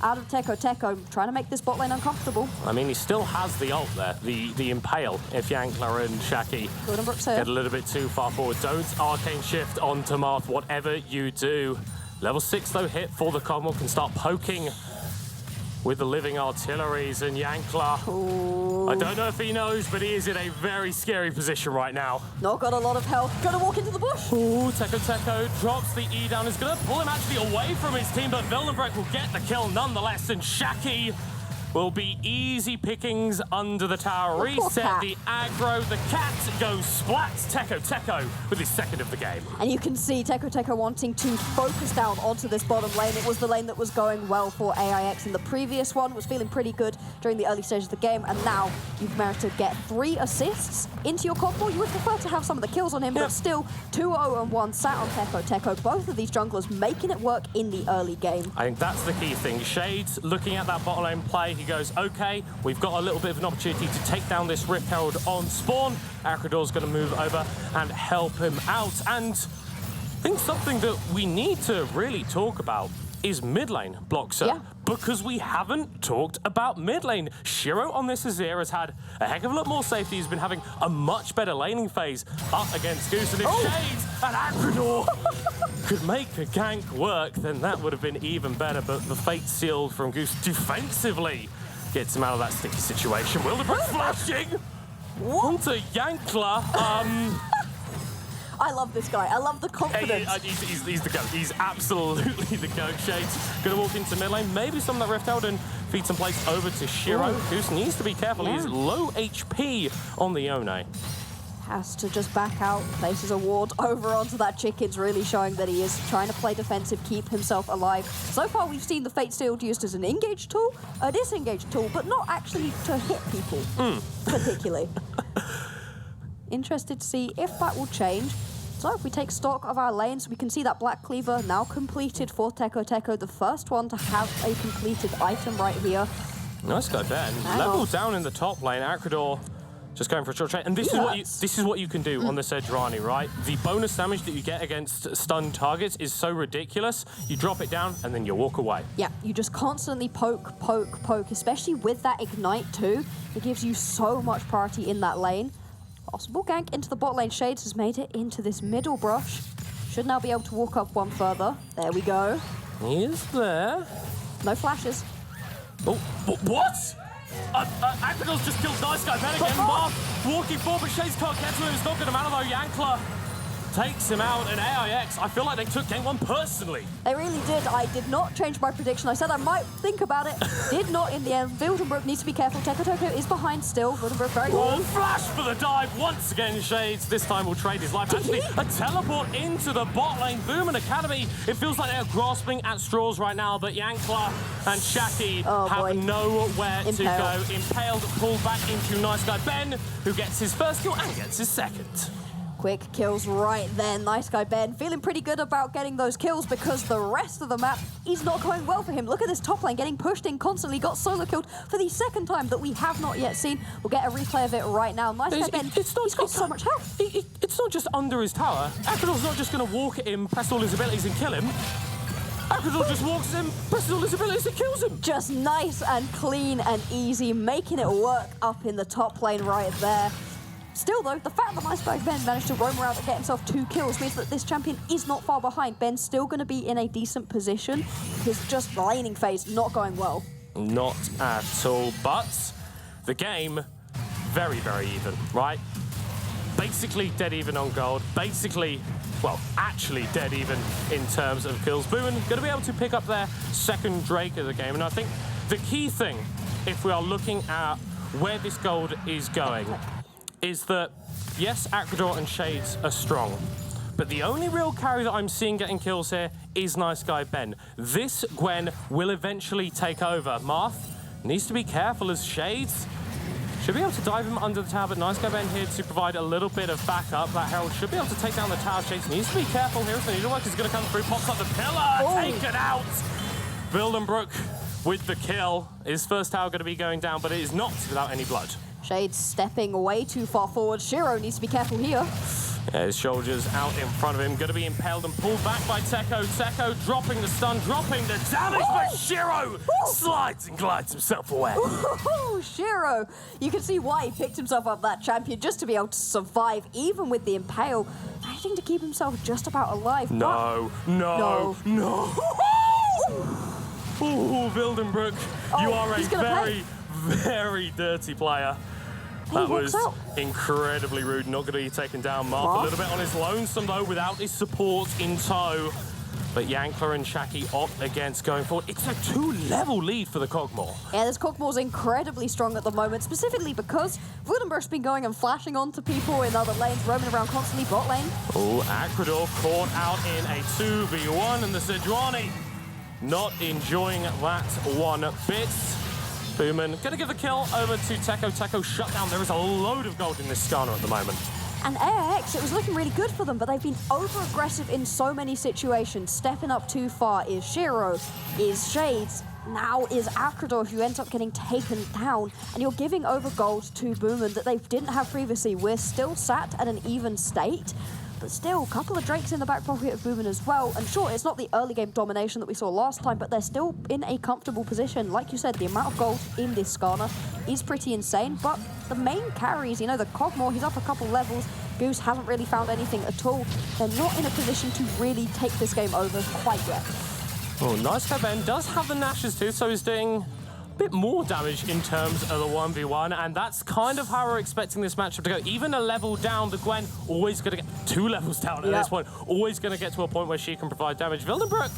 out of Teko Teko, trying to make this bot lane uncomfortable. I mean, he still has the ult there, the Impale, if Yankler and Shaki get a little bit too far forward. Don't arcane shift onto Marth, whatever you do. Level 6, though, hit for the Commonwealth, can start poking with the living artilleries, and Yankler, I don't know if he knows, but he is in a very scary position right now. Not got a lot of health, gonna walk into the bush. Ooh, Teko Teko drops the E down, is gonna pull him actually away from his team, but Wildenbroek will get the kill nonetheless, and Shaki will be easy pickings under the tower. Reset the aggro, the cat goes splat. Teko Teko with his second of the game. And you can see Teko Teko wanting to focus down onto this bottom lane. It was the lane that was going well for AIX in the previous one, was feeling pretty good during the early stages of the game, and now you've managed to get 3 assists into your combo. You would prefer to have some of the kills on him, but still 2-0 and 1 sat on Teko Teko. Both of these junglers making it work in the early game. I think that's the key thing. Shades looking at that bottom lane play, he goes, okay, we've got a little bit of an opportunity to take down this Rift Herald on spawn. Agrador's going to move over and help him out. And I think something that we need to really talk about is mid lane, Bloxer, because we haven't talked about mid lane. Shiro on this Azir has had a heck of a lot more safety. He's been having a much better laning phase up against Goose, and if Shades and Agrador could make a gank work, then that would have been even better, but the fate sealed from Goose defensively gets him out of that sticky situation. Wildenbroek flashing onto Yankler. I love this guy. I love the confidence. He's the GOAT. He's absolutely the GOAT. Shades going to walk into mid lane. Maybe some of that Rift out and feed some plays over to Shiro. Goose needs to be careful. He's low HP on the Yone. Has to just back out, places a ward over onto that Chicken's, really showing that he is trying to play defensive, keep himself alive. So far, we've seen the Fate Shield used as an engage tool, a disengage tool, but not actually to hit people, particularly. Interested to see if that will change. So if we take stock of our lanes, we can see that Black Cleaver now completed for Teko Teko, the first one to have a completed item right here. Nice guy, Ben. Level down in the top lane, Agrador just going for a short trade. And this is what you can do on the Sedrani, right? The bonus damage that you get against stunned targets is so ridiculous. You drop it down and then you walk away. Yeah, you just constantly poke, especially with that Ignite too. It gives you so much priority in that lane. Possible gank into the bot lane. Shades has made it into this middle brush. Should now be able to walk up one further. There we go. He is there. No flashes. Oh, what? Agrador's just killed Nice Guy Ben again. Marth walking forward, but Shades can't get to him. It's not going to matter though. Yankler takes him out, and AIX, I feel like they took game 1 personally. They really did. I did not change my prediction. I said I might think about it. Did not in the end. Wildenbroek needs to be careful. Teko Teko is behind still. Wildenbroek very well. Flash for the dive once again. Shades this time will trade his life. Actually, a teleport into the bot lane. Boomin Academy, it feels like they're grasping at straws right now, but Yankler and Shaki have nowhere to go. Impaled, pulled back into Nice Guy Ben, who gets his first kill and gets his second. Quick kills right then. Nice Guy Ben feeling pretty good about getting those kills because the rest of the map is not going well for him. Look at this top lane getting pushed in constantly. Got solo killed for the second time that we have not yet seen. We'll get a replay of it right now. Nice Guy Ben, he's got so much health. It's not just under his tower. Agrador's not just going to walk at him, press all his abilities and kill him. Agrador just walks in, presses all his abilities and kills him. Just nice and clean and easy, making it work up in the top lane right there. Still though, the fact that Iceberg Ben managed to roam around and get himself 2 kills means that this champion is not far behind. Ben's still going to be in a decent position. His just laning phase not going well. Not at all, but the game, very, very even, right? Basically dead even on gold, basically, well, actually dead even in terms of kills. Boomin going to be able to pick up their second Drake of the game, and I think the key thing, if we are looking at where this gold is going, is that, yes, Acrador and Shades are strong, but the only real carry that I'm seeing getting kills here is Nice Guy Ben. This Gwen will eventually take over. Marth needs to be careful as Shades should be able to dive him under the tower, but Nice Guy Ben here to provide a little bit of backup. That Herald should be able to take down the tower. Shades needs to be careful here. So Needlework is going to come through, pops up the pillar, taken out. Wildenbrook with the kill. His first tower going to be going down, but it is not without any blood. Shades stepping way too far forward. Shiro needs to be careful here. Yeah, his soldiers out in front of him, going to be impaled and pulled back by Teko. Teko dropping the stun, dropping the damage, but Shiro slides and glides himself away. Shiro, you can see why he picked himself up that champion, just to be able to survive, even with the impale, managing to keep himself just about alive. No. Ooh, Wildenbrook, you are a very, very dirty player. That was incredibly rude, not going to be taken down. Marth a little bit on his lonesome though, without his support in tow. But Yankler and Shaki opt against going forward. It's a 2-level lead for the Cogmore. Yeah, this Cogmore's incredibly strong at the moment, specifically because Wildenbrook's been going and flashing onto people in other lanes, roaming around constantly bot lane. Oh, Acrador caught out in a 2v1, and the Sejuani not enjoying that one bit. Boomin gonna give the kill over to Teko. Teko shut down. There is a load of gold in this Skarner at the moment. And AIX, it was looking really good for them, but they've been over-aggressive in so many situations. Stepping up too far is Shiro, is Shades, now is Acrador, who ends up getting taken down. And you're giving over gold to Boomin that they didn't have previously. We're still sat at an even state. But still, a couple of Drakes in the back pocket of Boomin as well. And sure, it's not the early game domination that we saw last time, but they're still in a comfortable position. Like you said, the amount of gold in this Skarner is pretty insane. But the main carries, you know, the Cogmore, he's up a couple levels. Goose hasn't really found anything at all. They're not in a position to really take this game over quite yet. Oh, Nice Guy Ben does have the Nashes too, so he's doing a bit more damage in terms of the 1v1, and that's kind of how we're expecting this matchup to go. Even a level down, the Gwen always going to get 2 levels down at this point, always going to get to a point where she can provide damage. Wildenbrook,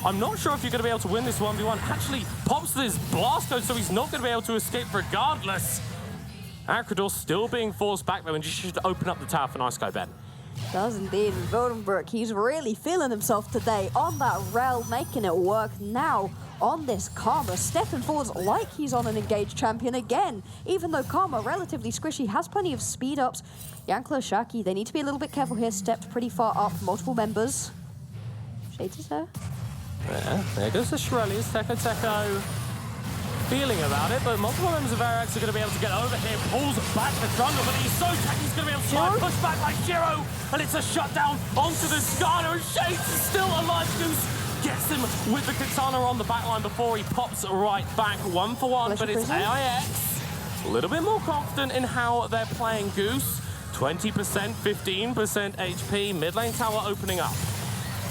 I'm not sure if you're going to be able to win this 1v1. Actually pops this blast code, so he's not going to be able to escape regardless. Acrador still being forced back though, and just should open up the tower for Nice Guy Ben. Does indeed. Wildenbrook, he's really feeling himself today on that rail, making it work now. On this Karma, stepping forwards like he's on an engaged champion again. Even though Karma, relatively squishy, has plenty of speed ups. Yankler, Shaki, they need to be a little bit careful here. Stepped pretty far up, multiple members. Shades is there. Yeah, there goes the Shirelli's. Teko feeling about it, but multiple members of Arax are going to be able to get over here. Pulls back the jungle, but he's so techy, he's going to be able to slide, push back like Shiro, and it's a shutdown onto the Skarner, and Shades is still alive. Goose gets him with the katana on the backline before he pops right back. 1-for-1, but it's AIX. A little bit more confident in how they're playing Goose. 20%, 15% HP, mid lane tower opening up.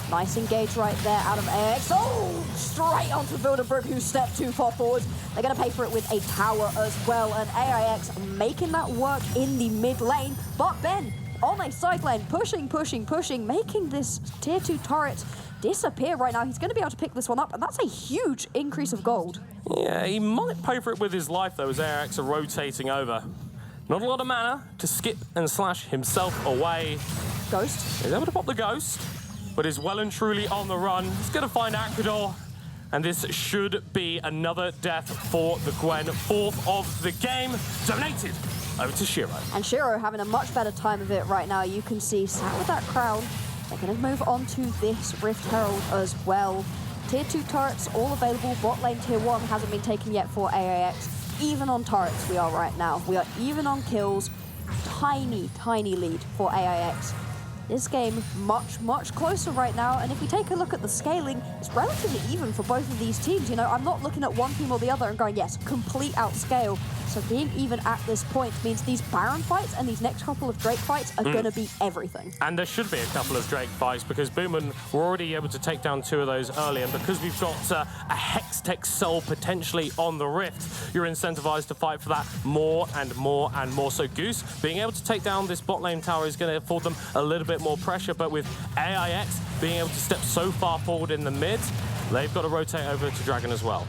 Nice engage right there out of AIX. Oh, straight onto Wildenbrook, who stepped too far forward. They're going to pay for it with a tower as well, and AIX making that work in the mid lane. But Ben on a side lane, pushing, making this tier 2 turret disappear right now. He's going to be able to pick this one up, and that's a huge increase of gold. Yeah, he might pay for it with his life, though, as AIX are rotating over. Not a lot of mana to skip and slash himself away. Ghost. He's able to pop the Ghost, but is well and truly on the run. He's going to find Acrador, and this should be another death for the Gwen. 4th of the game, donated over to Shiro. And Shiro having a much better time of it right now. You can see, sat with that crown. They're going to move on to this Rift Herald as well. Tier 2 turrets all available. Bot lane tier 1 hasn't been taken yet for AIX. Even on turrets we are right now. We are even on kills. Tiny lead for AIX. This game much closer right now, and if we take a look at the scaling, it's relatively even for both of these teams. You know, I'm not looking at one team or the other and going, yes, complete outscale. So being even at this point means these Baron fights and these next couple of Drake fights are going to be everything. And there should be a couple of Drake fights because Boomin were already able to take down 2 of those early, and because we've got a Hextech Soul potentially on the Rift, you're incentivized to fight for that more and more and more. So Goose being able to take down this bot lane tower is going to afford them a little bit more pressure, but with AIX being able to step so far forward in the mid, they've got to rotate over to Dragon as well.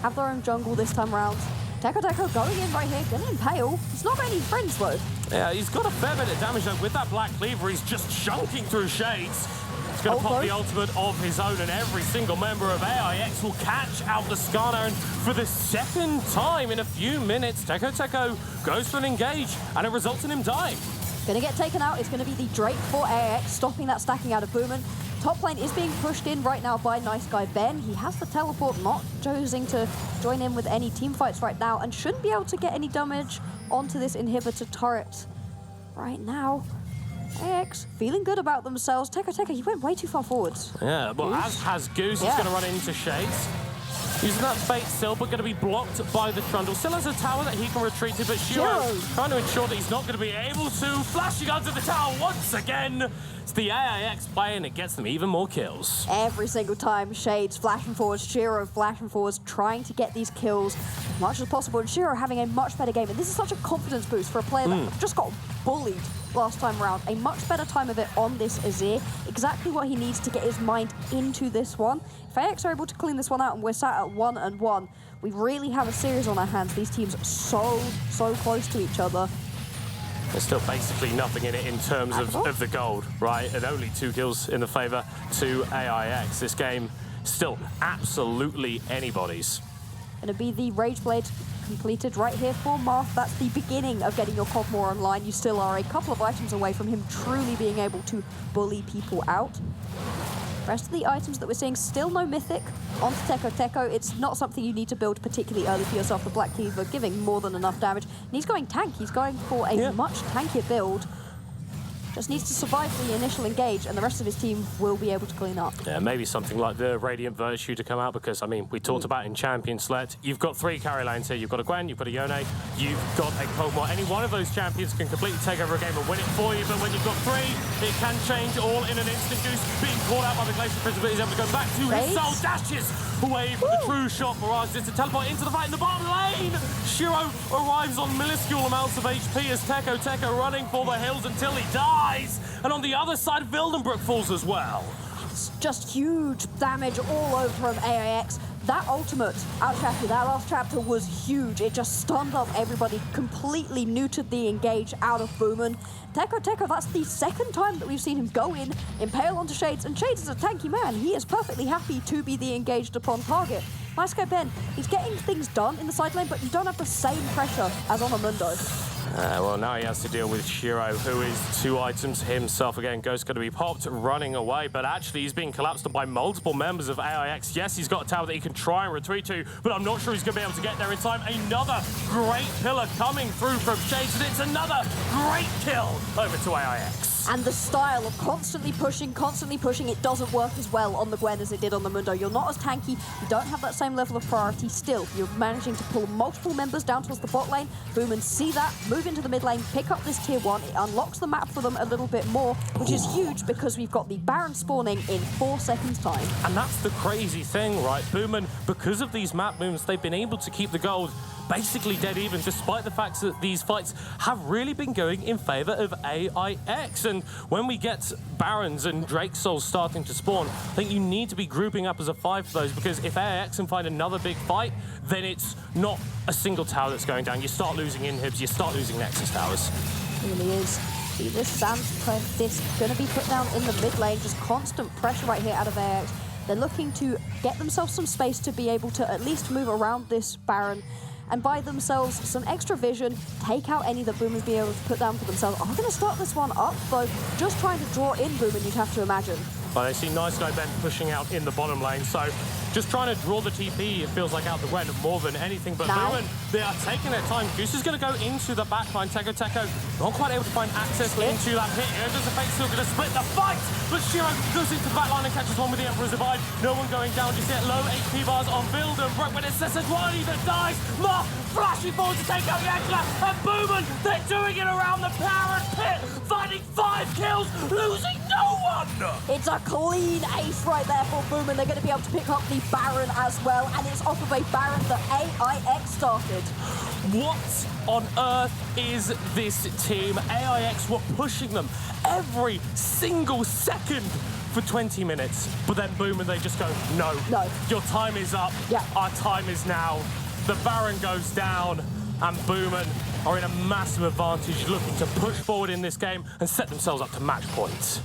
Have their own jungle this time round. Teko going in right here, gonna impale. He's not got any friends though. Yeah, he's got a fair bit of damage though. With that Black Cleaver, he's just chunking through Shades. He's going to pop the ultimate of his own, and every single member of AIX will catch out the Skarner. And for the second time in a few minutes, Teko goes for an engage, and it results in him dying. Gonna get taken out. It's gonna be the Drake for AIX, stopping that stacking out of Boomin. Top lane is being pushed in right now by Nice Guy Ben. He has the teleport, not choosing to join in with any team fights right now, and shouldn't be able to get any damage onto this inhibitor turret right now. AIX feeling good about themselves. Teko, he went way too far forwards. Yeah, but as has Goose, he's going to run into Shades. Using that Fate still, but going to be blocked by the Trundle. Still has a tower that he can retreat to, but Shiro trying to ensure that he's not going to be able to. Flashing onto the tower once again. It's the AIX play, and it gets them even more kills. Every single time, Shades flashing forwards, Shiro flashing forwards, trying to get these kills as much as possible. And Shiro having a much better game. And this is such a confidence boost for a player that just got bullied last time around. A much better time of it on this Azir. Exactly what he needs to get his mind into this one. If AIX are able to clean this one out and we're sat at 1-1, we really have a series on our hands. These teams are so close to each other. There's still basically nothing in it in terms of the gold, right? And only 2 kills in the favor to AIX. This game still absolutely anybody's. Gonna be the Rage Blade completed right here for Marth. That's the beginning of getting your Cogmore online. You still are a couple of items away from him truly being able to bully people out. Rest of the items that we're seeing, still no Mythic onto Teko. It's not something you need to build particularly early for yourself. The Black Cleaver giving more than enough damage. And he's going tank. He's going for a much tankier build. Just needs to survive the initial engage, and the rest of his team will be able to clean up. Yeah, maybe something like the Radiant Virtue to come out, because, I mean, we talked about in Champion Select, you've got 3 carry lanes here. You've got a Gwen, you've got a Yone, you've got a Cogmore. Any one of those champions can completely take over a game and win it for you, but when you've got 3, it can change all in an instant. Goose being caught out by the Glacier Prison, but he's able to go back to his soul, dashes away from the true shot. Mirage just to teleport into the fight in the bottom lane. Shiro arrives on minuscule amounts of HP as Teko running for the hills until he dies. And on the other side, Vildenbrook falls as well. It's just huge damage all over from AIX. That ultimate out chapter, that last chapter was huge. It just stunned up everybody, completely neutered the engage out of Boomin. Teko, that's the second time that we've seen him go in, impale onto Shades, and Shades is a tanky man. He is perfectly happy to be the engaged upon target. Nice guy Ben, he's getting things done in the side lane, but you don't have the same pressure as on Amundo. Well, now he has to deal with Shiro, who is 2 items himself. Again, Ghost going to be popped, running away, but actually he's being collapsed by multiple members of AIX. Yes, he's got a tower that he can try and retreat to, but I'm not sure he's going to be able to get there in time. Another great pillar coming through from Shades, and it's another great kill over to AIX. And the style of constantly pushing, it doesn't work as well on the Gwen as it did on the Mundo. You're not as tanky, you don't have that same level of priority. Still, you're managing to pull multiple members down towards the bot lane. Boomin see that, move into the mid lane, pick up this tier 1. It unlocks the map for them a little bit more, which is huge because we've got the Baron spawning in 4 seconds time. And that's the crazy thing, right? Boomin, because of these map moves, they've been able to keep the gold basically dead even, despite the fact that these fights have really been going in favor of AIX. And when we get Barons and Drake Souls starting to spawn, I think you need to be grouping up as a 5 for those, because if AIX can find another big fight, then it's not a single tower that's going down. You start losing inhibs, you start losing Nexus towers. It really is. See this Sam's this going to be put down in the mid lane, just constant pressure right here out of AIX. They're looking to get themselves some space to be able to at least move around this Baron and buy themselves some extra vision, take out any that Boomin's be able to put down for themselves. Are going to start this one up, though. Just trying to draw in Boomin, you'd have to imagine. Well, they see Nice Guy Ben pushing out in the bottom lane, so just trying to draw the TP, it feels like, out the Gwen more than anything. But Boomin, they are taking their time. Goose is going to go into the backline. Teco not quite able to find access into that pit. Here does the fake still going to split the fight, but Shiro goes into the backline and catches one with the Emperor's Divide. No one going down just yet. Low HP bars on Build and Broke, when it's Sessadwani that dies. Mark flashing forward to take out the Angela, and Boomin, they're doing it around the Parent Pit, finding 5 kills, losing no one. It's a clean ace right there for Boomin. They're going to be able to pick up the Baron as well, and it's off of a Baron that AIX started. What on earth is this team? AIX were pushing them every single second for 20 minutes, but then Boomin, they just go, no, your time is up, our time is now. The Baron goes down, and Boomin are in a massive advantage, looking to push forward in this game and set themselves up to match points.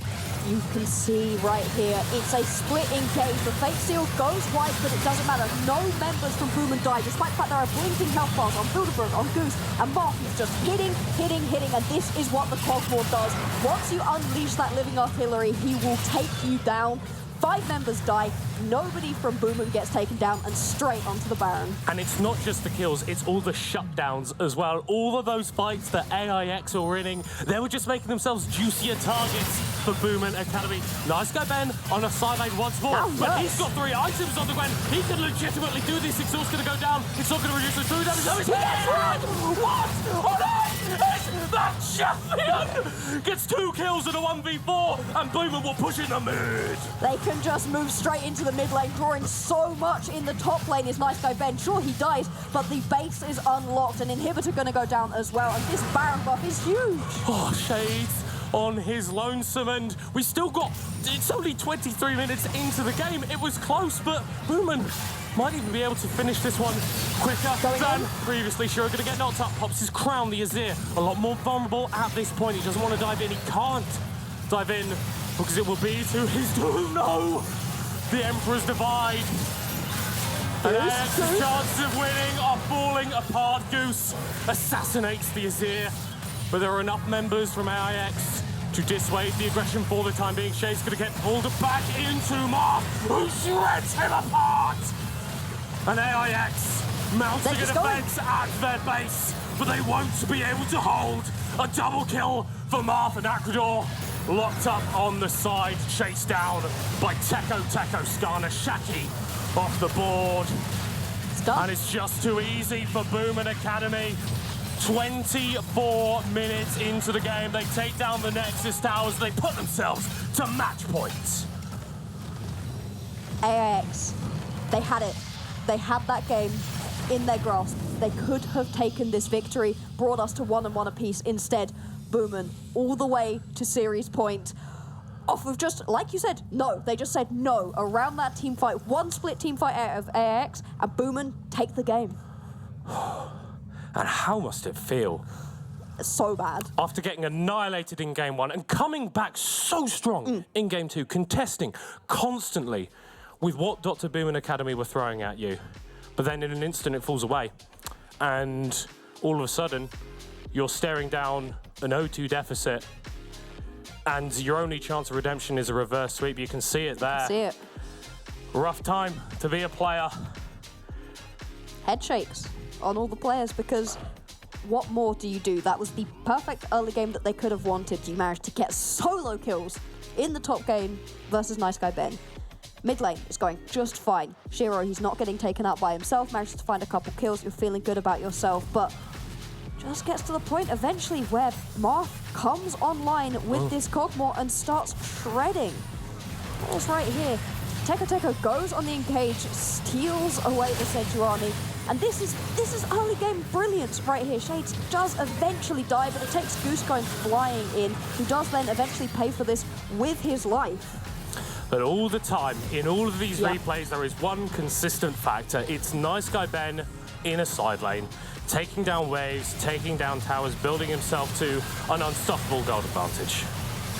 You can see right here, it's a split engage. The Fate Seal goes wide, but it doesn't matter. No members from Boomin die, despite the fact there are blinking health bars on Bilderberg, on Goose, and Mark is just hitting, and this is what the Cogmore does. Once you unleash that living artillery, he will take you down. 5 members die, nobody from Boomin gets taken down, and straight onto the Baron. And it's not just the kills, it's all the shutdowns as well. All of those fights that AIX were winning, they were just making themselves juicier targets for Boomin Academy. Nice Guy Ben on a side lane once more, but he's got 3 items on the Gwen. He can legitimately do this. Exhaust's going to go down. It's not going to reduce the true damage. Oh, it's what on earth is that champion? Gets 2 kills in a 1v4, and Boomin will push in the mid. They can just move straight into the mid lane, drawing so much in the top lane is Nice Guy Ben. Sure, he dies, but the base is unlocked. An inhibitor going to go down as well, and this Baron buff is huge. Oh, Shades on his lonesome end. We still got, it's only 23 minutes into the game. It was close, but Boomin might even be able to finish this one quicker than previously. Shiro going to get knocked up, pops his crown, the Azir. A lot more vulnerable at this point. He doesn't want to dive in. He can't dive in because it will be to his doom. No! The Emperor's Divide. And AIX's chances of winning are falling apart. Goose assassinates the Azir, but there are enough members from AIX to dissuade the aggression for the time being. Shade's going to get pulled back into Mark, who shreds him apart. And AIX mounting a defense at their base, but they won't be able to hold. A double kill for Marth, and Akrador locked up on the side, chased down by Teco, Skana, Shaki off the board. And it's just too easy for Boomin Academy. 24 minutes into the game, they take down the Nexus Towers, they put themselves to match points. AIX, they had it. They had that game in their grasp. They could have taken this victory, brought us to 1-1 apiece. Instead, Boomin all the way to series point. Off of just, like you said, no. They just said no around that team fight. One split team fight out of AIX, and Boomin take the game. And how must it feel? So bad. After getting annihilated in game 1 and coming back so strong in game 2, contesting constantly with what Dr. Boomin Academy were throwing at you. But then in an instant it falls away. And all of a sudden, you're staring down an 0-2 deficit, and your only chance of redemption is a reverse sweep. You can see it there. See it. Rough time to be a player. Head shakes on all the players, because what more do you do? That was the perfect early game that they could have wanted. You managed to get solo kills in the top game versus Nice Guy Ben. Mid lane is going just fine. Shiro, he's not getting taken out by himself, manages to find a couple kills. You're feeling good about yourself, but just gets to the point eventually where Marth comes online with this Cogmore and starts shredding. It's right here. Teco goes on the engage, steals away the Sejuani, and this is early game brilliance right here. Shades does eventually die, but it takes Goose going flying in, who does then eventually pay for this with his life. But all the time, in all of these replays, there is one consistent factor. It's Nice Guy Ben in a side lane, taking down waves, taking down towers, building himself to an unstoppable gold advantage.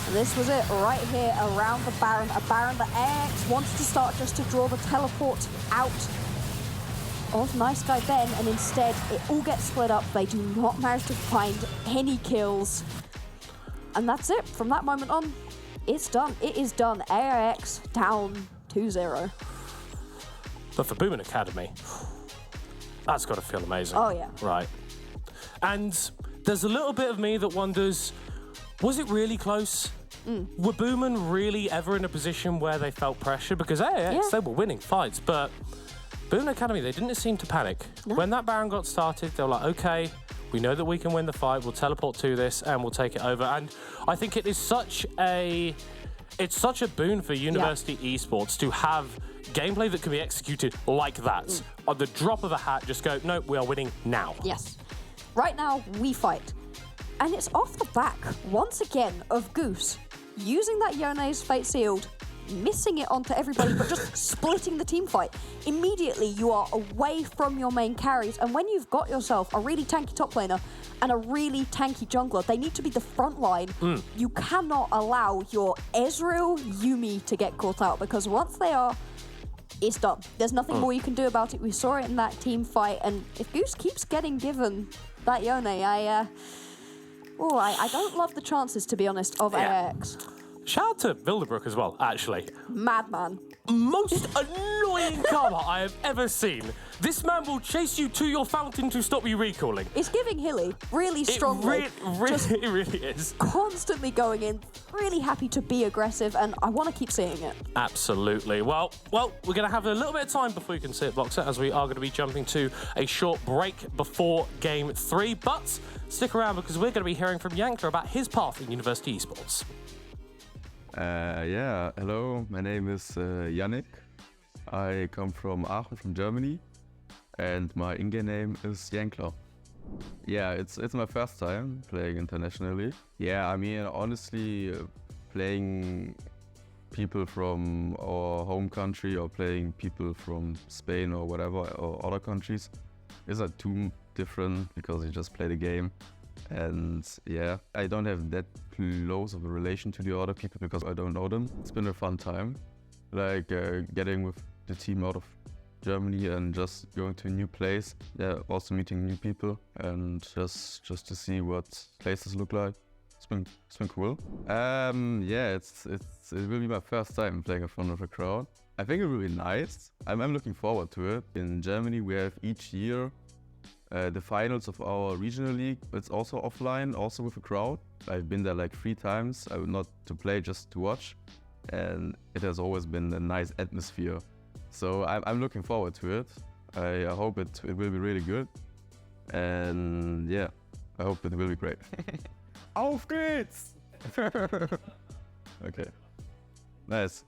And this was it right here around the Baron, a Baron that AIX wants to start just to draw the teleport out of Nice Guy Ben, and instead it all gets split up. They do not manage to find any kills. And that's it. From that moment on, It's done. It is done. AIX down 2-0. But for Boomin Academy, that's got to feel amazing. Oh, yeah. Right. And there's a little bit of me that wonders, was it really close? Were Boomin really ever in a position where they felt pressure? Because AIX, they were winning fights, but Boomin Academy, they didn't seem to panic. No. When that Baron got started, they were like, okay, we know that we can win the fight, we'll teleport to this and we'll take it over. And I think it is such a boon for University Esports to have gameplay that can be executed like that. On the drop of a hat, just go, no, we are winning now. Yes. Right now, we fight. And it's off the back, once again, of Goose using that Yone's Fate Sealed, missing it onto everybody, but just splitting the team fight. Immediately, you are away from your main carries, and when you've got yourself a really tanky top laner and a really tanky jungler, they need to be the front line. You cannot allow your Ezreal Yumi to get caught out, because once they are, it's done. There's nothing more you can do about it. We saw it in that team fight, and if Goose keeps getting given that Yone, I don't love the chances, to be honest, of AIX. Shout out to Vilderbrook as well, actually. Madman. Most annoying karma I have ever seen. This man will chase you to your fountain to stop you recalling. It's giving Hilly really strongly. It really is. Constantly going in, really happy to be aggressive, and I want to keep seeing it. Absolutely. Well, we're going to have a little bit of time before you can see it, Boxer, as we are going to be jumping to a short break before Game 3. But stick around, because we're going to be hearing from Yankler about his path in University Esports. Yeah, hello, my name is Yannick. I come from Aachen, from Germany, and my in-game name is Yankler. Yeah, it's my first time playing internationally. Yeah, I mean, honestly, playing people from our home country or playing people from Spain or whatever, or other countries, isn't too different, because you just play the game. And yeah, I don't have that close of a relation to the other people because I don't know them. It's been a fun time, like getting with the team out of Germany and just going to a new place. Yeah, also meeting new people and just to see what places look like. It's been cool. Yeah, it will be my first time playing in front of a crowd. I think it will be nice. I'm looking forward to it. In Germany, we have each year the finals of our regional league. It's also offline, also with a crowd. I've been there like 3 times. I would not to play, just to watch, and it has always been a nice atmosphere. So I'm looking forward to it. I hope it will be really good, and yeah, I hope it will be great. Auf geht's! Okay, nice.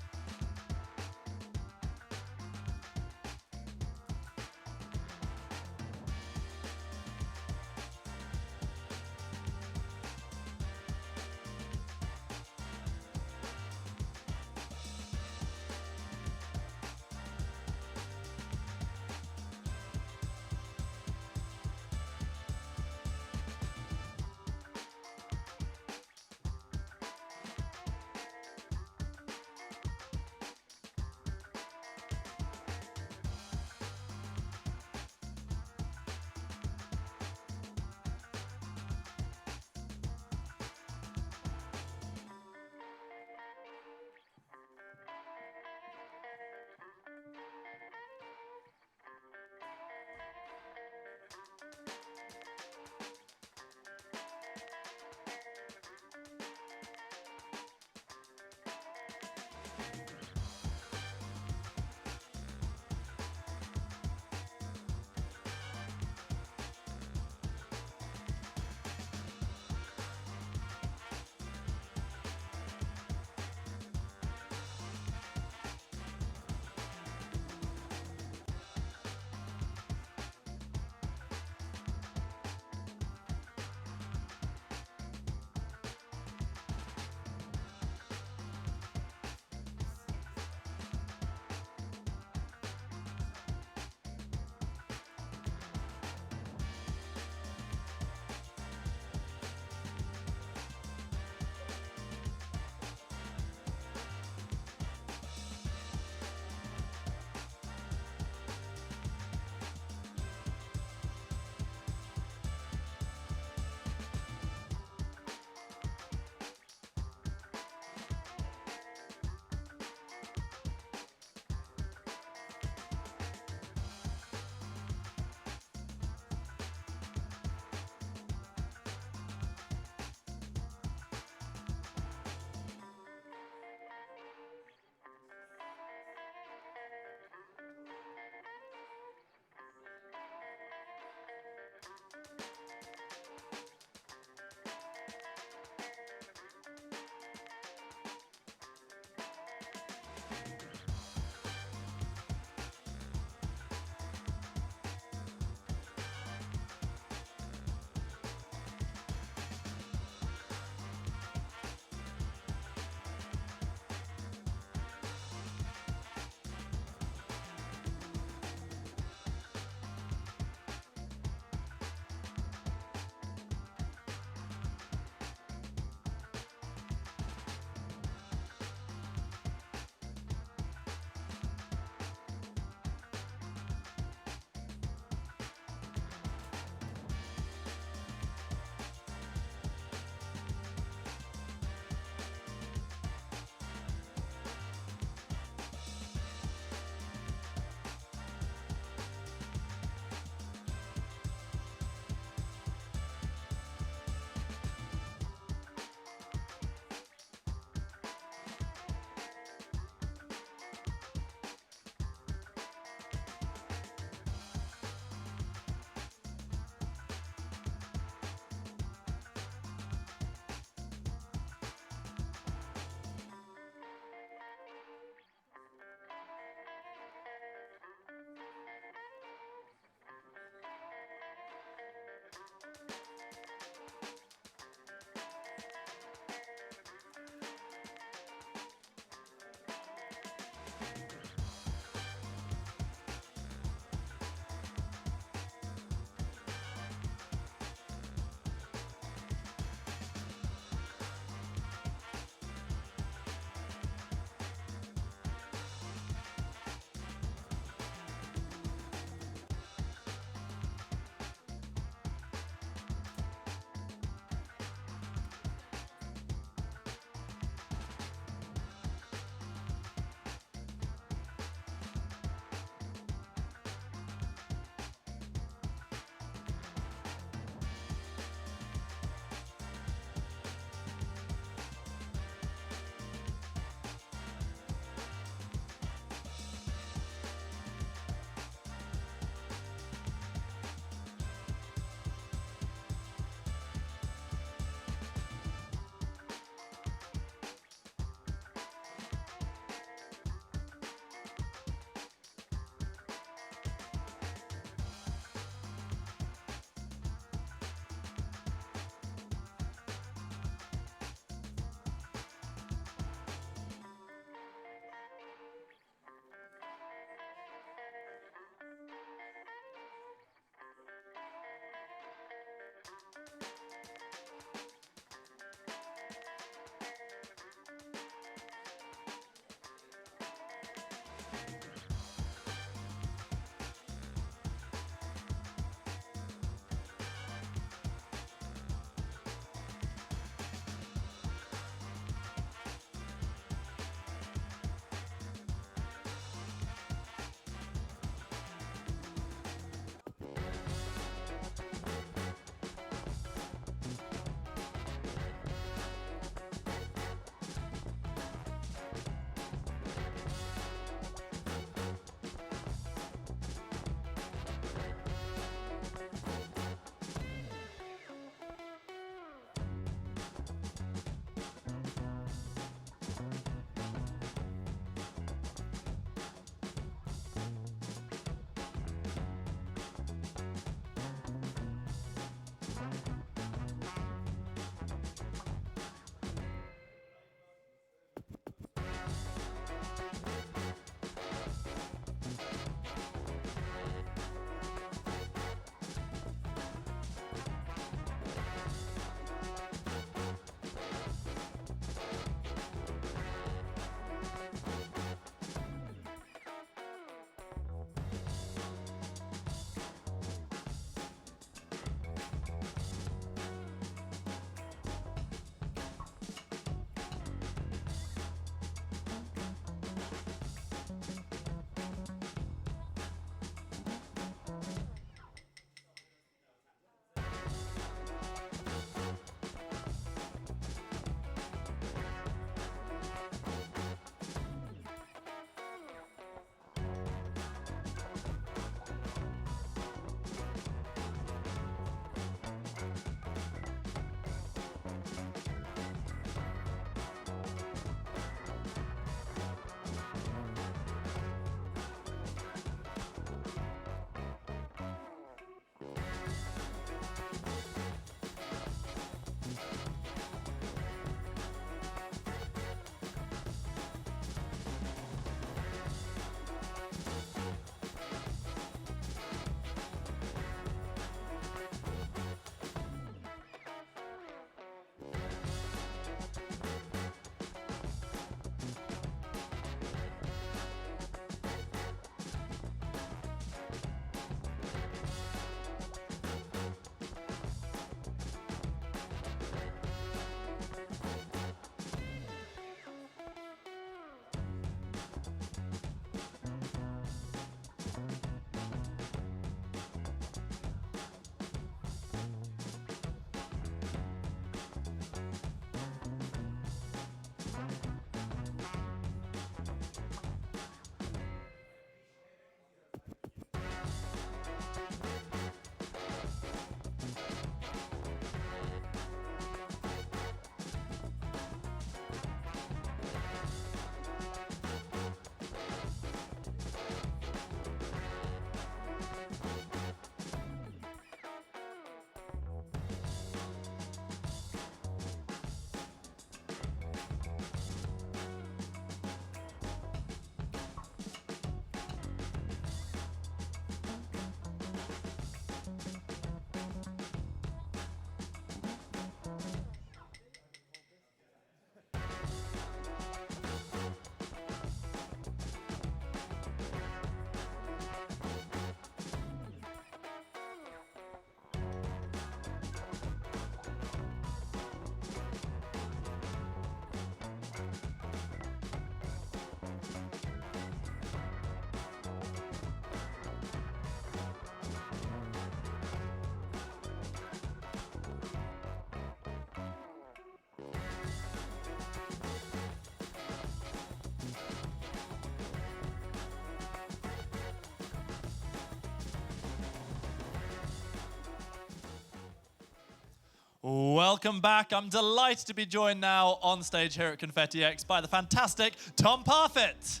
Welcome back. I'm delighted to be joined now on stage here at Confetti X by the fantastic Tom Parfitt.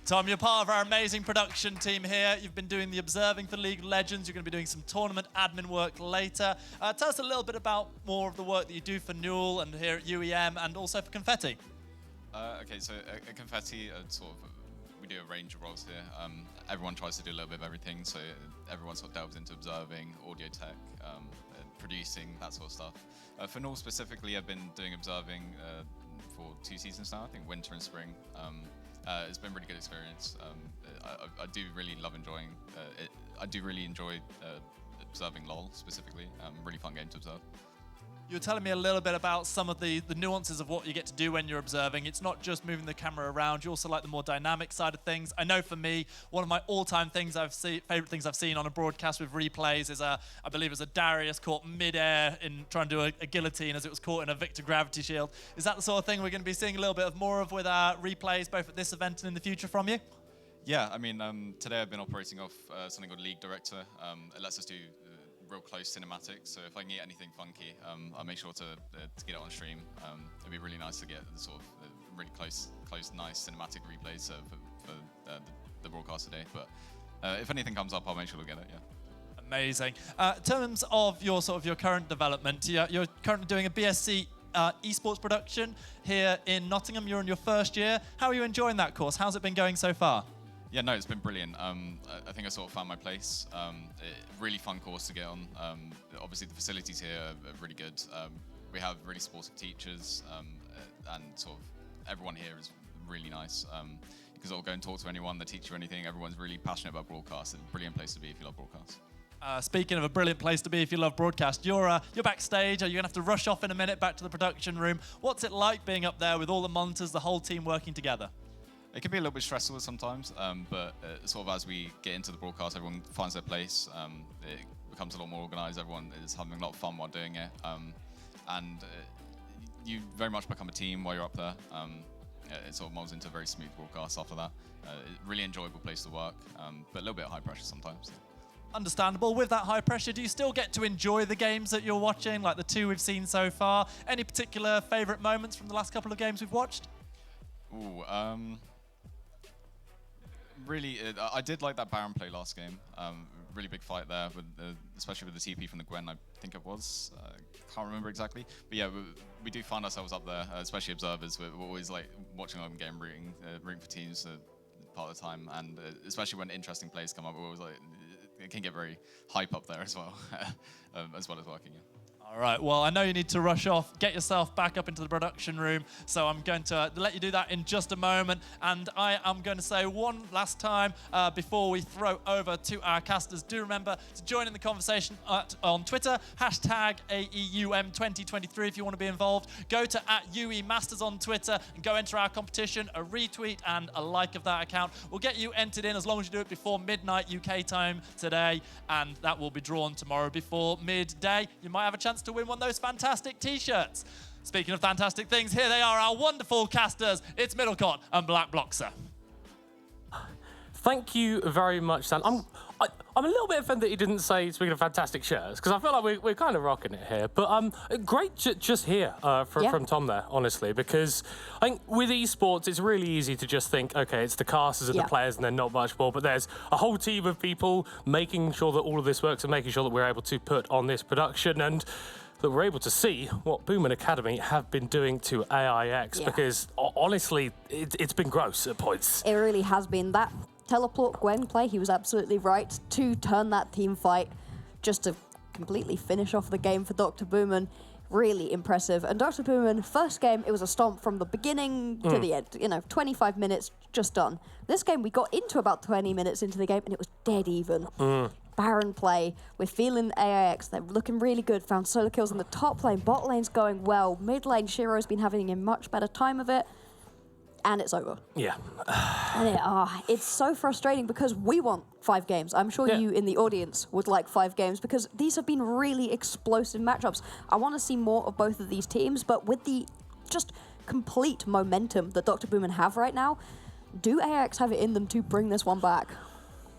Tom, you're part of our amazing production team here. You've been doing the observing for League of Legends. You're going to be doing some tournament admin work later. Tell us a little bit about more of the work that you do for Newell and here at UEM and also for Confetti. Okay, so at Confetti, we do a range of roles here. Everyone tries to do a little bit of everything, so everyone sort of delves into observing, audio tech, producing, that sort of stuff. For Newell specifically, I've been doing observing for 2 seasons now, I think winter and spring. It's been a really good experience. I do really love enjoying it. I do really enjoy observing LoL specifically. Really fun game to observe. You were telling me a little bit about some of the nuances of what you get to do when you're observing. It's not just moving the camera around. You also like the more dynamic side of things. I know for me, one of my all-time favorite things I've seen on a broadcast with replays is I believe it was a Darius caught mid-air in trying to do a guillotine as it was caught in a Victor gravity shield. Is that the sort of thing we're going to be seeing a little bit of more of with our replays, both at this event and in the future from you? Yeah, I mean, today I've been operating off something called League Director. It lets us do real close cinematics, so if I can get anything funky, I'll make sure to get it on stream. It'd be really nice to get the sort of really close, nice cinematic replays for the broadcast today. But if anything comes up, I'll make sure to get it. Yeah. Amazing. In terms of your current development, you're currently doing a BSc Esports production here in Nottingham. You're in your first year. How are you enjoying that course? How's it been going so far? Yeah, no, it's been brilliant. I think I sort of found my place. Really fun course to get on. Obviously, the facilities here are really good. We have really supportive teachers, and sort of everyone here is really nice. You can sort of go and talk to anyone, they teach you anything. Everyone's really passionate about broadcast. It's a brilliant place to be if you love broadcast. Speaking of a brilliant place to be if you love broadcast, you're backstage. You're going to have to rush off in a minute back to the production room. What's it like being up there with all the monitors, the whole team working together? It can be a little bit stressful sometimes, but sort of as we get into the broadcast, everyone finds their place. It becomes a lot more organised. Everyone is having a lot of fun while doing it, and you very much become a team while you're up there. It sort of molds into a very smooth broadcast after that. Really enjoyable place to work, but a little bit of high pressure sometimes. Understandable. With that high pressure, do you still get to enjoy the games that you're watching, like the 2 we've seen so far? Any particular favourite moments from the last couple of games we've watched? Ooh, really, I did like that Baron play last game. Really big fight there, especially with the TP from the Gwen, I think it was. Can't remember exactly. But yeah, we do find ourselves up there, especially observers. We're always like watching our game, rooting for teams part of the time. And especially when interesting plays come up, we're always like, it can get very hype up there as well, as working. Yeah. All right, well, I know you need to rush off, get yourself back up into the production room, so I'm going to let you do that in just a moment. And I am going to say one last time before we throw over to our casters, do remember to join in the conversation on Twitter, hashtag AEUM2023 if you want to be involved. Go to @UEMasters on Twitter and go enter our competition. A retweet and a like of that account will get you entered in as long as you do it before midnight UK time today, and that will be drawn tomorrow before midday. You might have a chance to win one of those fantastic t-shirts. Speaking of fantastic things, here they are, our wonderful casters. It's Middlecott and Black Bloxer. Thank you very much, Sam. I'm a little bit offended that you didn't say, speaking of fantastic shirts, because I feel like we're kind of rocking it here. But great just here from Tom there, honestly, because I think with esports, it's really easy to just think, okay, it's the casters and the players and then not much more. But there's a whole team of people making sure that all of this works and making sure that we're able to put on this production and that we're able to see what Boomin Academy have been doing to AIX, because honestly, it's been gross at points. It really has been. That teleport Gwen play, he was absolutely right to turn that team fight just to completely finish off the game for Dr. Boomin. Really impressive. And Dr. Boomin, first game, it was a stomp from the beginning to the end. 25 minutes, just done. This game, we got into about 20 minutes into the game, and it was dead even. Baron play. We're feeling AIX. They're looking really good. Found solo kills in the top lane. Bot lane's going well. Mid lane, Shiro's been having a much better time of it. And it's over. Yeah. And it's so frustrating because we want 5 games. I'm sure you in the audience would like 5 games because these have been really explosive matchups. I want to see more of both of these teams, but with the just complete momentum that Dr. Boomin have right now, do AIX have it in them to bring this one back?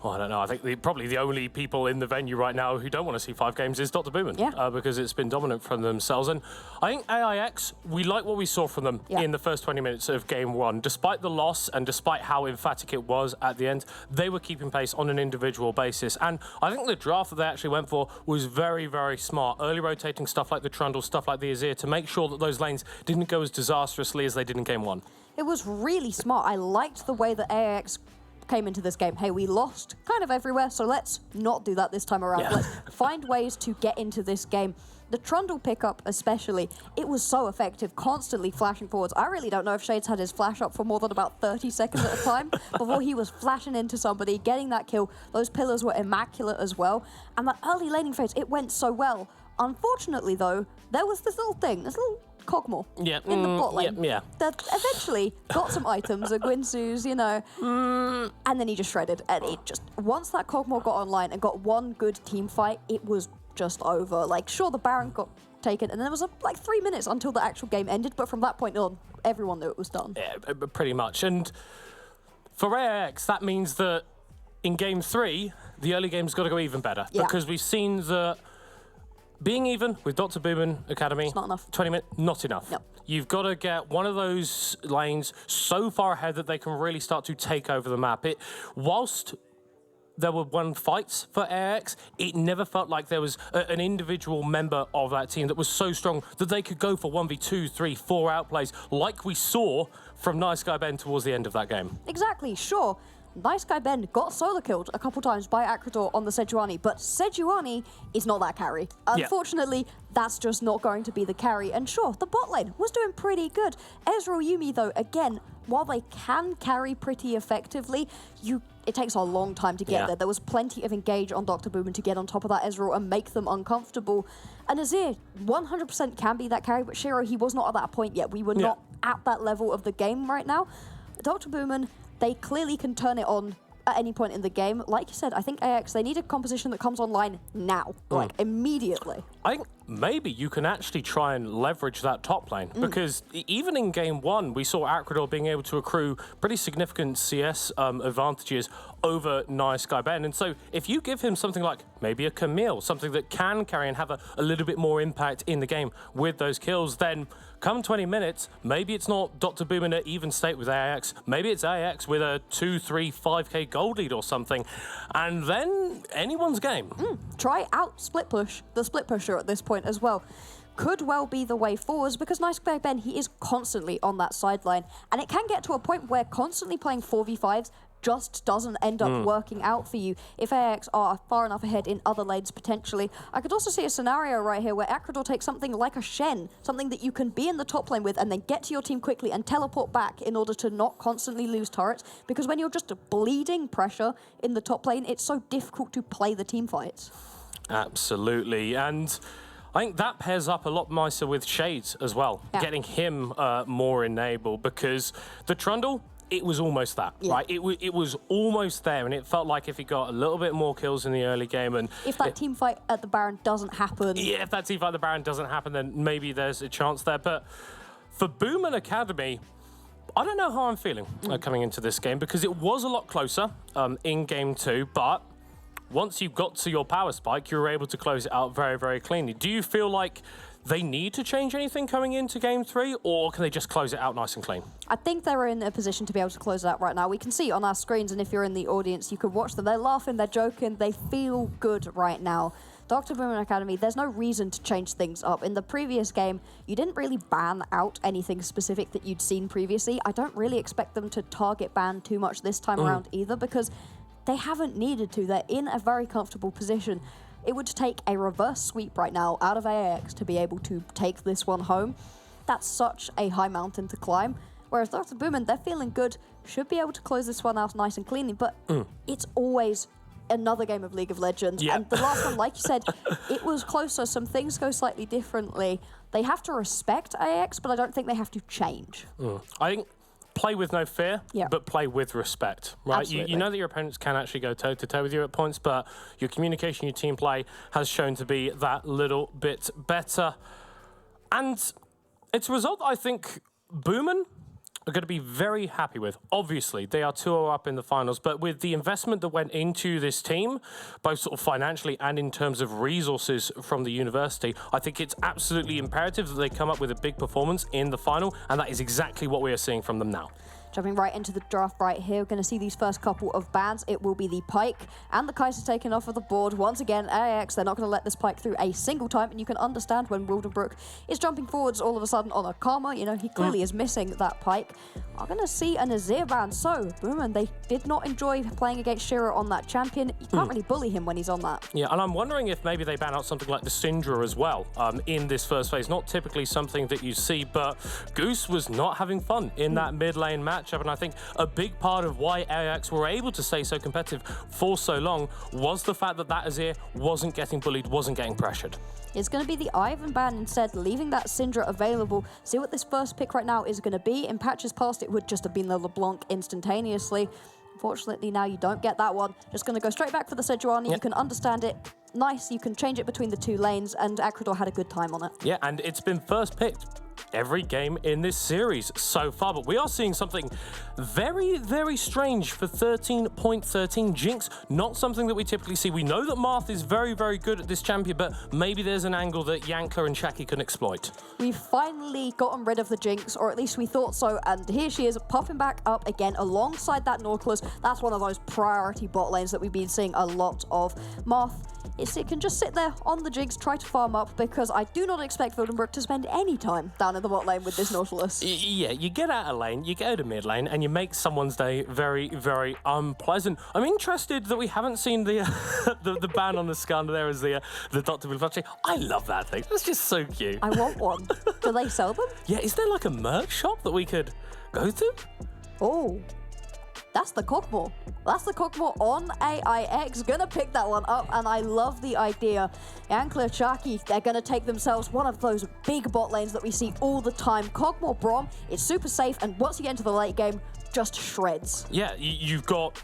I don't know. I think probably the only people in the venue right now who don't want to see 5 games is Dr. Boomin. Because it's been dominant from themselves. And I think AIX, we like what we saw from them in the first 20 minutes of game 1. Despite the loss and despite how emphatic it was at the end, they were keeping pace on an individual basis. And I think the draft that they actually went for was very, very smart. Early rotating stuff like the Trundle, stuff like the Azir, to make sure that those lanes didn't go as disastrously as they did in game 1. It was really smart. I liked the way that AIX came into this game. Hey, we lost kind of everywhere, so let's not do that this time around. Let's find ways to get into this game. The Trundle pickup especially, it was so effective, constantly flashing forwards. I really don't know if Shades had his flash up for more than about 30 seconds at a time before he was flashing into somebody, getting that kill. Those pillars were immaculate as well. And that early laning phase, it went so well. Unfortunately, though, there was this little thing, this little Cogmore in the bot lane that eventually got some items, a Gwynsu's, you know, and then he just shredded. And it just, once that Cogmore got online and got one good team fight, it was just over. Like, sure, the Baron got taken, and then there was like 3 minutes until the actual game ended, but from that point on, everyone knew it was done. Yeah, pretty much. And for AIX, that means that in game 3, the early game's got to go even better, because we've seen that being even with Dr. Boomin Academy, it's not enough. 20 minutes, not enough. Nope. You've got to get one of those lanes so far ahead that they can really start to take over the map. Whilst there were won fights for AIX, it never felt like there was an individual member of that team that was so strong that they could go for 1v2, 3, 4 outplays like we saw from Nice Guy Ben towards the end of that game. Exactly, sure. Nice Guy Ben got solo killed a couple times by Akrador on the Sejuani, but Sejuani is not that carry. Unfortunately, that's just not going to be the carry. And sure, the bot lane was doing pretty good. Ezreal Yuumi, though, again, while they can carry pretty effectively, it takes a long time to get there. There was plenty of engage on Dr. Boomin to get on top of that Ezreal and make them uncomfortable. And Azir 100% can be that carry, but Shiro, he was not at that point yet. We were not at that level of the game right now. Dr. Boomin, they clearly can turn it on at any point in the game. Like you said, I think AX, they need a composition that comes online now, like immediately. I think maybe you can actually try and leverage that top lane, because even in game 1, we saw Akrador being able to accrue pretty significant CS advantages over Nice Guy Ben. And so if you give him something like maybe a Camille, something that can carry and have a little bit more impact in the game with those kills, then come 20 minutes, maybe it's not Dr. Boomin at even state with AIX, maybe it's AIX with a 2, 3, 5k gold lead or something, and then anyone's game. Try out split push, the split pusher at this point as well. Could well be the way forwards, because Nice Guy Ben, he is constantly on that sideline, and it can get to a point where constantly playing 4v5s just doesn't end up working out for you if AX are far enough ahead in other lanes potentially. I could also see a scenario right here where Akrador takes something like a Shen, something that you can be in the top lane with and then get to your team quickly and teleport back in order to not constantly lose turrets, because when you're just bleeding pressure in the top lane, it's so difficult to play the team fights. Absolutely, and I think that pairs up a lot nicer with Shades as well, getting him more enabled, because the Trundle, it was almost that, right? It was almost there, and it felt like if he got a little bit more kills in the early game, and if that team fight at the Baron doesn't happen, if that team fight at the Baron doesn't happen, then maybe there's a chance there. But for Boomin Academy, I don't know how I'm feeling coming into this game, because it was a lot closer in game 2, but once you got to your power spike, you were able to close it out very, very cleanly. Do you feel like they need to change anything coming into game 3, or can they just close it out nice and clean? I think they're in a position to be able to close it out right now. We can see it on our screens, and if you're in the audience, you can watch them. They're laughing, they're joking, they feel good right now. Dr. Boomin Academy, there's no reason to change things up. In the previous game, you didn't really ban out anything specific that you'd seen previously. I don't really expect them to target ban too much this time around either, because they haven't needed to. They're in a very comfortable position. It would take a reverse sweep right now out of AIX to be able to take this one home. That's such a high mountain to climb. Whereas Dr. Boomin, they're feeling good, should be able to close this one out nice and cleanly, but it's always another game of League of Legends. And the last one, like you said, it was closer. Some things go slightly differently. They have to respect AIX, but I don't think they have to change. I think play with no fear, but play with respect, right? You know that your opponents can actually go toe-to-toe with you at points, but your communication, your team play has shown to be that little bit better. And it's a result that I think Boomin are going to be very happy with. Obviously, they are 2-0 up in the finals, but with the investment that went into this team, both sort of financially and in terms of resources from the university, I think it's absolutely imperative that they come up with a big performance in the final, and that is exactly what we are seeing from them now. Jumping right into the draft right here, we're going to see these first couple of bans. It will be the Pike and the Kaiser taken off of the board. Once again, AIX, they're not going to let this Pike through a single time, and you can understand when Wildenbrook is jumping forwards all of a sudden on a Karma. You know, he clearly is missing that Pike. Are going to see a Nazir ban. So, Boomerang, they did not enjoy playing against Shiro on that champion. You can't really bully him when he's on that. Yeah, and I'm wondering if maybe they ban out something like the Syndra as well in this first phase. Not typically something that you see, but Goose was not having fun in that mid lane matchup, and I think a big part of why AIX were able to stay so competitive for so long was the fact that that Azir wasn't getting bullied, wasn't getting pressured. It's going to be the Ivan ban instead, leaving that Syndra available. See what this first pick right now is going to be. In patches past, it would just have been the LeBlanc instantaneously. Unfortunately, now you don't get that one. Just going to go straight back for the Sejuani. Yep. You can understand it. Nice, you can change it between the two lanes, and Acrador had a good time on it. Yeah, and it's been first picked every game in this series so far, but we are seeing something very, very strange for 13.13 Jinx. Not something that we typically see. We know that Marth is very, very good at this champion, but maybe there's an angle that Yankler and Shaki can exploit. We've finally gotten rid of the Jinx, or at least we thought so, and here she is popping back up again alongside that Nautilus. That's one of those priority bot lanes that we've been seeing a lot of. Marth, it can just sit there on the Jinx, try to farm up, because I do not expect Wildenbrook to spend any time down in the bot lane with this Nautilus. Yeah, you get out of lane, you go to mid lane, and you make someone's day very, very unpleasant. I'm interested that we haven't seen the the ban on the Skanda there as the Dr. Vilvace. I love that thing. That's just so cute. I want one. Do they sell them? Yeah, is there like a merch shop that we could go to? Oh. That's the Cockmore. That's the Cockmore on AIX. Gonna pick that one up, and I love the idea. Yankler, Shaki, they're gonna take themselves one of those big bot lanes that we see all the time. Cockmore Brom, it's super safe, and once you get into the late game, just shreds. Yeah, you've got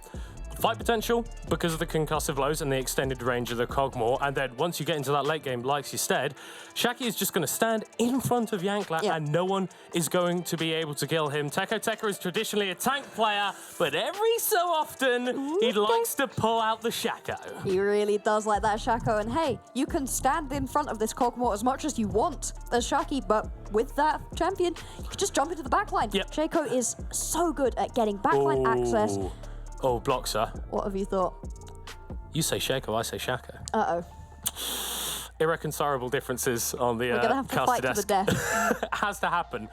fight potential because of the concussive blows and the extended range of the Cogmore, and then once you get into that late game, like you said, Shaki is just going to stand in front of Yankler and no one is going to be able to kill him. Teko is traditionally a tank player, but every so often he likes to pull out the Shaco. He really does like that Shaco, and hey, you can stand in front of this Cogmore as much as you want as Shaki, but with that champion, you can just jump into the backline. Yep. Shaco is so good at getting backline access. Oh, Bloxer. What have you thought? You say Shaco, I say Shaka. Uh-oh. Irreconcilable differences on the We're going to have to fight to the death. Has to happen.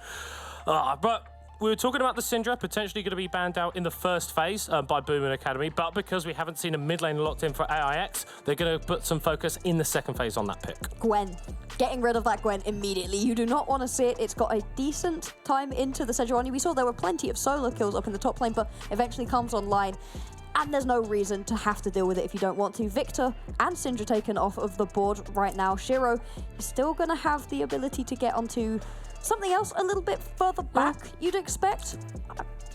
But we were talking about the Syndra potentially going to be banned out in the first phase by Boomin Academy, but because we haven't seen a mid lane locked in for AIX, they're going to put some focus in the second phase on that pick. Gwen. Getting rid of that Gwen immediately. You do not want to see it. It's got a decent time into the Sejuani. We saw there were plenty of solo kills up in the top lane, but eventually comes online. And there's no reason to have to deal with it if you don't want to. Victor and Syndra taken off of the board right now. Shiro is still going to have the ability to get onto something else a little bit further back, you'd expect.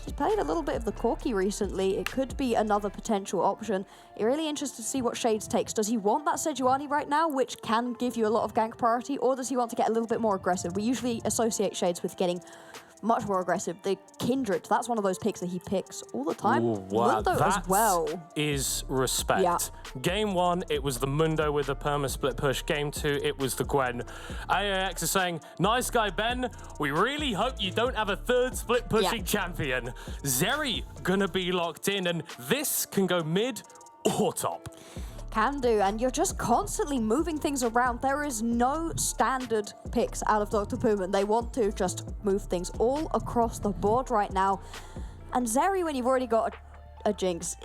He's played a little bit of the Corki recently. It could be another potential option. You're really interested to see what Shades takes. Does he want that Sejuani right now, which can give you a lot of gank priority, or does he want to get a little bit more aggressive? We usually associate Shades with getting much more aggressive. The Kindred, that's one of those picks that he picks all the time. Ooh, wow, Mundo as well. Is respect. Yeah. Game 1, it was the Mundo with the perma-split push. Game 2, it was the Gwen. AIX is saying, nice guy, Ben. We really hope you don't have a third split-pushing champion. Zeri gonna be locked in, and this can go mid or top. Can do, and you're just constantly moving things around. There is no standard picks out of Dr. Pooman. They want to just move things all across the board right now. And Zeri, when you've already got a Jinx,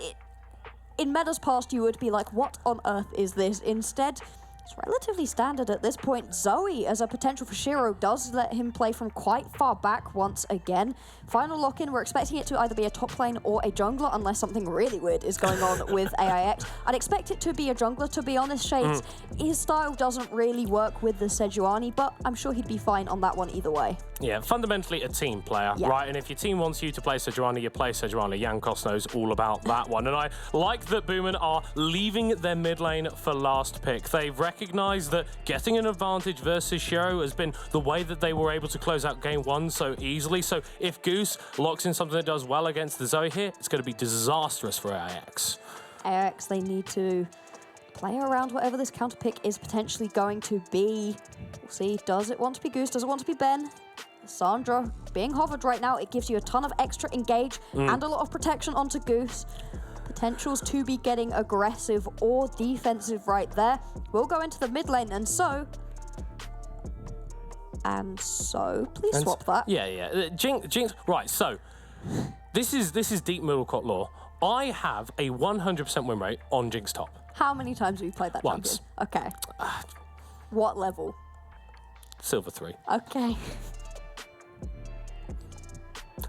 in metas past you would be like, what on earth is this? Instead, it's relatively standard at this point. Zoe, as a potential for Shiro, does let him play from quite far back once again. Final lock-in, we're expecting it to either be a top lane or a jungler, unless something really weird is going on with AIX. I'd expect it to be a jungler, to be honest, Shades. His style doesn't really work with the Sejuani, but I'm sure he'd be fine on that one either way. Yeah, fundamentally a team player, right? And if your team wants you to play Sejuani, you play Sejuani. Jankos knows all about that one. And I like that Boomin are leaving their mid lane for last pick. They've recognize that getting an advantage versus Shiro has been the way that they were able to close out game 1 so easily. So if Goose locks in something that does well against the Zoe here, it's going to be disastrous for AIX. AIX, they need to play around whatever this counter pick is potentially going to be. We'll see, does it want to be Goose? Does it want to be Ben? Sandra being hovered right now, it gives you a ton of extra engage and a lot of protection onto Goose. Potentials to be getting aggressive or defensive right there. We'll go into the mid lane, and so, please swap that. Yeah. Jinx. Right. So, this is deep Middlecott lore. I have a 100% win rate on Jinx top. How many times have you played that Once. champion? Okay. What level? Silver 3. Okay.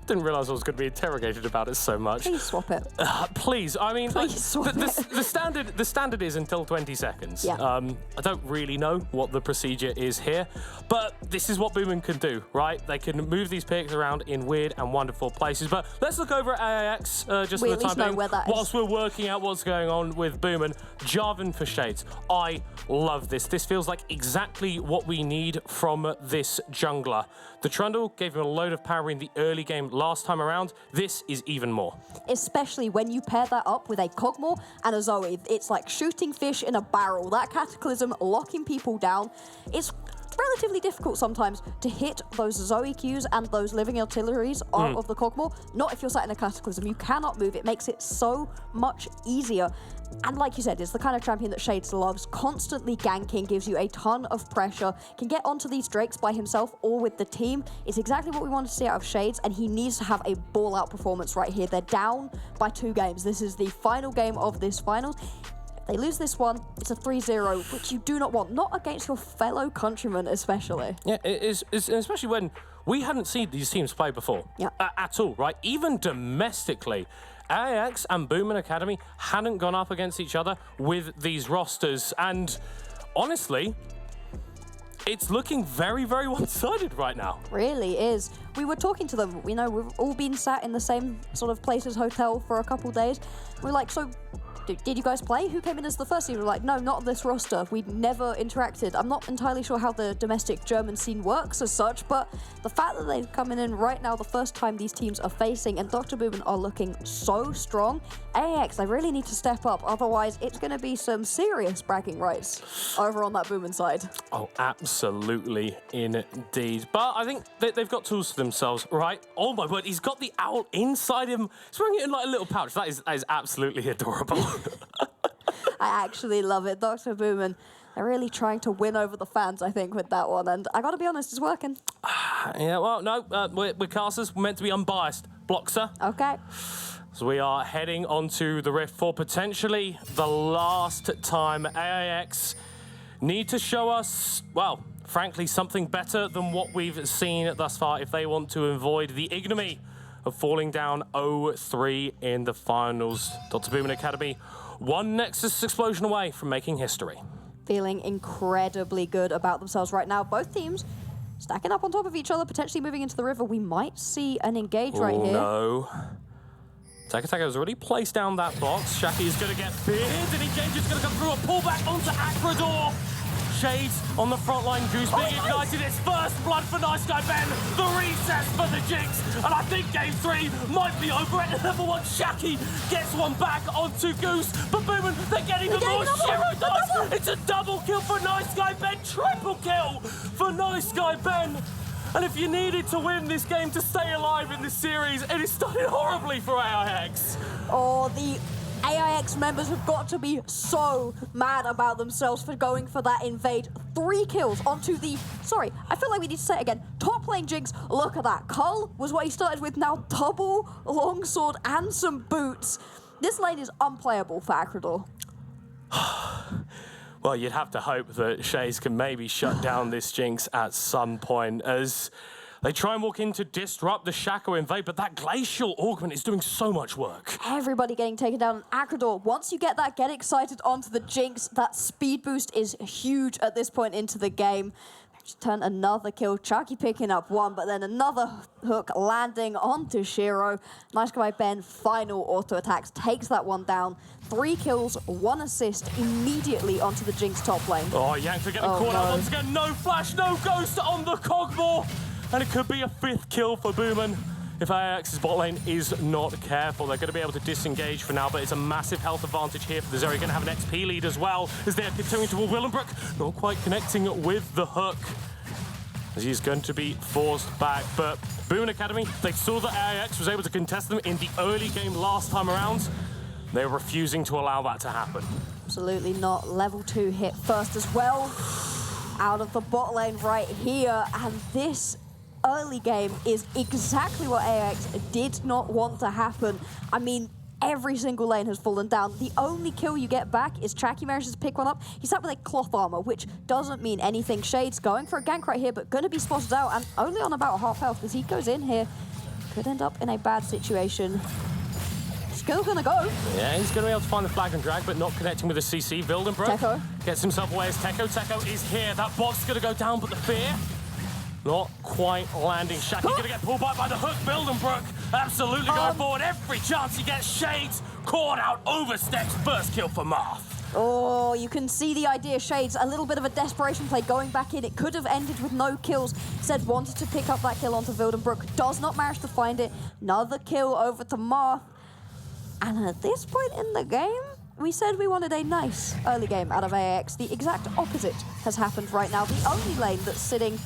Didn't realize I was going to be interrogated about it so much. Please swap it. Please, I mean, Please swap the standard is until 20 seconds. Yeah. I don't really know what the procedure is here, but this is what Boomin can do, right? They can move these picks around in weird and wonderful places. But let's look over at AIX just We for at the least time know being, where that is. whilst we're working out what's going on with Boomin. Jarvan for Shades. I love this. This feels like exactly what we need from this jungler. The Trundle gave him a load of power in the early game last time around. This is even more. Especially when you pair that up with a Kog'Maw and a Zoe. It's like shooting fish in a barrel. That Cataclysm locking people down. It's relatively difficult sometimes to hit those Zoe Qs and those living artilleries out of the Kog'Maw. Not if you're sat in a Cataclysm. You cannot move. It makes it so much easier. And like you said, it's the kind of champion that Shades loves. Constantly ganking, gives you a ton of pressure, can get onto these Drakes by himself or with the team. It's exactly what we want to see out of Shades, and he needs to have a ball-out performance right here. They're down by 2 games. This is the final game of this finals. If they lose this one, it's a 3-0, which you do not want. Not against your fellow countrymen, especially. Yeah, it is, especially when we hadn't seen these teams play before. Yeah. At all, right? Even domestically. AIX and Boomin Academy hadn't gone up against each other with these rosters, and honestly, it's looking very, very one-sided right now. Really is. We were talking to them, you know, we've all been sat in the same sort of place as hotel for a couple days. We're like, so did you guys play? Who came in as the first team? We're like, no, not on this roster. We'd never interacted. I'm not entirely sure how the domestic German scene works as such, but the fact that they're coming in right now, the first time these teams are facing, and Dr. Boomin are looking so strong, AIX, they really need to step up. Otherwise, it's going to be some serious bragging rights over on that Boomin side. Oh, absolutely indeed. But I think they've got tools to themselves, right? Oh my word, he's got the owl inside him. He's wearing it in like a little pouch. That is absolutely adorable. I actually love it. Dr. Boomin, they're really trying to win over the fans, I think, with that one. And I got to be honest, it's working. Yeah, well, no, we're casters. We're meant to be unbiased. Bloxer. Okay. So we are heading onto the Rift for potentially the last time. AIX need to show us, well, frankly, something better than what we've seen thus far if they want to avoid the ignominy of falling down 0-3 in the finals. Dr. Boomin Academy, one Nexus explosion away from making history. Feeling incredibly good about themselves right now. Both teams stacking up on top of each other, potentially moving into the river. We might see an engage right here. No. Taka has already placed down that box. Shaki is going to get feared, and Engage is going to come through a pullback onto Acrador. Shades on the front line, Goose being ignited. It's first blood for Nice Guy Ben. The recess for the Jinx. And I think game 3 might be over at level 1. Shaki gets one back onto Goose. But Boomin, they're getting the more. Shiro dies. It's a double kill for Nice Guy Ben. Triple kill for Nice Guy Ben. And if you needed to win this game to stay alive in this series, it is starting horribly for AIX. Oh, the AIX members have got to be so mad about themselves for going for that invade. 3 kills onto the, sorry, I feel like we need to say it again, top lane Jinx. Look at that. Cull was what he started with, now double longsword and some boots. This lane is unplayable for Acrador. Well, you'd have to hope that Shays can maybe shut down this Jinx at some point as they try and walk in to disrupt the Shaco invade, but that Glacial Augment is doing so much work. Everybody getting taken down. Acrador, once you get that, get excited onto the Jinx. That speed boost is huge at this point into the game. They're Turn another kill. Chucky picking up one, but then another hook landing onto Shiro. Nice guy Ben, final auto attacks, takes that one down. 3 kills, 1 assist immediately onto the Jinx top lane. Oh, Yanks are getting caught out once again. No flash, no ghost on the Cogmore. And it could be a 5th kill for Boomin. If AIX's bot lane is not careful, they're going to be able to disengage for now, but it's a massive health advantage here for the Zeri. Going to have an XP lead as well as they're continuing toward Willenbrook. Not quite connecting with the hook, as he's going to be forced back. But Boon Academy, they saw that AIX was able to contest them in the early game last time around. They're refusing to allow that to happen. Absolutely not. Level 2 hit first as well. Out of the bot lane right here, and this early game is exactly what AIX did not want to happen. I mean, every single lane has fallen down. The only kill you get back is Chucky manages to pick one up. He's up with a cloth armor, which doesn't mean anything. Shade's going for a gank right here, but going to be spotted out and only on about half health as he goes in here. Could end up in a bad situation. Still gonna go. Yeah, he's gonna be able to find the flag and drag, but not connecting with the CC. Wildenbrook Techo gets himself away as Techo. Techo is here. That bot's gonna go down, but the fear not quite landing. Shaki gonna get pulled back by the hook. Wildenbrook absolutely going forward. Every chance he gets. Shades caught out, oversteps. First kill for Marth. Oh, you can see the idea. Shades, a little bit of a desperation play going back in. It could have ended with no kills. Said wanted to pick up that kill onto Wildenbrook. Does not manage to find it. Another kill over to Marth. And at this point in the game, we said we wanted a nice early game out of AIX. The exact opposite has happened right now. The only lane that's sitting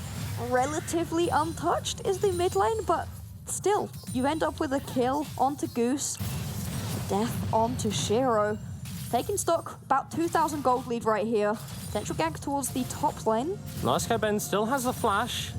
relatively untouched is the mid lane, but still, you end up with a kill onto Goose, death onto Shiro. Taking stock, about 2,000 gold lead right here. Potential gank towards the top lane. Nice guy Ben still has the flash,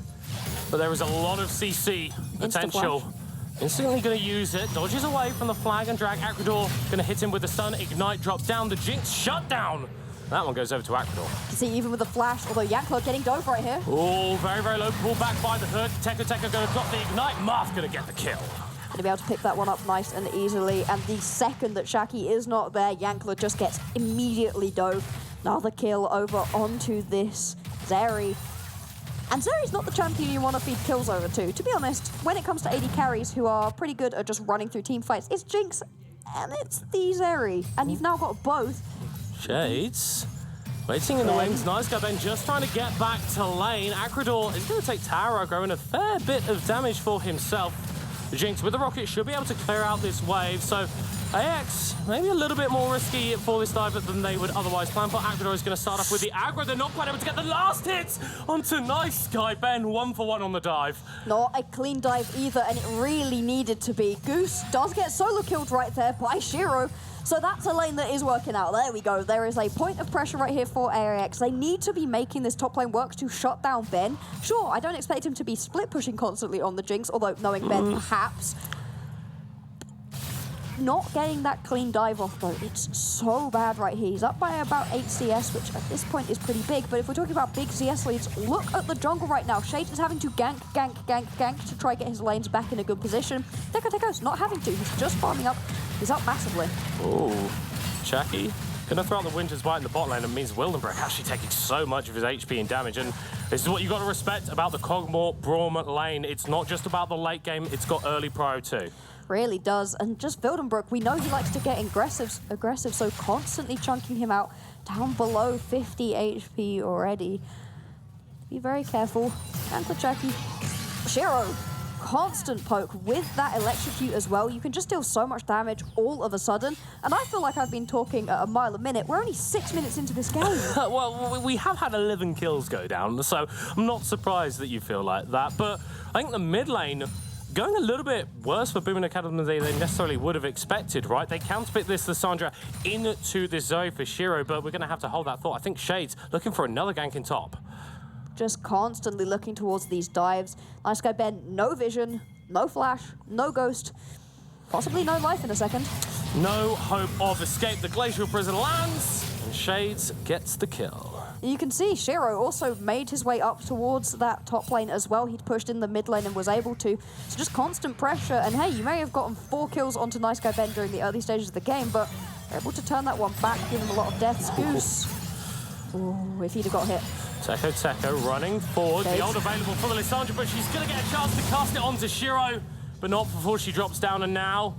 but there is a lot of CC potential. Instantly going to use it, dodges away from the flag and drag. Acrador going to hit him with the stun, ignite, drop down, the Jinx shut down. That one goes over to Acrador. You can see even with the flash, although Yanklo getting dove right here. Oh, very, very low, pulled back by the hook. Techo going to drop the ignite, Marth going to get the kill. Going to be able to pick that one up nice and easily, and the second that Shaki is not there, Yankler just gets immediately dove. Another kill over onto this Zeri. And Zeri's not the champion you want to feed kills over to. Be honest, when it comes to AD carries who are pretty good at just running through team fights, it's Jinx and it's the Zeri. And you've now got both. Shades waiting in the wings. Nice guy Ben just trying to get back to lane. Acrador is going to take tower aggro and a fair bit of damage for himself. Jinx with the rocket should be able to clear out this wave. So AX maybe a little bit more risky for this dive than they would otherwise plan for. Acrador is going to start off with the aggro. They're not quite able to get the last hit onto Nice Guy Ben. 1 for 1 on the dive. Not a clean dive either, and it really needed to be. Goose does get solo killed right there by Shiro. So that's a lane that is working out. There we go. There is a point of pressure right here for AIX. They need to be making this top lane work to shut down Ben. Sure, I don't expect him to be split pushing constantly on the Jinx, although knowing Ben perhaps. Not getting that clean dive off though. It's so bad right here. He's up by about 8 CS, which at this point is pretty big. But if we're talking about big CS leads, look at the jungle right now. Shades is having to gank to try get his lanes back in a good position. Techo's not having to. He's just farming up. He's up massively. Oh, Chucky gonna throw out the Winter's Bite in the bot lane, and means Wildenbrook actually taking so much of his HP and damage. And this is what you got to respect about the Cogmore Braum lane. It's not just about the late game, it's got early prio too. Really does. And just Wildenbrook, we know he likes to get aggressive, so constantly chunking him out down below 50 HP already. Be very careful. And for Chucky. Shiro, constant poke with that electrocute as well. You can just deal so much damage all of a sudden. And I feel like I've been talking at a mile a minute. We're only 6 minutes into this game. Well, we have had 11 kills go down, so I'm not surprised that you feel like that. But I think the mid lane going a little bit worse for Booming Academy than they necessarily would have expected, right? They counterpick this Lissandra into this Zoe for Shiro, but we're going to have to hold that thought. I think Shades looking for another gank in top. Just constantly looking towards these dives. Nice guy Ben, no vision, no flash, no ghost, possibly no life in a second. No hope of escape. The Glacial Prison lands, and Shades gets the kill. You can see Shiro also made his way up towards that top lane as well. He'd pushed in the mid lane and was able to. So just constant pressure. And hey, you may have gotten 4 kills onto Nice Guy Ben during the early stages of the game, but you're able to turn that one back, give him a lot of deaths. Goose. Ooh, if he'd have got hit. Teko running forward. The ult available for Lissandra, but she's going to get a chance to cast it onto Shiro, but not before she drops down. And now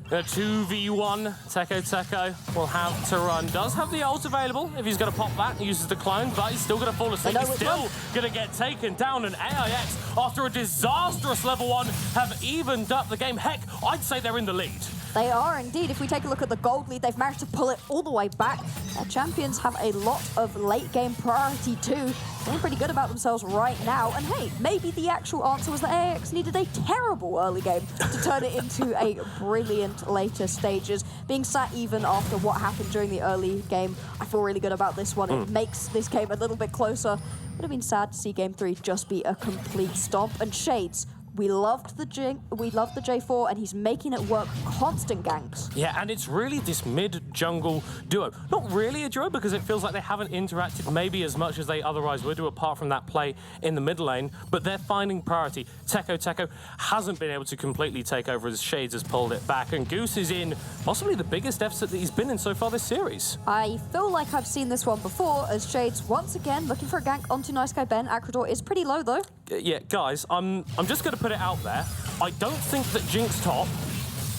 a 2v1. Teko will have to run. Does have the ult available if he's going to pop that. He uses the clone, but he's still going to fall asleep. He's still going to get taken down. And AIX, after a disastrous level 1, have evened up the game. Heck, I'd say they're in the lead. They are indeed. If we take a look at the gold lead, they've managed to pull it all the way back. Their champions have a lot of late game priority too. Feeling pretty good about themselves right now. And hey, maybe the actual answer was that AX needed a terrible early game to turn it into a brilliant later stages. Being sat even after what happened during the early game, I feel really good about this one. It makes this game a little bit closer. Would have been sad to see game 3 just be a complete stomp. And Shades, we loved the J4, and he's making it work. Constant ganks. Yeah, and it's really this mid-jungle duo. Not really a duo, because it feels like they haven't interacted maybe as much as they otherwise would do, apart from that play in the mid lane, but they're finding priority. Teko hasn't been able to completely take over as Shades has pulled it back, and Goose is in possibly the biggest deficit that he's been in so far this series. I feel like I've seen this one before, as Shades once again looking for a gank onto Nice Guy Ben. Acrodor is pretty low though. Yeah, guys, I'm just going to put it out there. I don't think that Jinx top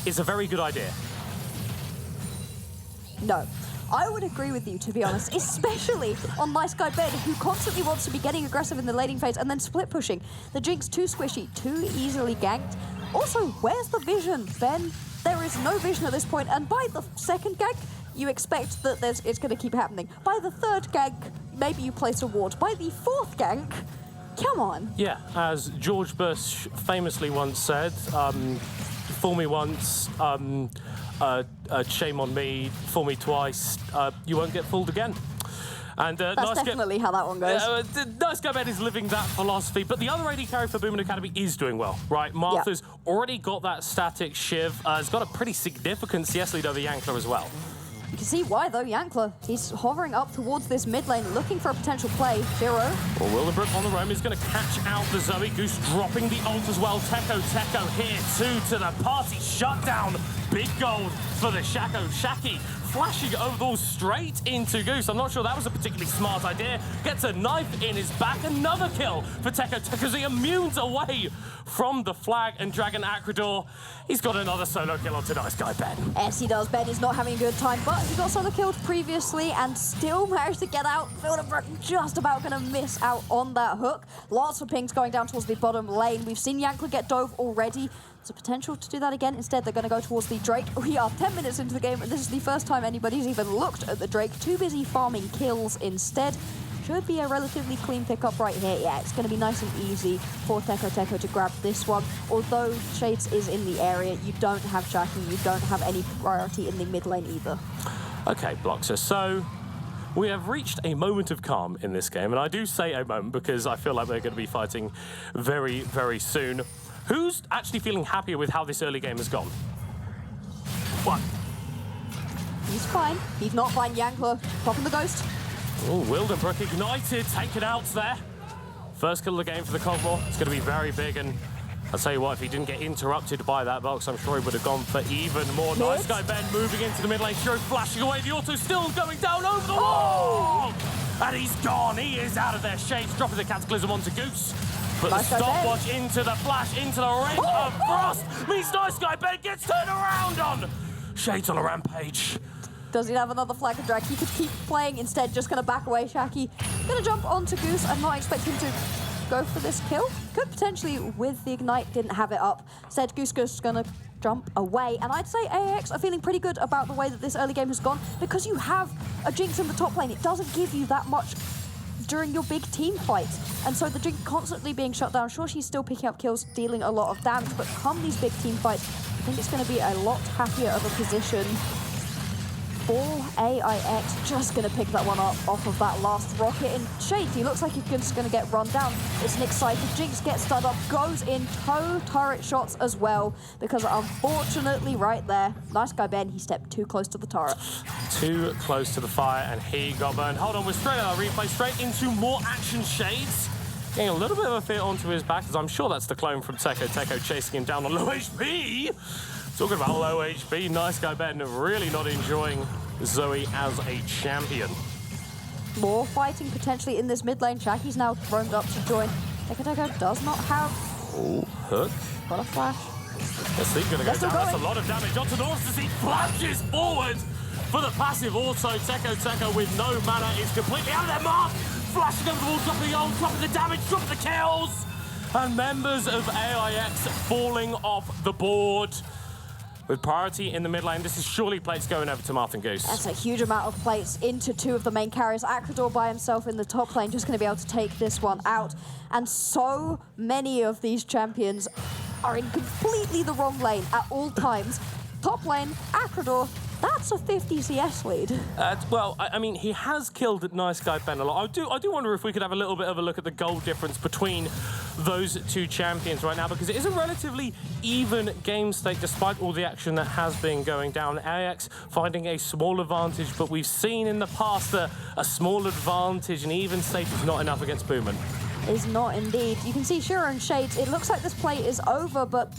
is a very good idea. No. I would agree with you, to be honest, especially on Nice Guy Ben, who constantly wants to be getting aggressive in the laning phase and then split pushing. The Jinx too squishy, too easily ganked. Also, where's the vision, Ben? There is no vision at this point, and by the second gank, you expect that it's going to keep happening. By the third gank, maybe you place a ward. By the fourth gank, come on. Yeah, as George Bush famously once said, fool me once, shame on me, fool me twice, you won't get fooled again. And that's definitely how that one goes. Nice Guy Ben is living that philosophy, but the other AD carry for Booming Academy is doing well, right? Martha's already got that static shiv, has got a pretty significant CS lead over Yankler as well. You can see why, though. Yankler, he's hovering up towards this mid lane, looking for a potential play. Shiro. Well, Wildenbrook on the roam is going to catch out the Zoe. Goose dropping the ult as well. Teko here too to the party shutdown. Big gold for the Shaki flashing over the wall straight into Goose. I'm not sure that was a particularly smart idea. Gets a knife in his back. Another kill for Teko. Teko's immunes away from the flag, and Dragon Acrodor, he's got another solo kill onto Nice Guy Ben. Yes, he does. Ben is not having a good time, but he got solo killed previously and still managed to get out. Wildenbrook just about going to miss out on that hook. Lots of pings going down towards the bottom lane. We've seen Yankler get dove already. There's a potential to do that again. Instead, they're going to go towards the Drake. We are 10 minutes into the game, and this is the first time anybody's even looked at the Drake. Too busy farming kills instead. Should be a relatively clean pickup right here. Yeah, it's going to be nice and easy for Teko to grab this one. Although Shades is in the area, you don't have Jackie, you don't have any priority in the mid lane either. Okay, Bloxer, so we have reached a moment of calm in this game, and I do say a moment because I feel like we're going to be fighting very, very soon. Who's actually feeling happier with how this early game has gone? What? He's fine. He's not fine. Yankler popping the ghost. Oh, Wildenbrook ignited, taken out there. First kill of the game for the Cogmore. It's going to be very big, and I'll tell you what, if he didn't get interrupted by that box, I'm sure he would have gone for even more. Nice Guy Ben moving into the mid lane. Shiro flashing away. The auto still going down over the wall. And he's gone. He is out of there. Shades dropping the Cataclysm onto Goose. But the stopwatch into the flash, into the ring of frost means Nice Guy Ben gets turned around on. Shades on a rampage. Does he have another flag and drag? He could keep playing. Instead, just going to back away. Shaki going to jump onto Goose. I'm not expecting him to go for this kill. Could potentially with the ignite, didn't have it up. Said Goose going to jump away. And I'd say AX are feeling pretty good about the way that this early game has gone, because you have a Jinx in the top lane. It doesn't give you that much during your big team fights. And so the Jinx constantly being shut down. Sure, she's still picking up kills, dealing a lot of damage, but come these big team fights, I think it's going to be a lot happier of a position for AIX. Just going to pick that one up off of that last rocket. And Shade, he looks like he's just going to get run down. It's an excited Jinx, gets stunned up, goes in toe turret shots as well, because unfortunately right there, Nice Guy Ben, he stepped too close to the turret. Too close to the fire, and he got burned. Hold on, we're straight on our replay, straight into more action. Shades getting a little bit of a fear onto his back, as I'm sure that's the clone from Teko chasing him down on low HP. Talking about low HP, Nice Guy Ben really not enjoying Zoe as a champion. More fighting potentially in this mid lane. Shaki's now roamed up to join. Tekateko does not have... Oh, hook. Got a flash. The Sleep gonna go down. That's a lot of damage. Onto Norris, he flashes forward for the passive auto. Teko with no mana is completely out of their mark. Flashing over the wall, dropping the ult, dropping the damage, dropping the kills. And members of AIX falling off the board. With priority in the mid lane, this is surely plates going over to Martin Goose. That's a huge amount of plates into two of the main carriers. Acrador by himself in the top lane, just going to be able to take this one out. And so many of these champions are in completely the wrong lane at all times. Top lane, Acrador, that's a 50 CS lead. Well, I mean, he has killed Nice Guy Ben a lot. I do wonder if we could have a little bit of a look at the goal difference between those two champions right now, because it is a relatively even game state despite all the action that has been going down. AIX finding a small advantage, but we've seen in the past that a small advantage, an even state, is not enough against Boomin. Is not indeed. You can see Shira and Shades. It looks like this play is over, but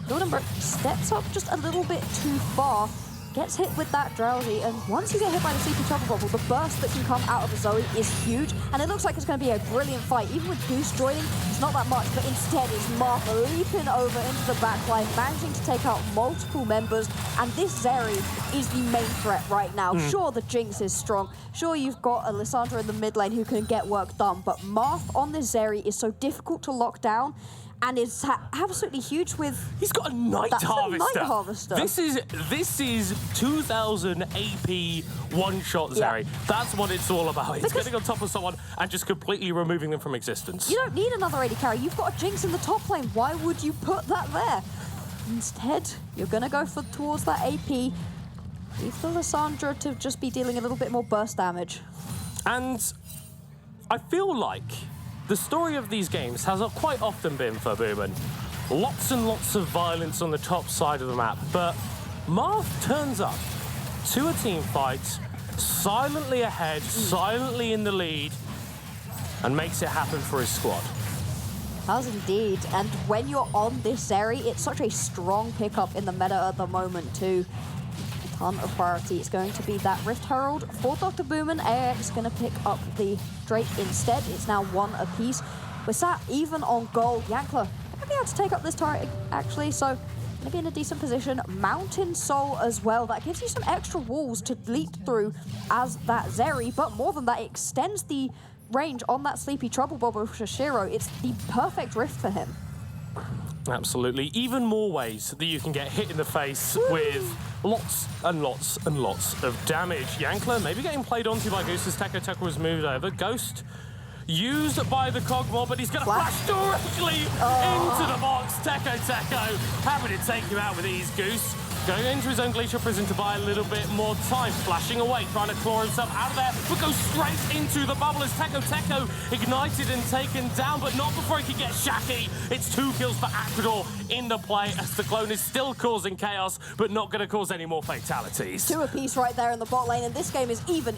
Goldenberg steps up just a little bit too far. Gets hit with that Drowsy, and once you get hit by the Sleepy Trouble Bubble, the burst that can come out of a Zoe is huge, and it looks like it's going to be a brilliant fight. Even with Goose joining, it's not that much, but instead it's Martha leaping over into the backline, managing to take out multiple members, and this Zeri is the main threat right now. Sure, the Jinx is strong. Sure, you've got a Lissandra in the mid lane who can get work done, but Marth on this Zeri is so difficult to lock down, and it's absolutely huge with... He's got a Night Harvester. This is 2,000 AP one-shot Zeri. Yeah. That's what it's all about. It's getting on top of someone and just completely removing them from existence. You don't need another AD carry. You've got a Jinx in the top lane. Why would you put that there? Instead, you're going to go towards that AP. Leave the Lissandra to just be dealing a little bit more burst damage. And I feel like the story of these games has quite often been for Boomin. Lots and lots of violence on the top side of the map, but Marth turns up to a team fight, silently ahead, silently in the lead, and makes it happen for his squad. Does indeed, and when you're on this Zeri, it's such a strong pickup in the meta at the moment too. A ton of priority. It's going to be that Rift Herald for Dr. Boomin. AX is going to pick up the Drake instead. It's now one apiece. We're sat even on gold. Yankler going to be able to take up this turret actually, so going to be in a decent position. Mountain Soul as well. That gives you some extra walls to leap through as that Zeri, but more than that, it extends the range on that Sleepy Trouble Bubble for Shiro. It's the perfect rift for him. Absolutely. Even more ways that you can get hit in the face with lots and lots and lots of damage. Yankler maybe getting played onto by Goose as Teko was moved over. Ghost used by the Cogmore, but he's going to flash directly into the box. Teko having to take him out with ease. Goose going into his own Glacial Prison to buy a little bit more time. Flashing away, trying to claw himself out of there, but goes straight into the bubble as Teko ignited and taken down, but not before he can get Shaki. It's 2 kills for Acrador in the play as the clone is still causing chaos, but not going to cause any more fatalities. 2 apiece right there in the bot lane, and this game is even.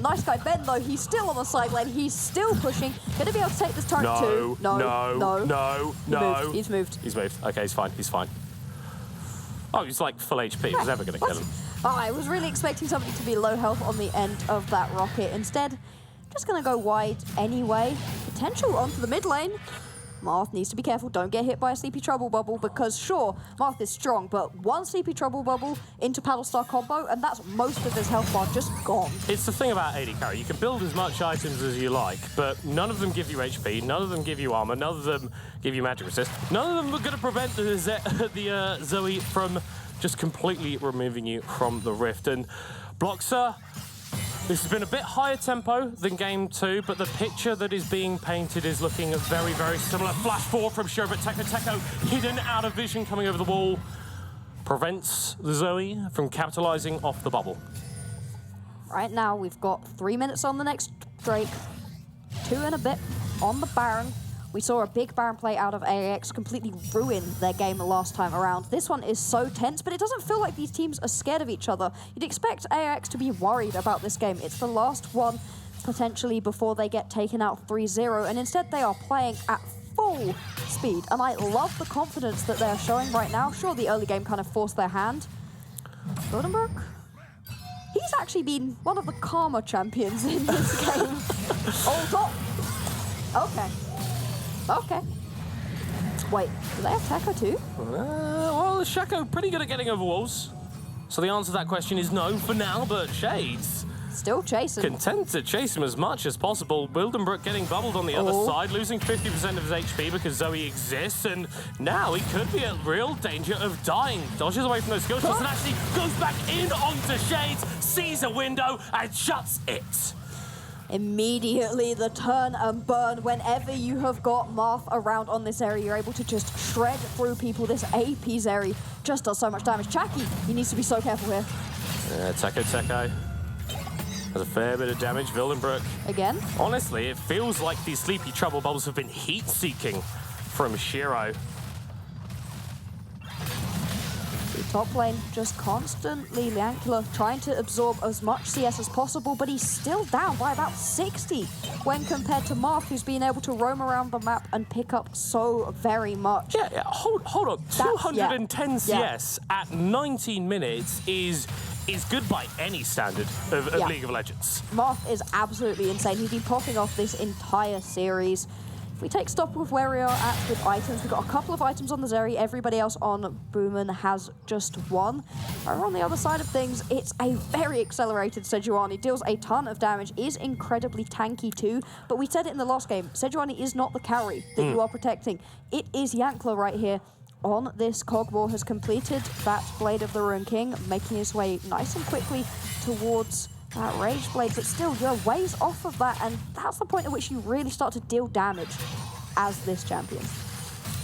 Nice Guy Ben, though, he's still on the side lane. He's still pushing. Going to be able to take this turret too. No. He's moved. Okay, he's fine. Oh, he's like full HP. He was never going to kill him. Oh, I was really expecting somebody to be low health on the end of that rocket. Instead, just going to go wide anyway. Potential onto the mid lane. Marth needs to be careful. Don't get hit by a Sleepy Trouble Bubble because, sure, Marth is strong, but one Sleepy Trouble Bubble into Paddle Star combo, and that's most of his health bar just gone. It's the thing about AD carry. You can build as much items as you like, but none of them give you HP, none of them give you armor, none of them give you magic resist. None of them are going to prevent the Zoe from just completely removing you from the Rift. And Bloxer, this has been a bit higher tempo than Game 2, but the picture that is being painted is looking very, very similar. Flash 4 from Shiro, but Teko hidden out of vision coming over the wall prevents the Zoe from capitalizing off the bubble. Right now, we've got 3 minutes on the next Drake, 2 and a bit on the Baron. We saw a big Baron play out of AX completely ruin their game the last time around. This one is so tense, but it doesn't feel like these teams are scared of each other. You'd expect AX to be worried about this game. It's the last one, potentially, before they get taken out 3-0, and instead they are playing at full speed. And I love the confidence that they're showing right now. Sure, the early game kind of forced their hand. Goldenberg? He's actually been one of the calmer champions in this game. Oh, top. Okay. Okay. Wait, do they have Tekka too? Well, Shaco pretty good at getting over walls. So the answer to that question is no for now, but Shades still chasing. Content to chase him as much as possible. Wildenbrook getting bubbled on the other side, losing 50% of his HP because Zoe exists, and now he could be at real danger of dying. Dodges away from those skill shots and actually goes back in onto Shades, sees a window and shuts it. Immediately the turn and burn. Whenever you have got Marth around on this area, you're able to just shred through people. This AP Zeri just does so much damage. Chaki, he needs to be so careful here. Tekka has a fair bit of damage. Wildenbrook. Again? Honestly, it feels like these Sleepy Trouble bubbles have been heat-seeking from Shiro. Top lane just constantly Liankula trying to absorb as much CS as possible, but he's still down by about 60 when compared to Marth, who's been able to roam around the map and pick up so very much. Yeah, hold on. 210 CS at 19 minutes is good by any standard of League of Legends. Marth is absolutely insane. He's been popping off this entire series. If we take stock with where we are at with items, we've got a couple of items on the Zeri. Everybody else on Boomin has just one. Over on the other side of things, it's a very accelerated Sejuani. Deals a ton of damage, is incredibly tanky too. But we said it in the last game, Sejuani is not the carry that you are protecting. It is Yankler right here. On this Cog War has completed that Blade of the Ruin King, making his way nice and quickly towards that Rage Blade, but still, you're ways off of that, and that's the point at which you really start to deal damage as this champion.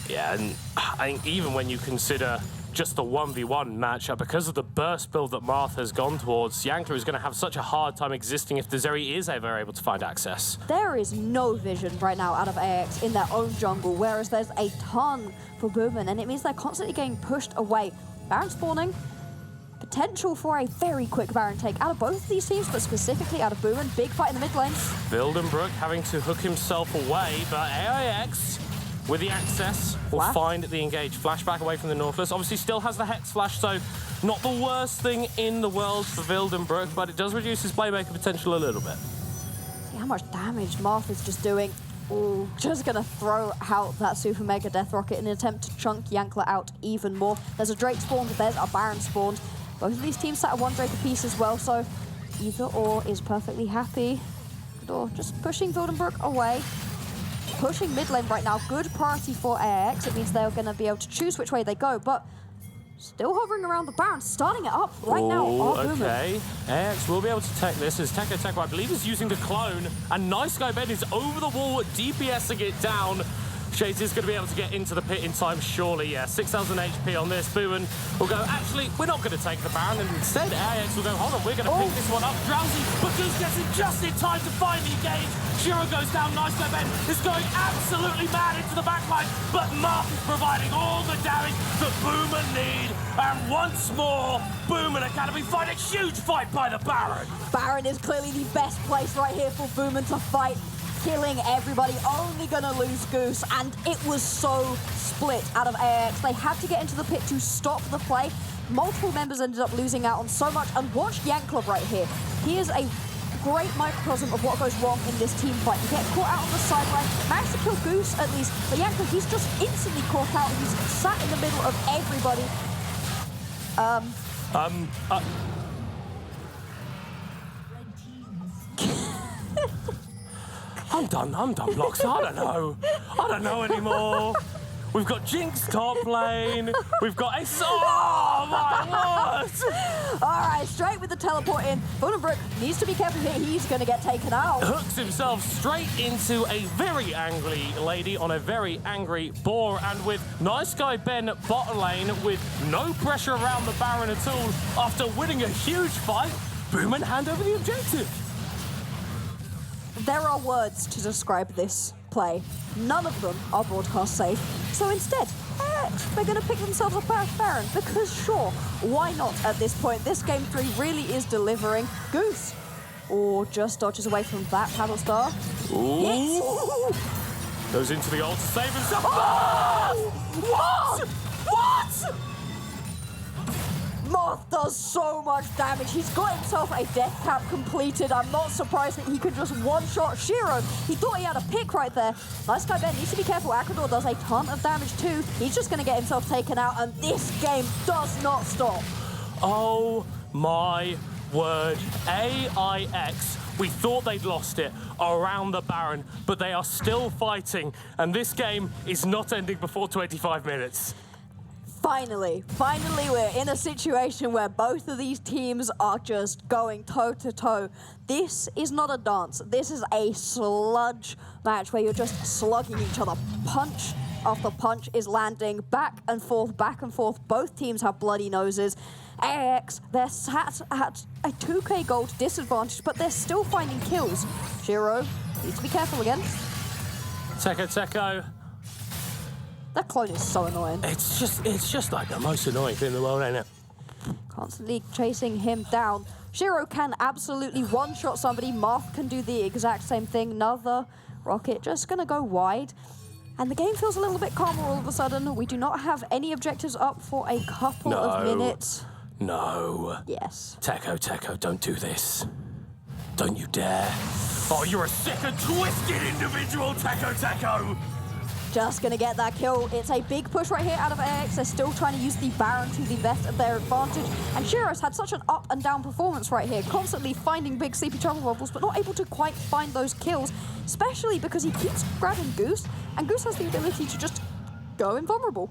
Yeah, and I think even when you consider just the 1v1 matchup, because of the burst build that Marth has gone towards, Yankler is going to have such a hard time existing if the Zeri is ever able to find access. There is no vision right now out of AX in their own jungle, whereas there's a ton for Boomin, and it means they're constantly getting pushed away. Baron spawning, potential for a very quick Baron take out of both of these teams, but specifically out of Boomin. Big fight in the mid lane. Wildenbrook having to hook himself away, but AIX with the access will find the engage. Flashback away from the Nautilus. Obviously still has the Hex Flash, so not the worst thing in the world for Wildenbrook, but it does reduce his playmaker potential a little bit. See how much damage Marth is just doing. Ooh, just gonna throw out that Super Mega Death Rocket in an attempt to chunk Yankler out even more. There's a Drake spawned, there's a Baron spawned. Both of these teams sat at one Drake apiece as well, so either or is perfectly happy. Or just pushing Wildenbrook away. Pushing mid lane right now. Good priority for AX. It means they're going to be able to choose which way they go, but still hovering around the Baron, starting it up right now. Okay. AX will be able to tech this as Tekka, I believe, is using the clone, and Nice Guy Ben is over the wall, DPSing it down. Shades is going to be able to get into the pit in time, surely. Yeah, 6,000 HP on this. Boomin will go, actually, we're not going to take the Baron, and instead AX will go, hold on, we're going to pick this one up. Drowsy, but Goose gets it just in time to find the engage. Shiro goes down, Nice Guy Ben is going absolutely mad into the backline, but Marth is providing all the damage that Boomin need. And once more, Boomin Academy fight a huge fight by the Baron. Baron is clearly the best place right here for Boomin to fight. Killing everybody, only gonna lose Goose, and it was so split out of AX. They had to get into the pit to stop the play. Multiple members ended up losing out on so much, and watch Yankler right here. He is a great microcosm of what goes wrong in this team fight. You get caught out on the sideline, managed to kill Goose at least, but Yankler, he's just instantly caught out. He's sat in the middle of everybody. I'm done, Blocks. I don't know anymore. We've got Jinx top lane. We've got a... Oh, my word! All right, straight with the teleport in. Wildenbrook needs to be careful here. He's going to get taken out. Hooks himself straight into a very angry lady on a very angry boar. And with Nice Guy Ben bot lane with no pressure around the Baron at all, after winning a huge fight, Boomin hand over the objective. There are words to describe this play. None of them are broadcast safe. So instead, they're going to pick themselves up a Baron, because sure, why not at this point? This game 3 really is delivering. Goose, or just dodges away from that Paddle Star. Ooh. Goes into the ult to save himself. Oh! What? Marth does so much damage. He's got himself a death cap completed. I'm not surprised that he could just one-shot Shiro. He thought he had a pick right there. Nice guy Ben needs to be careful. Akrador does a ton of damage too. He's just going to get himself taken out, and this game does not stop. Oh my word. AIX. We thought they'd lost it around the Baron, but they are still fighting, and this game is not ending before 25 minutes. Finally, we're in a situation where both of these teams are just going toe-to-toe. This is not a dance. This is a sludge match where you're just slugging each other. Punch after punch is landing back and forth, back and forth. Both teams have bloody noses. AIX, they're sat at a 2k gold disadvantage, but they're still finding kills. Shiro needs to be careful again. Teko. That clone is so annoying. It's just like the most annoying thing in the world, ain't it? Constantly chasing him down. Shiro can absolutely one-shot somebody. Marth can do the exact same thing. Another rocket just gonna go wide. And the game feels a little bit calmer all of a sudden. We do not have any objectives up for a couple of minutes. No. Yes. Teko, don't do this. Don't you dare. Oh, you're a sick and twisted individual, Teko. Just gonna get that kill. It's a big push right here out of AIX. They're still trying to use the Baron to the best of their advantage. And Shiro's had such an up and down performance right here, constantly finding big sleepy trouble bubbles, but not able to quite find those kills, especially because he keeps grabbing Goose, and Goose has the ability to just go invulnerable.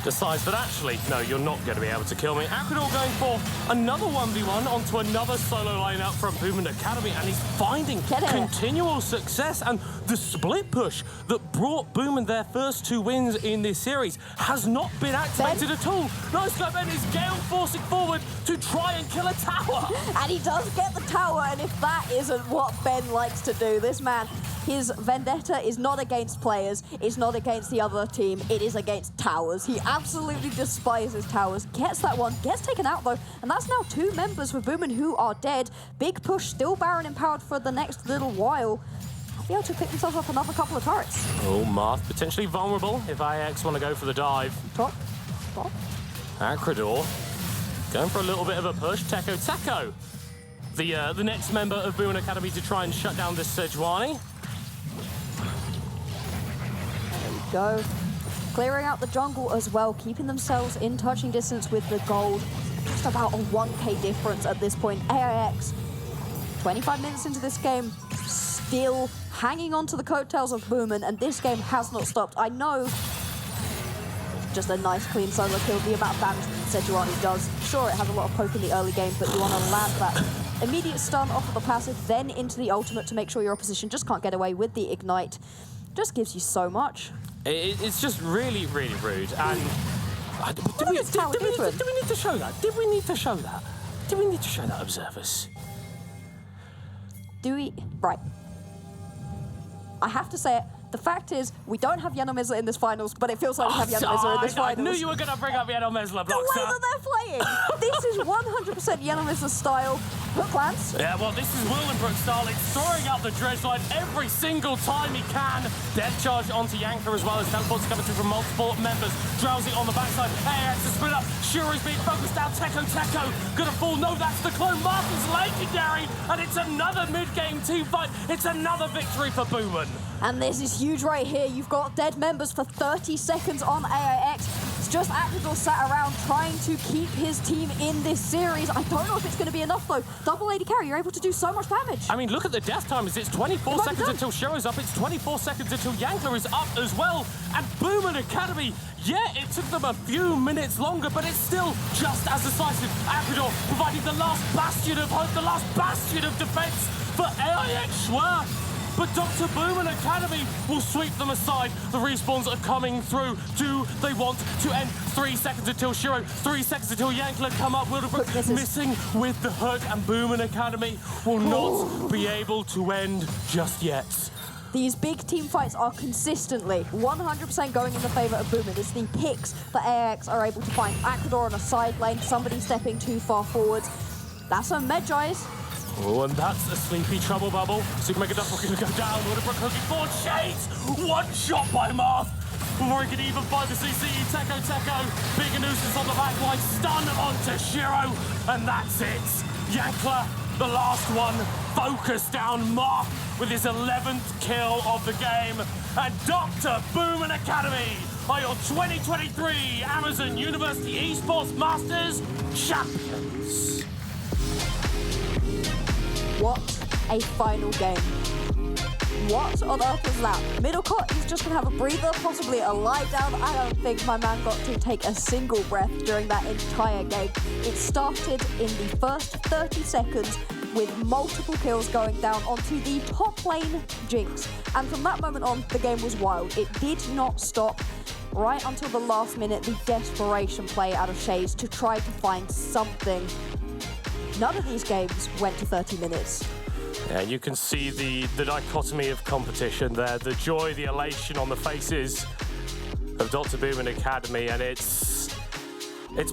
Decides that actually, no, you're not going to be able to kill me. Akrador going for another 1v1 onto another solo lineup from Boomin Academy, and he's finding continual success. And the split push that brought Boomin their first 2 wins in this series has not been activated at all. Nice guy Ben is Gale forcing forward to try and kill a tower. And he does get the tower, and if that isn't what Ben likes to do, this man, his vendetta is not against players, it's not against the other team, it is against towers. He absolutely despises towers. Gets that one, gets taken out though, and that's now 2 members for Boomin who are dead. Big push, still Baron empowered for the next little while. I'll be able to pick themselves up another couple of turrets. Oh, Marth potentially vulnerable if AIX want to go for the dive. Top. Akrador going for a little bit of a push. Teko. The next member of Boomin Academy to try and shut down this Sejuani. There we go. Clearing out the jungle as well, keeping themselves in touching distance with the gold. Just about a 1k difference at this point. AIX, 25 minutes into this game, still hanging on to the coattails of Boomin, and this game has not stopped. I know it's just a nice clean solo kill. The amount of damage that Sejuani does, sure it has a lot of poke in the early game, but you want to land that immediate stun off of the passive, then into the ultimate to make sure your opposition just can't get away with the ignite. Just gives you so much. It's just really, really rude. And did we need to show that? Did we need to show that? Did we need to show that, observers? Do we? Right. I have to say it. The fact is, we don't have UNIVERSITY in this finals, but it feels like we have UNIVERSITY in this finals. I knew you were going to bring up UNIVERSITY, The way that they're playing! This is 100% UNIVERSITY style. Hook lance. Yeah, well, this is Willenbrook style. It's throwing out the dredge line every single time he can. Death charge onto Yankler as well as teleports coming through from multiple members. Drowsy on the backside. AIX to split up. Shuri's being focused down. Teko. Gonna fall. No, that's the clone. Martha's legendary. And it's another mid-game team fight. It's another victory for Boomin. And this is huge right here. You've got dead members for 30 seconds on AIX. It's just Akrador sat around trying to keep his team in this series. I don't know if it's going to be enough though. Double AD carry, you're able to do so much damage. I mean, look at the death timers. It's 24 seconds until Shiro's up. It's 24 seconds until Yankler is up as well. And Boomin Academy, yeah, it took them a few minutes longer, but it's still just as decisive. Akrador providing the last bastion of hope, the last bastion of defense for AIX Schwer. But Dr. Boomin Academy will sweep them aside. The respawns are coming through. Do they want to end? 3 seconds until Shiro, 3 seconds until Yankler come up. Wilderbrook missing with the hook, and Boomin Academy will not be able to end just yet. These big team fights are consistently 100% going in the favor of Boomin. It's the picks that AIX are able to find. Akrador on a side lane, somebody stepping too far forwards. That's a Medjai's. Oh, and that's a sleepy trouble bubble. Super Mega Duff going to go down. Wilderbrook hooking forward. Shades! One shot by Marth. before he could even find the CCE. Teko, big nuisance on the back line, stun onto Shiro, and that's it. Yankler, the last one, focused down Mark with his 11th kill of the game. And Dr. Boomin Academy are your 2023 Amazon University Esports Masters champions. What a final game. What on earth was that? Middlecott, he's just going to have a breather, possibly a lie down. I don't think my man got to take a single breath during that entire game. It started in the first 30 seconds with multiple kills going down onto the top lane Jinx. And from that moment on, the game was wild. It did not stop right until the last minute, the desperation play out of Shays to try to find something. None of these games went to 30 minutes. Yeah, you can see the dichotomy of competition there, the joy, the elation on the faces of Dr. Boomin Academy, and it's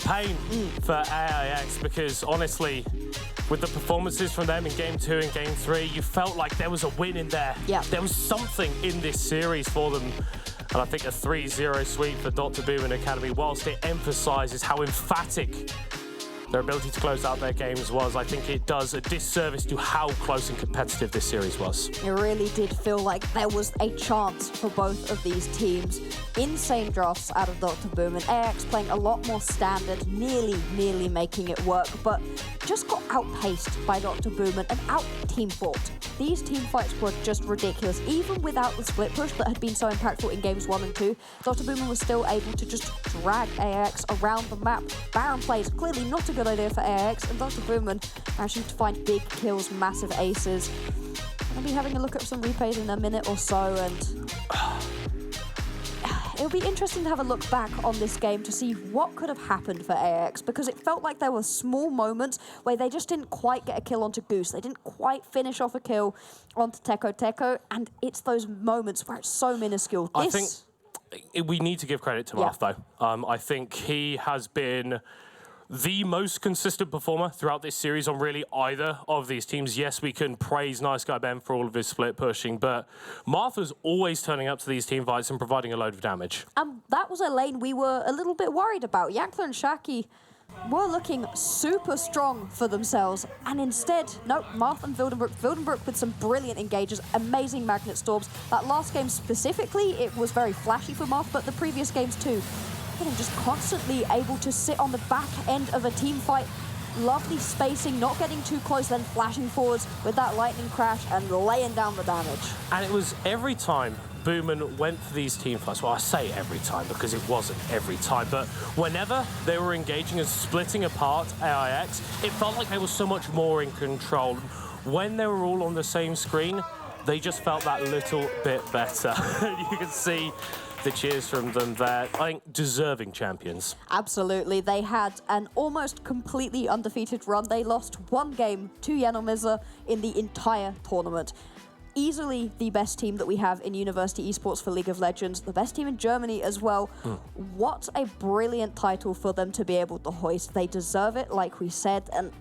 pain for AIX because honestly, with the performances from them in Game 2 and Game 3, you felt like there was a win in there. Yeah. There was something in this series for them. And I think a 3-0 sweep for Dr. Boomin Academy, whilst it emphasises how emphatic their ability to close out their games was, I think it does a disservice to how close and competitive this series was. It really did feel like there was a chance for both of these teams. Insane drafts out of Dr. Boomin. AX playing a lot more standard, nearly making it work, but just got outpaced by Dr. Boomin and out-team fought. These team fights were just ridiculous. Even without the split push that had been so impactful in games 1 and 2, Dr. Boomin was still able to just drag AX around the map. Baron plays, clearly not a good idea for AX, and Dr. Boomin managing to find big kills, massive aces. I'll be having a look at some replays in a minute or so, and it'll be interesting to have a look back on this game to see what could have happened for AX, because it felt like there were small moments where they just didn't quite get a kill onto Goose. They didn't quite finish off a kill onto Teko, and it's those moments where it's so minuscule. I think we need to give credit to Marth, though. I think he has been the most consistent performer throughout this series on really either of these teams. Yes, we can praise Nice Guy Ben for all of his split pushing, but Martha's always turning up to these team fights and providing a load of damage. That was a lane we were a little bit worried about. Yankler and Shaki were looking super strong for themselves, and instead, no, Marth and Wildenbrook with some brilliant engages, amazing magnet storms. That last game specifically, it was very flashy for Marth, but the previous games too. And just constantly able to sit on the back end of a team fight. Lovely spacing, not getting too close, then flashing forwards with that lightning crash and laying down the damage. And it was every time Boomin went for these team fights, well, I say every time because it wasn't every time, but whenever they were engaging and splitting apart AIX, it felt like they were so much more in control. When they were all on the same screen, they just felt that little bit better. You can see the cheers from them there. I think deserving champions. Absolutely. They had an almost completely undefeated run. They lost one game to Yenomizla in the entire tournament. Easily the best team that we have in University Esports for League of Legends, the best team in Germany as well. What a brilliant title for them to be able to hoist. They deserve it, like we said, and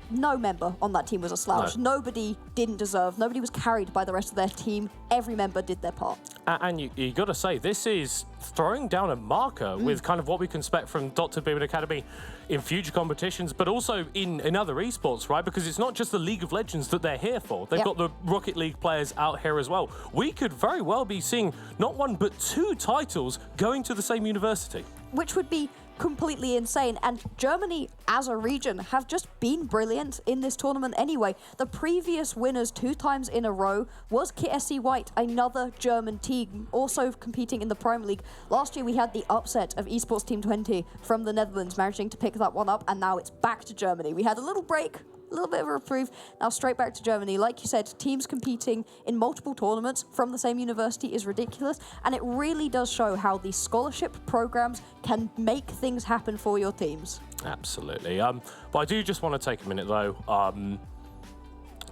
no member on that team was a slouch. No. Nobody didn't deserve. Nobody was carried by the rest of their team. Every member did their part. And you got to say, this is throwing down a marker with kind of what we can expect from Dr. Boomin Academy in future competitions, but also in other esports, right? Because it's not just the League of Legends that they're here for. They've got the Rocket League players out here as well. We could very well be seeing not one, but 2 titles going to the same university. Which would be completely insane, and Germany as a region have just been brilliant in this tournament anyway. The previous winners 2 times in a row was KSC White, another German team, also competing in the Premier League. Last year we had the upset of Esports Team 20 from the Netherlands, managing to pick that one up, and now it's back to Germany. We had a little break, a little bit of a reprieve, now straight back to Germany. Like you said, teams competing in multiple tournaments from the same university is ridiculous, and it really does show how the scholarship programs can make things happen for your teams. Absolutely. But I do just want to take a minute, though,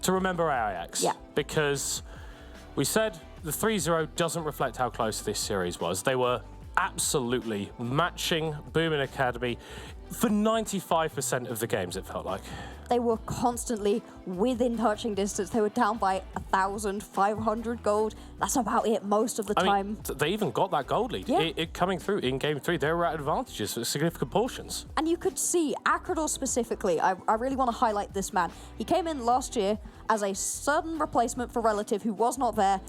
to remember AIX. Yeah. Because we said the 3-0 doesn't reflect how close this series was. They were absolutely matching Booming Academy for 95% of the games, it felt like. They were constantly within touching distance. They were down by 1,500 gold. That's about it most of the time. I mean, they even got that gold lead. Yeah. It coming through in Game 3. They were at advantages for significant portions. And you could see, Acrador specifically, I really want to highlight this man. He came in last year as a sudden replacement for Relative who was not there,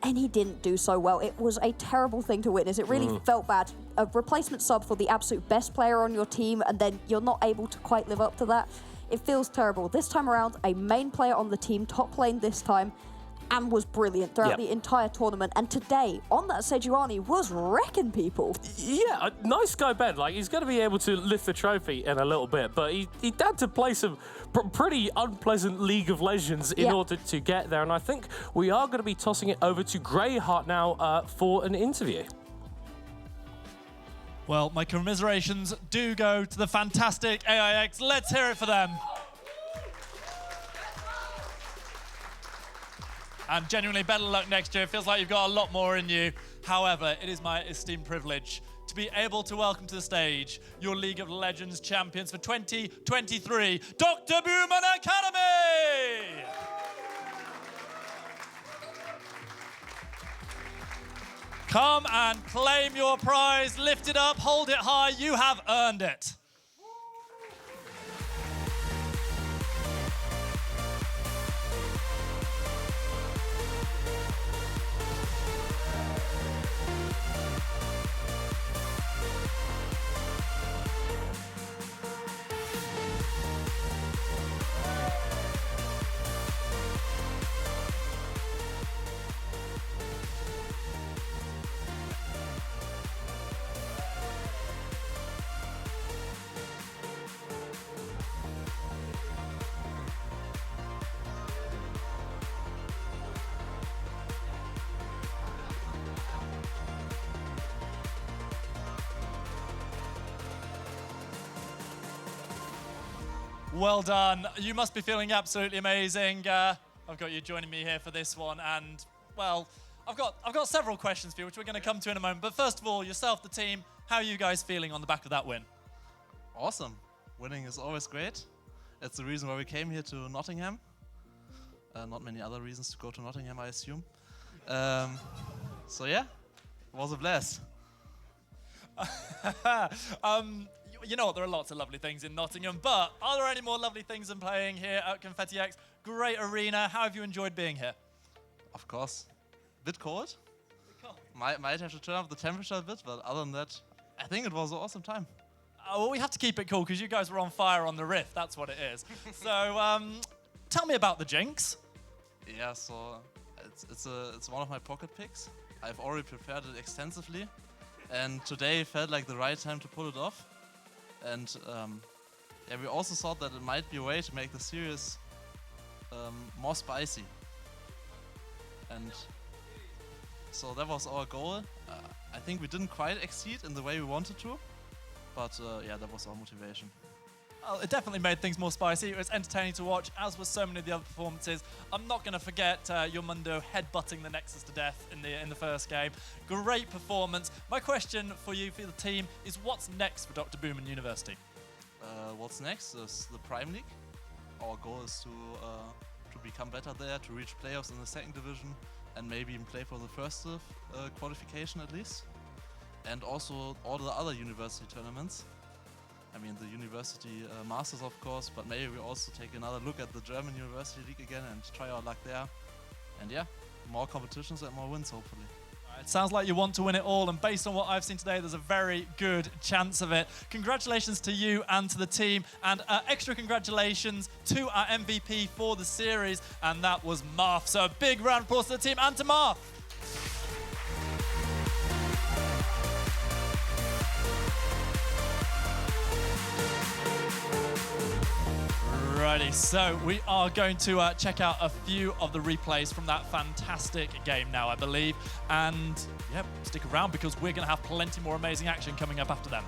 and he didn't do so well. It was a terrible thing to witness. It really felt bad. A replacement sub for the absolute best player on your team, and then you're not able to quite live up to that. It feels terrible. This time around, a main player on the team, top lane this time, and was brilliant throughout the entire tournament. And today, on that Sejuani, was wrecking people. Yeah, nice guy Ben. Like, he's going to be able to lift the trophy in a little bit, but he had to play some pretty unpleasant League of Legends in order to get there. And I think we are going to be tossing it over to Greyheart now for an interview. Well, my commiserations do go to the fantastic AIX. Let's hear it for them. And genuinely, better luck next year. It feels like you've got a lot more in you. However, it is my esteemed privilege to be able to welcome to the stage your League of Legends champions for 2023, Dr. Boomin Academy! Come and claim your prize. Lift it up, hold it high. You have earned it. Well done. You must be feeling absolutely amazing. I've got you joining me here for this one, and well, I've got several questions for you, which we're going to come to in a moment. But first of all, yourself, the team, how are you guys feeling on the back of that win? Awesome. Winning is always great. It's the reason why we came here to Nottingham. Not many other reasons to go to Nottingham, I assume. So yeah, it was a blast. You know what, there are lots of lovely things in Nottingham, but are there any more lovely things than playing here at Confetti X? Great arena. How have you enjoyed being here? Of course. Bit cold. Might have to turn up the temperature a bit, but other than that, I think it was an awesome time. Well, we have to keep it cool because you guys were on fire on the Rift. That's what it is. So, tell me about the Jinx. Yeah, so it's one of my pocket picks. I've already prepared it extensively, and today felt like the right time to pull it off. And yeah, we also thought that it might be a way to make the series more spicy. And so that was our goal. I think we didn't quite exceed in the way we wanted to, but yeah, that was our motivation. Well, it definitely made things more spicy. It was entertaining to watch, as was so many of the other performances. I'm not going to forget your Mundo headbutting the Nexus to death in the first game. Great performance. My question for you, for the team, is what's next for Dr. Boomin University? What's next is the Prime League. Our goal is to become better there, to reach playoffs in the second division, and maybe even play for the first qualification at least. And also all the other university tournaments. I mean, the University Masters, of course, but maybe we also take another look at the German University League again and try our luck there. And yeah, more competitions and more wins, hopefully. It sounds like you want to win it all, and based on what I've seen today, there's a very good chance of it. Congratulations to you and to the team, and extra congratulations to our MVP for the series, and that was Marth. So a big round of applause to the team and to Marth. Alrighty, so we are going to check out a few of the replays from that fantastic game now, I believe. And yeah, stick around because we're going to have plenty more amazing action coming up after them.